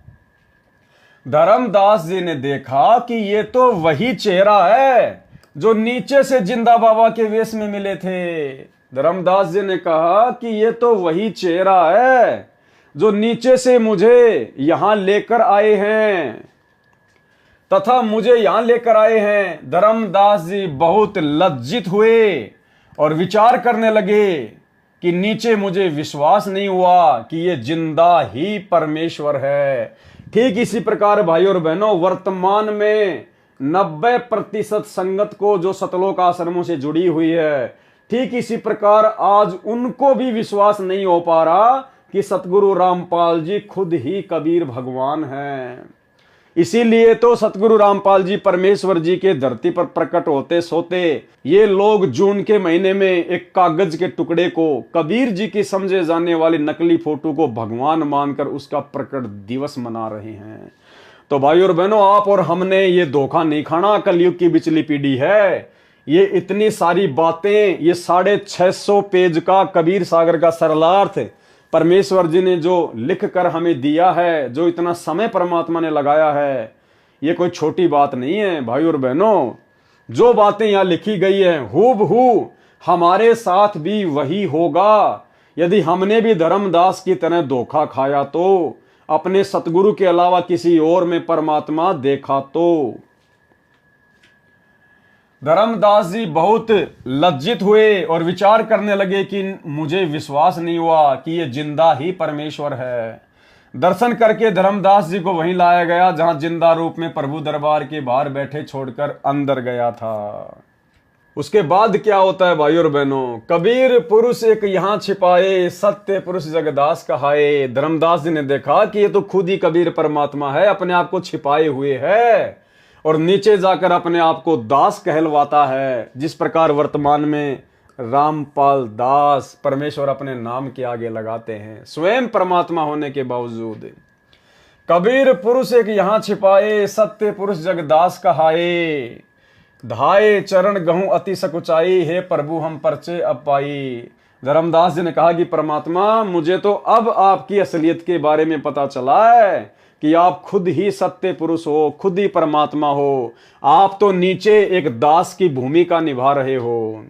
धर्मदास जी ने देखा कि ये तो वही चेहरा है जो नीचे से जिंदा बाबा के वेश में मिले थे। धर्मदास जी ने कहा कि ये तो वही चेहरा है जो नीचे से मुझे यहां लेकर आए हैं तथा मुझे यहां लेकर आए हैं। धर्मदास जी बहुत लज्जित हुए और विचार करने लगे कि नीचे मुझे विश्वास नहीं हुआ कि ये जिंदा ही परमेश्वर है। ठीक इसी प्रकार भाई और बहनों, वर्तमान में 90% संगत को जो सतलोक आश्रमों से जुड़ी हुई है, ठीक इसी प्रकार आज उनको भी विश्वास नहीं हो पा रहा कि सतगुरु रामपाल जी खुद ही कबीर भगवान हैं। इसीलिए तो सतगुरु रामपाल जी परमेश्वर जी के धरती पर प्रकट होते सोते ये लोग जून के महीने में एक कागज के टुकड़े को, कबीर जी की समझे जाने वाली नकली फोटो को भगवान मानकर उसका प्रकट दिवस मना रहे हैं। तो भाई और बहनों, आप और हमने ये धोखा नहीं खाना। कलयुग की बिचली पीढ़ी है। ये इतनी सारी बातें, ये 650 पेज का कबीर सागर का सरलार्थ परमेश्वर जी ने जो लिख कर हमें दिया है, जो इतना समय परमात्मा ने लगाया है, ये कोई छोटी बात नहीं है भाई और बहनों। जो बातें यहाँ लिखी गई हैं हूबहू हमारे साथ भी वही होगा। यदि हमने भी धर्मदास की तरह धोखा खाया तो, अपने सतगुरु के अलावा किसी और में परमात्मा देखा तो। धर्मदास जी बहुत लज्जित हुए और विचार करने लगे कि मुझे विश्वास नहीं हुआ कि ये जिंदा ही परमेश्वर है। दर्शन करके धर्मदास जी को वहीं लाया गया जहां जिंदा रूप में प्रभु दरबार के बाहर बैठे छोड़कर अंदर गया था। उसके बाद क्या होता है भाई और बहनों? कबीर पुरुष एक यहाँ छिपाए, सत्य पुरुष जगदास कहाए। धर्मदास जी ने देखा कि ये तो खुद ही कबीर परमात्मा है, अपने आप को छिपाए हुए है और नीचे जाकर अपने आप को दास कहलवाता है। जिस प्रकार वर्तमान में रामपाल दास परमेश्वर अपने नाम के आगे लगाते हैं, स्वयं परमात्मा होने के बावजूद। कबीर पुरुष एक यहाँ छिपाए, सत्य पुरुष जगदास कहाए। धाये चरण गहूं अति सकुचाई, हे प्रभु हम परचे अब पाई। धर्मदास जी ने कहा कि परमात्मा मुझे तो अब आपकी असलियत के बारे में पता चला है कि आप खुद ही सत्य पुरुष हो, खुद ही परमात्मा हो। आप तो नीचे एक दास की भूमिका निभा रहे हो।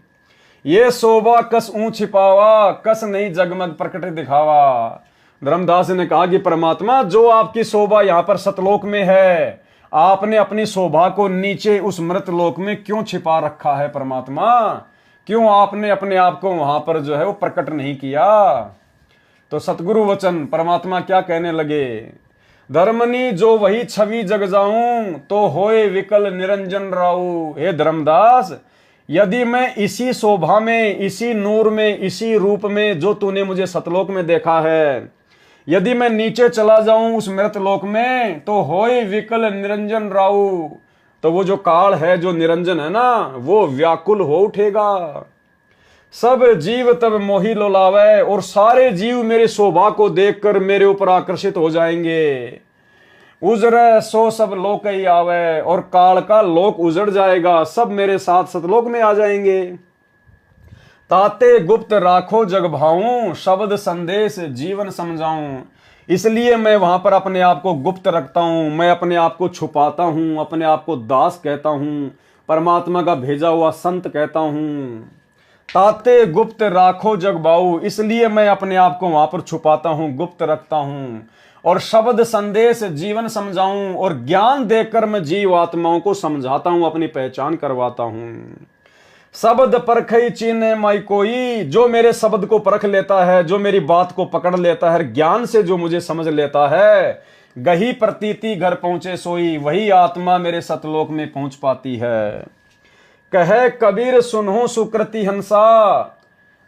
ये शोभा कस ऊं छिपावा, कस नहीं जगमग प्रकट दिखावा। धर्मदास ने कहा कि परमात्मा जो आपकी शोभा यहाँ पर सतलोक में है, आपने अपनी शोभा को नीचे उस मृत लोक में क्यों छिपा रखा है परमात्मा? क्यों आपने अपने आप को वहां पर जो है वो प्रकट नहीं किया? तो सतगुरु वचन परमात्मा क्या कहने लगे? धर्मनी जो वही छवि जग जाऊं, तो होए विकल निरंजन राऊ। हे धर्मदास, यदि मैं इसी शोभा में, इसी नूर में, इसी रूप में जो तूने मुझे सतलोक में देखा है, यदि मैं नीचे चला जाऊं उस मृत लोक में, तो होए विकल निरंजन राऊ। तो वो जो काल है, जो निरंजन है ना, वो व्याकुल हो उठेगा। सब जीव तब मोही लोलावे, और सारे जीव मेरी शोभा को देखकर मेरे ऊपर आकर्षित हो जाएंगे। उजरे सो सब लोक ही आवे, और काल का लोक उजड़ जाएगा, सब मेरे साथ सतलोक में आ जाएंगे। ताते गुप्त राखो जग भाऊं, शब्द संदेश जीवन समझाऊं। इसलिए मैं वहां पर अपने आप को गुप्त रखता हूं, मैं अपने आप को छुपाता हूं, अपने आप को दास कहता हूं, परमात्मा का भेजा हुआ संत कहता हूं। ताते गुप्त राखो जग बाऊ, इसलिए मैं अपने आप को वहां पर छुपाता हूं, गुप्त रखता हूं। और शब्द संदेश जीवन समझाऊं, और ज्ञान देकर मैं जीव आत्माओं को समझाता हूं, अपनी पहचान करवाता हूं। शब्द परखई चीने माई कोई, जो मेरे शब्द को परख लेता है, जो मेरी बात को पकड़ लेता है, ज्ञान से जो मुझे समझ लेता है, गही प्रतीति घर पहुंचे सोई, वही आत्मा मेरे सतलोक में पहुंच पाती है। कहे कबीर सुनहु सुकृति हंसा,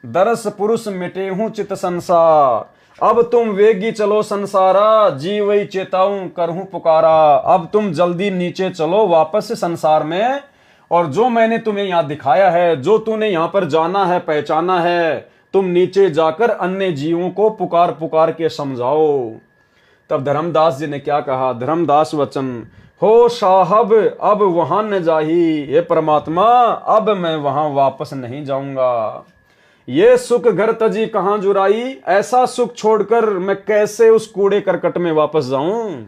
दरस पुरुष मिटे हूं चित संसार। अब तुम वेगी चलो संसारा, जीवई चेताऊं करहूं पुकारा। अब तुम जल्दी नीचे चलो वापस से संसार में, और जो मैंने तुम्हें यहां दिखाया है, जो तूने यहां पर जाना है, पहचाना है, तुम नीचे जाकर अन्य जीवों को पुकार पुकार के समझाओ। तब धर्मदास जी ने क्या कहा? धर्मदास वचन, हो साहब अब वहां न जाही, ये परमात्मा अब मैं वहां वापस नहीं जाऊंगा। ये सुख घर तजी कहां जुराई, ऐसा सुख छोड़कर मैं कैसे उस कूड़े करकट में वापस जाऊं।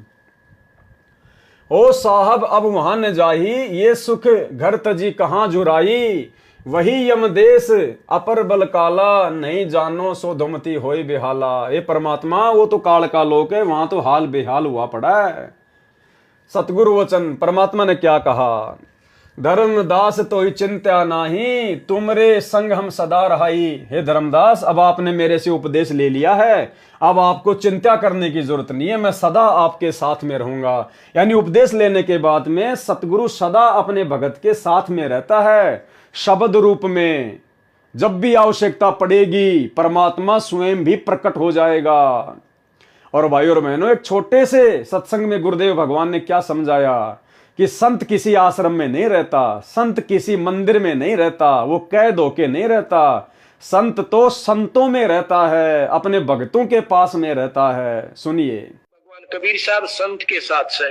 ओ साहब अब वहां न जाही, ये सुख घर तजी कहां जुराई। वही यमदेश अपर बल काला, नहीं जानो सो धुमती होई बेहाला। ये परमात्मा वो तो काल का लोक है, वहां तो हाल बेहाल हुआ पड़ा है। सतगुरु वचन परमात्मा ने क्या कहा? धर्मदास तो ही चिंता नाही, तुमरे संग हम सदा रहाई। हे धर्मदास, अब आपने मेरे से उपदेश ले लिया है, अब आपको चिंता करने की जरूरत नहीं है, मैं सदा आपके साथ में रहूंगा। यानी उपदेश लेने के बाद में सतगुरु सदा अपने भगत के साथ में रहता है, शब्द रूप में। जब भी आवश्यकता पड़ेगी परमात्मा स्वयं भी प्रकट हो जाएगा। और भाई और बहनों, एक छोटे से सत्संग में गुरुदेव भगवान ने क्या समझाया कि संत किसी आश्रम में नहीं रहता, संत किसी मंदिर में नहीं रहता, वो कैद होके नहीं रहता। संत तो संतों में रहता है, अपने भक्तों के पास में रहता है। सुनिए, भगवान कबीर साहब संत के साथ से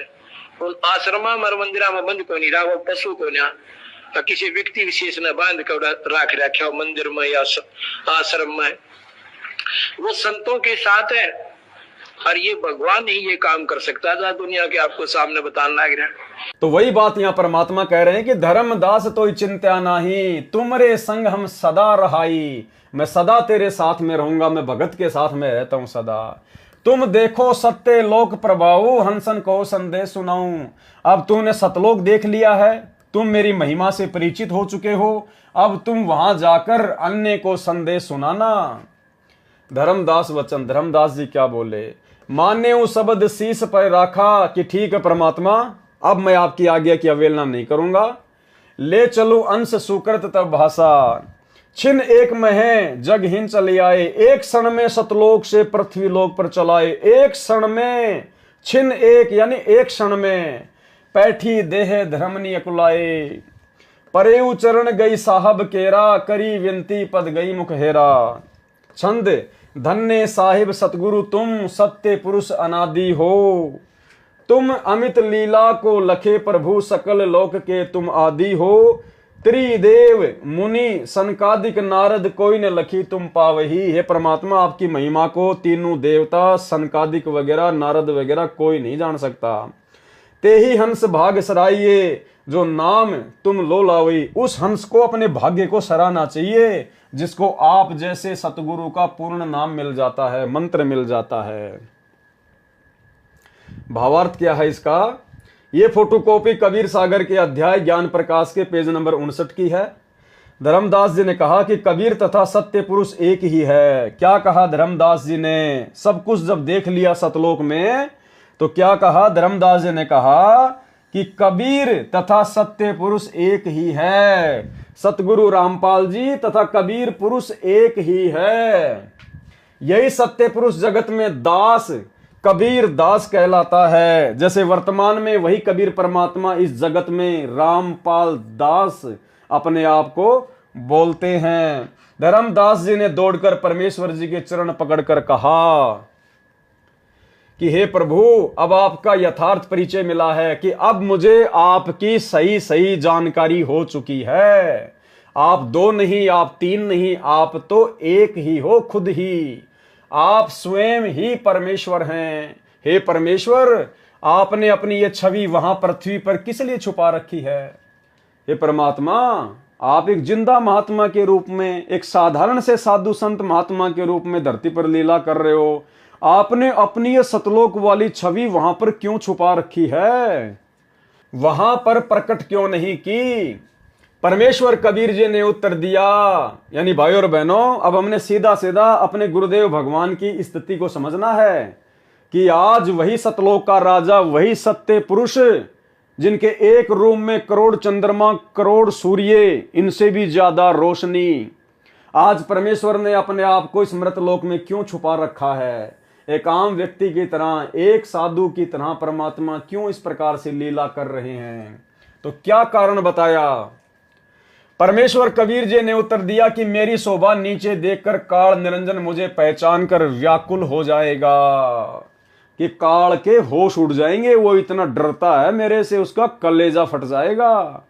उन आश्रमा में मंदिरा में बंद को नहीं रहा, पशु को ना किसी व्यक्ति विशेष ने बांध कर राख रखा मंदिर में या आश्रम में। वो संतों के साथ है और ये भगवान ही ये काम कर सकता था, दुनिया के आपको सामने बताना लग रहा है। तो वही बात यहाँ परमात्मा कह रहे हैं कि धर्मदास तो चिंत्या नाही, तुमरे संग हम सदा रहाई। मैं सदा तेरे साथ में रहूंगा, मैं भगत के साथ में रहता हूं सदा। तुम देखो सत्य लोक प्रभाऊ, हंसन को संदेश सुनाऊं। अब तूने सतलोक देख लिया है, तुम मेरी महिमा से परिचित हो चुके हो, अब तुम वहां जाकर अन्य को संदेश सुनाना। धर्मदास वचन, धर्मदास जी क्या बोले, मान्य शब्द शीश पर राखा कि ठीक है परमात्मा, अब मैं आपकी आज्ञा की अवहेलना नहीं करूंगा। ले चलू अंश सुकृत तब भाषा, छिन एक में है जग हिन चले आए। एक क्षण में सतलोक से पृथ्वी लोक पर चलाए, एक क्षण में, छिन एक यानी एक क्षण में, पैठी देह धर्मनी अकुलाए। परेऊ चरण गई साहब केरा, करी विनती पद गई मुख हेरा। छंद, धन्य साहिब सतगुरु तुम, सत्य पुरुष अनादि हो। तुम अमित लीला को लखे प्रभु, सकल लोक के तुम आदि हो। त्रिदेव मुनि सनकादिक नारद, कोई न लखी तुम पावही। हे परमात्मा, आपकी महिमा को तीनों देवता सनकादिक वगैरह नारद वगैरह कोई नहीं जान सकता। ते ही हंस भाग सराइये, जो नाम तुम लो लावई। उस हंस को अपने भाग्य को सराहना चाहिए जिसको आप जैसे सतगुरु का पूर्ण नाम मिल जाता है, मंत्र मिल जाता है। भावार्थ क्या है इसका? ये फोटोकॉपी कबीर सागर के अध्याय ज्ञान प्रकाश के पेज नंबर 59 की है। धर्मदास जी ने कहा कि कबीर तथा सत्य पुरुष एक ही है। क्या कहा धर्मदास जी ने? सब कुछ जब देख लिया सतलोक में तो क्या कहा धर्मदास जी ने? कहा कि कबीर तथा सत्य पुरुष एक ही है। सतगुरु रामपाल जी तथा कबीर पुरुष एक ही है। यही सत्य पुरुष जगत में दास, कबीर दास कहलाता है। जैसे वर्तमान में वही कबीर परमात्मा इस जगत में रामपाल दास अपने आप को बोलते हैं। धर्मदास जी ने दौड़कर परमेश्वर जी के चरण पकड़कर कहा कि हे प्रभु, अब आपका यथार्थ परिचय मिला है कि अब मुझे आपकी सही सही जानकारी हो चुकी है। आप दो नहीं, आप तीन नहीं, आप तो एक ही हो खुद ही। आप स्वयं ही परमेश्वर हैं। हे परमेश्वर, आपने अपनी ये छवि वहां पृथ्वी पर किस लिए छुपा रखी है? हे परमात्मा, आप एक जिंदा महात्मा के रूप में, एक साधारण से साधु संत महात्मा के रूप में धरती पर लीला कर रहे हो। आपने अपनी ये सतलोक वाली छवि वहां पर क्यों छुपा रखी है? वहां पर प्रकट क्यों नहीं की? परमेश्वर कबीर जी ने उत्तर दिया। यानी भाइयों और बहनों, अब हमने सीधा सीधा अपने गुरुदेव भगवान की स्थिति को समझना है कि आज वही सतलोक का राजा, वही सत्य पुरुष, जिनके एक रूम में करोड़ चंद्रमा, करोड़ सूर्य, इनसे भी ज्यादा रोशनी, आज परमेश्वर ने अपने आप को इस मृतलोक में क्यों छुपा रखा है? एक आम व्यक्ति की तरह, एक साधु की तरह परमात्मा क्यों इस प्रकार से लीला कर रहे हैं? तो क्या कारण बताया? परमेश्वर कबीर जी ने उत्तर दिया कि मेरी शोभा नीचे देखकर काल निरंजन मुझे पहचान कर व्याकुल हो जाएगा, कि काल के होश उड़ जाएंगे। वो इतना डरता है मेरे से, उसका कलेजा फट जाएगा।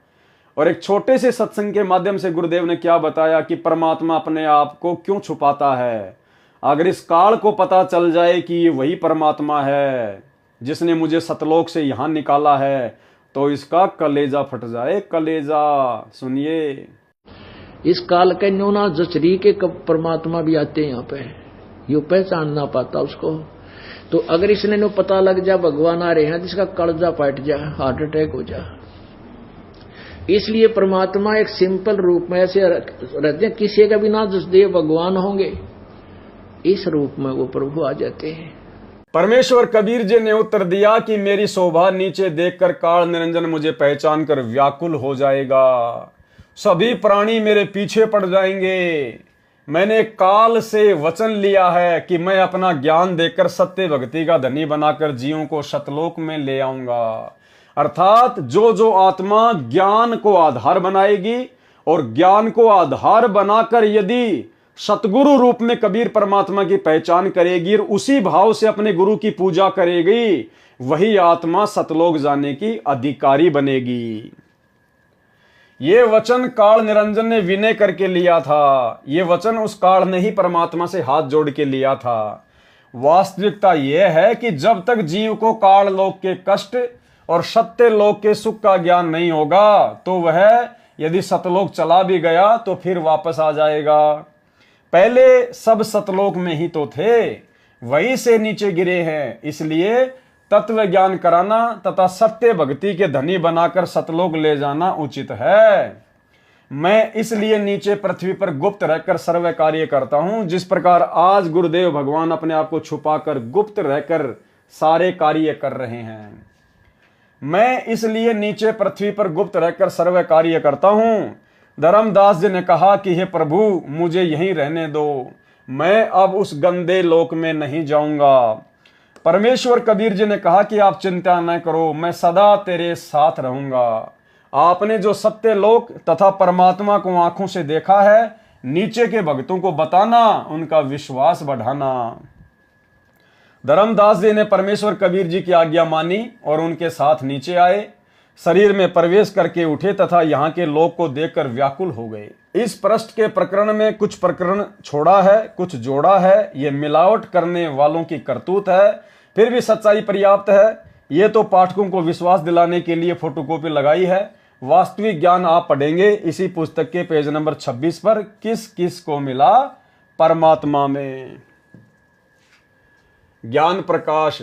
और एक छोटे से सत्संग के माध्यम से गुरुदेव ने क्या बताया कि परमात्मा अपने आप को क्यों छुपाता है। अगर इस काल को पता चल जाए कि ये वही परमात्मा है जिसने मुझे सतलोक से यहां निकाला है, तो इसका कलेजा फट जाए, कलेजा। सुनिए, इस काल के न्यूना जचरी के परमात्मा भी आते हैं यहाँ पे, यू पहचान ना पाता उसको। तो अगर इसने नो पता लग जा भगवान आ रहे हैं, जिसका कलेजा फट जा, हार्ट अटैक हो जा। इसलिए परमात्मा एक सिंपल रूप में ऐसे रहते हैं, किसी का भी ना जसदेव भगवान होंगे, इस रूप में वो प्रभु आ जाते हैं। परमेश्वर कबीर जी ने उत्तर दिया कि मेरी शोभा नीचे देखकर काल निरंजन मुझे पहचान कर व्याकुल हो जाएगा। सभी प्राणी मेरे पीछे पड़ जाएंगे। मैंने काल से वचन लिया है कि मैं अपना ज्ञान देकर सत्य भक्ति का धनी बनाकर जीवों को सतलोक में ले आऊंगा। अर्थात जो जो आत्मा ज्ञान को आधार बनाएगी और ज्ञान को आधार बनाकर यदि सतगुरु रूप में कबीर परमात्मा की पहचान करेगी और उसी भाव से अपने गुरु की पूजा करेगी, वही आत्मा सतलोक जाने की अधिकारी बनेगी। ये वचन काल निरंजन ने विनय करके लिया था। ये वचन उस काल ने ही परमात्मा से हाथ जोड़ के लिया था। वास्तविकता यह है कि जब तक जीव को काल लोक के कष्ट और सत्य लोक के सुख का ज्ञान नहीं होगा तो वह यदि सतलोक चला भी गया तो फिर वापस आ जाएगा। पहले सब सतलोक में ही तो थे, वहीं से नीचे गिरे हैं। इसलिए तत्व ज्ञान कराना तथा सत्य भक्ति के धनी बनाकर सतलोक ले जाना उचित है। मैं इसलिए नीचे पृथ्वी पर गुप्त रहकर सर्व कार्य करता हूं, जिस प्रकार आज गुरुदेव भगवान अपने आप को छुपाकर गुप्त रहकर सारे कार्य कर रहे हैं। मैं इसलिए नीचे पृथ्वी पर गुप्त रहकर सर्व कार्य करता हूं। धर्मदास जी ने कहा कि हे प्रभु मुझे यहीं रहने दो, मैं अब उस गंदे लोक में नहीं जाऊंगा। परमेश्वर कबीर जी ने कहा कि आप चिंता न करो, मैं सदा तेरे साथ रहूंगा। आपने जो सत्य लोक तथा परमात्मा को आंखों से देखा है, नीचे के भक्तों को बताना, उनका विश्वास बढ़ाना। धर्मदास जी ने परमेश्वर कबीर जी की आज्ञा मानी और उनके साथ नीचे आए, शरीर में प्रवेश करके उठे तथा यहाँ के लोक को देखकर व्याकुल हो गए। इस पृष्ठ के प्रकरण में कुछ प्रकरण छोड़ा है, कुछ जोड़ा है। ये मिलावट करने वालों की करतूत है, फिर भी सच्चाई पर्याप्त है। ये तो पाठकों को विश्वास दिलाने के लिए फोटोकॉपी लगाई है। वास्तविक ज्ञान आप पढ़ेंगे इसी पुस्तक के पेज नंबर 26 पर, किस किस को मिला परमात्मा में। ज्ञान प्रकाश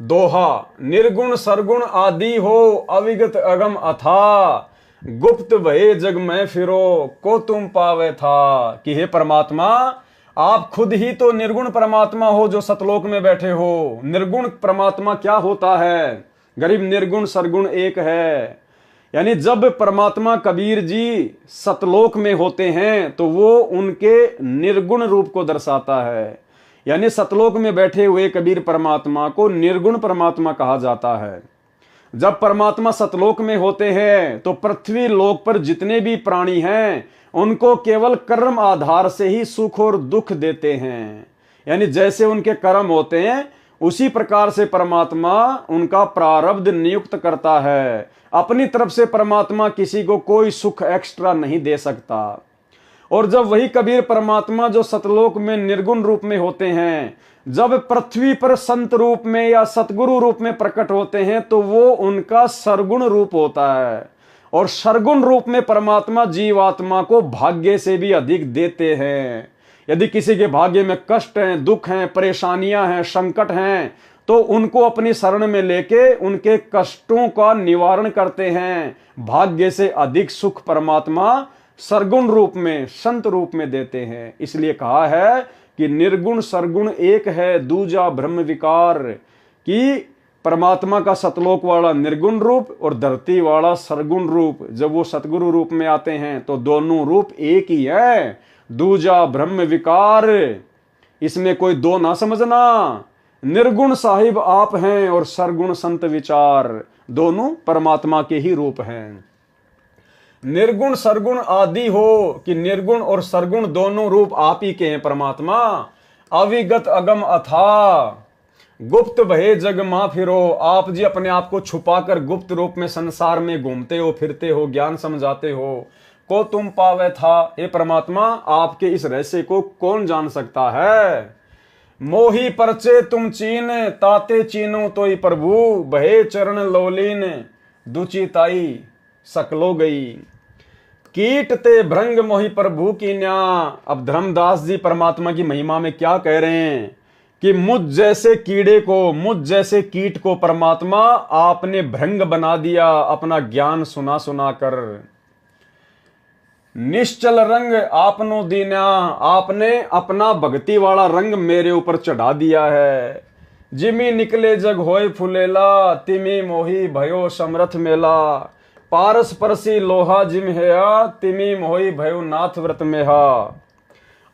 दोहा, निर्गुण सरगुण आदि हो अविगत अगम अथा, गुप्त भये जग में फिरो को तुम पावे था। कि हे परमात्मा, आप खुद ही तो निर्गुण परमात्मा हो जो सतलोक में बैठे हो। निर्गुण परमात्मा क्या होता है? गरीब निर्गुण सरगुण एक है। यानी जब परमात्मा कबीर जी सतलोक में होते हैं तो वो उनके निर्गुण रूप को दर्शाता है। यानी सतलोक में बैठे हुए कबीर परमात्मा को निर्गुण परमात्मा कहा जाता है। जब परमात्मा सतलोक में होते हैं तो पृथ्वी लोक पर जितने भी प्राणी हैं उनको केवल कर्म आधार से ही सुख और दुख देते हैं। यानी जैसे उनके कर्म होते हैं उसी प्रकार से परमात्मा उनका प्रारब्ध नियुक्त करता है। अपनी तरफ से परमात्मा किसी को कोई सुख एक्स्ट्रा नहीं दे सकता। और जब वही कबीर परमात्मा जो सतलोक में निर्गुण रूप में होते हैं, जब पृथ्वी पर संत रूप में या सतगुरु रूप में प्रकट होते हैं तो वो उनका सरगुण रूप होता है। और सरगुण रूप में परमात्मा जीवात्मा को भाग्य से भी अधिक देते हैं। यदि किसी के भाग्य में कष्ट हैं, दुख हैं, परेशानियां हैं, संकट हैं, तो उनको अपनी शरण में लेके उनके कष्टों का निवारण करते हैं। भाग्य से अधिक सुख परमात्मा सरगुण रूप में, संत रूप में देते हैं। इसलिए कहा है कि निर्गुण सरगुण एक है, दूजा ब्रह्म विकार। कि परमात्मा का सतलोक वाला निर्गुण रूप और धरती वाला सरगुण रूप, जब वो सतगुरु रूप में आते हैं तो दोनों रूप एक ही है। दूजा ब्रह्म विकार, इसमें कोई दो ना समझना। निर्गुण साहिब आप हैं और सरगुण संत विचार, दोनों परमात्मा के ही रूप हैं। निर्गुण सरगुण आदि हो कि निर्गुण और सरगुण दोनों रूप आप ही के हैं परमात्मा। अविगत अगम अथा, गुप्त भये जग मा फिरो। आप जी अपने आप को छुपाकर गुप्त रूप में संसार में घूमते हो, फिरते हो, ज्ञान समझाते हो। को तुम पावे था, हे परमात्मा आपके इस रहस्य को कौन जान सकता है। मोही परचे तुम चीन ताते चीनो तोई प्रभु, भये चरण लोलीन दुचिताई सकलो गई। कीट ते भृंग मोहि प्रभु की न्या। अब धर्मदास जी परमात्मा की महिमा में क्या कह रहे हैं कि मुझ जैसे कीड़े को, मुझ जैसे कीट को परमात्मा आपने भृंग बना दिया अपना ज्ञान सुना सुना कर। निश्चल रंग आपनो दीना, आपने अपना भक्ति वाला रंग मेरे ऊपर चढ़ा दिया है। जिमी निकले जग होए फुलेला, तिमी मोही भयो समरथ मेला। पारस परसी लोहा जिम हेया, तिमी मोही भयो नाथ व्रत मेहा।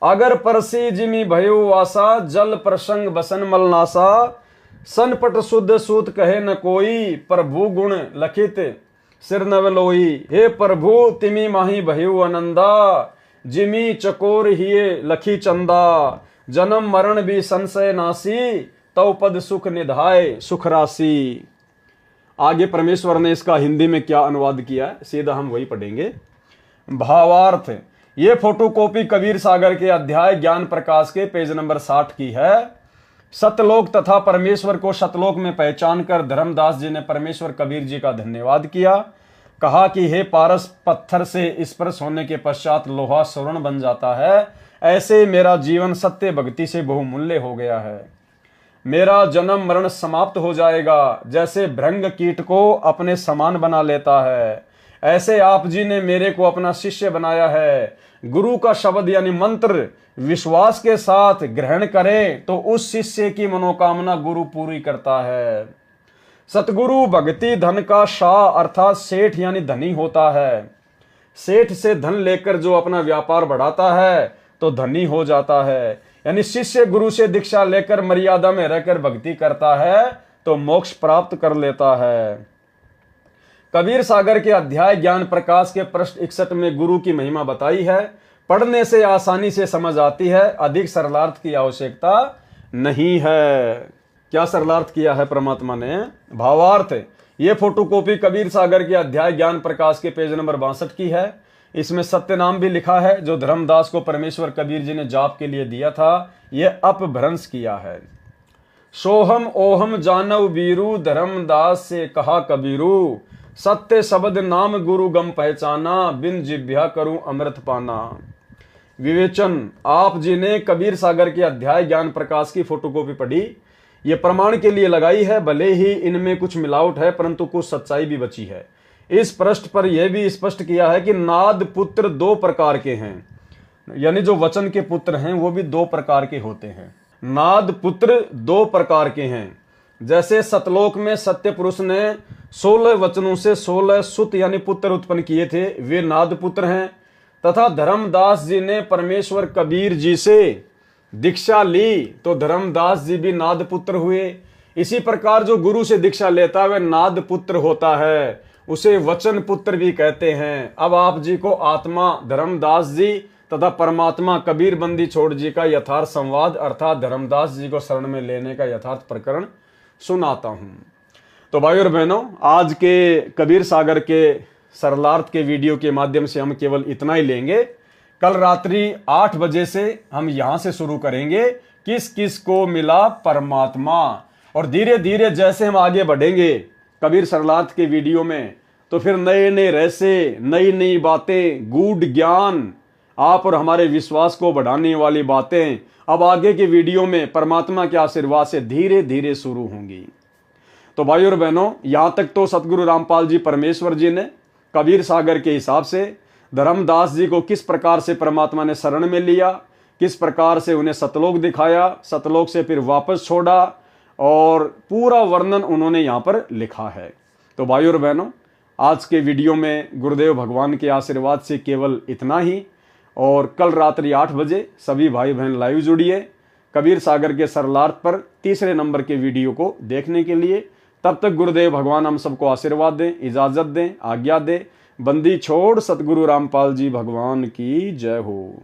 अगर परसी जिमी भयो वासा, जल प्रसंग बसन मलनासा। सनपट शुद्ध सूत कहे न कोई, प्रभु गुण लखित सिर नवलोई। हे प्रभु तिमी माही भयो आनंदा, जिमी चकोर हिये लखी चंदा। जन्म मरण भी संशय नासी, तव पद सुख निधाय सुख राशि। आगे परमेश्वर ने इसका हिंदी में क्या अनुवाद किया है, सीधा हम वही पढ़ेंगे। भावार्थ, ये फोटोकॉपी कबीर सागर के अध्याय ज्ञान प्रकाश के पेज नंबर 60 की है। सतलोक तथा परमेश्वर को शतलोक में पहचान कर धर्मदास जी ने परमेश्वर कबीर जी का धन्यवाद किया। कहा कि हे पारस, पत्थर से स्पर्श होने के पश्चात लोहा स्वर्ण बन जाता है, ऐसे मेरा जीवन सत्य भक्ति से बहुमूल्य हो गया है। मेरा जन्म मरण समाप्त हो जाएगा, जैसे भृंग कीट को अपने समान बना लेता है, ऐसे आप जी ने मेरे को अपना शिष्य बनाया है। गुरु का शब्द यानी मंत्र विश्वास के साथ ग्रहण करें तो उस शिष्य की मनोकामना गुरु पूरी करता है। सतगुरु भक्ति धन का शाह अर्थात सेठ यानी धनी होता है। सेठ से धन लेकर जो अपना व्यापार बढ़ाता है तो धनी हो जाता है। यानी शिष्य गुरु से दीक्षा लेकर मर्यादा में रहकर भक्ति करता है तो मोक्ष प्राप्त कर लेता है। कबीर सागर के अध्याय ज्ञान प्रकाश के पृष्ठ 61 में गुरु की महिमा बताई है। पढ़ने से आसानी से समझ आती है, अधिक सरलार्थ की आवश्यकता नहीं है। क्या सरलार्थ किया है परमात्मा ने? भावार्थ, ये फोटोकॉपी कबीर सागर के अध्याय ज्ञान प्रकाश के पेज नंबर 62 की है। इसमें सत्य नाम भी लिखा है जो धर्मदास को परमेश्वर कबीर जी ने जाप के लिए दिया था, यह अपभ्रंश किया है। सोहम ओहम जानव बीरू, धर्मदास से कहा कबीरू, सत्य शब्द नाम गुरु गम पहचाना, बिन जिभ्या करूं अमृत पाना। विवेचन, आप जी ने कबीर सागर के अध्याय ज्ञान प्रकाश की फोटोकॉपी पढ़ी, ये प्रमाण के लिए लगाई है। भले ही इनमें कुछ मिलावट है परंतु कुछ सच्चाई भी बची है। इस पृष्ठ पर यह भी स्पष्ट किया है कि नाद पुत्र 2 प्रकार के हैं, यानी जो वचन के पुत्र हैं वो भी 2 प्रकार के होते हैं। नाद पुत्र 2 प्रकार के हैं। जैसे सतलोक में सत्य पुरुष ने 16 वचनों से 16 सुत यानी पुत्र उत्पन्न किए थे, वे नाद पुत्र हैं। तथा धर्मदास जी ने परमेश्वर कबीर जी से दीक्षा ली तो धर्मदास जी भी नाद पुत्र हुए। इसी प्रकार जो गुरु से दीक्षा लेता है वह नाद पुत्र होता है, उसे वचन पुत्र भी कहते हैं। अब आप जी को आत्मा धर्मदास जी तथा परमात्मा कबीर बंदी छोड़ जी का यथार्थ संवाद अर्थात धर्मदास जी को शरण में लेने का यथार्थ प्रकरण सुनाता हूं। तो भाई और बहनों, आज के कबीर सागर के सरलार्थ के वीडियो के माध्यम से हम केवल इतना ही लेंगे। कल रात्रि 8 बजे से हम यहां से शुरू करेंगे किस किस को मिला परमात्मा, और धीरे धीरे जैसे हम आगे बढ़ेंगे कबीर सरलार्थ के वीडियो में तो फिर नए नए रहस्य, नई नई बातें, गूढ़ ज्ञान, आप और हमारे विश्वास को बढ़ाने वाली बातें अब आगे के वीडियो में परमात्मा के आशीर्वाद से धीरे धीरे शुरू होंगी। तो भाई और बहनों, यहां तक तो सतगुरु रामपाल जी परमेश्वर जी ने कबीर सागर के हिसाब से धर्मदास जी को किस प्रकार से परमात्मा ने शरण में लिया, किस प्रकार से उन्हें सतलोक दिखाया, सतलोक से फिर वापस छोड़ा, और पूरा वर्णन उन्होंने यहाँ पर लिखा है। तो भाई और बहनों, आज के वीडियो में गुरुदेव भगवान के आशीर्वाद से केवल इतना ही, और कल रात्रि 8 बजे सभी भाई बहन लाइव जुड़िए कबीर सागर के सरलार्थ पर 3रे नंबर के वीडियो को देखने के लिए। तब तक गुरुदेव भगवान हम सबको आशीर्वाद दें, इजाजत दें, आज्ञा दें। बंदी छोड़ सतगुरु रामपाल जी भगवान की जय हो।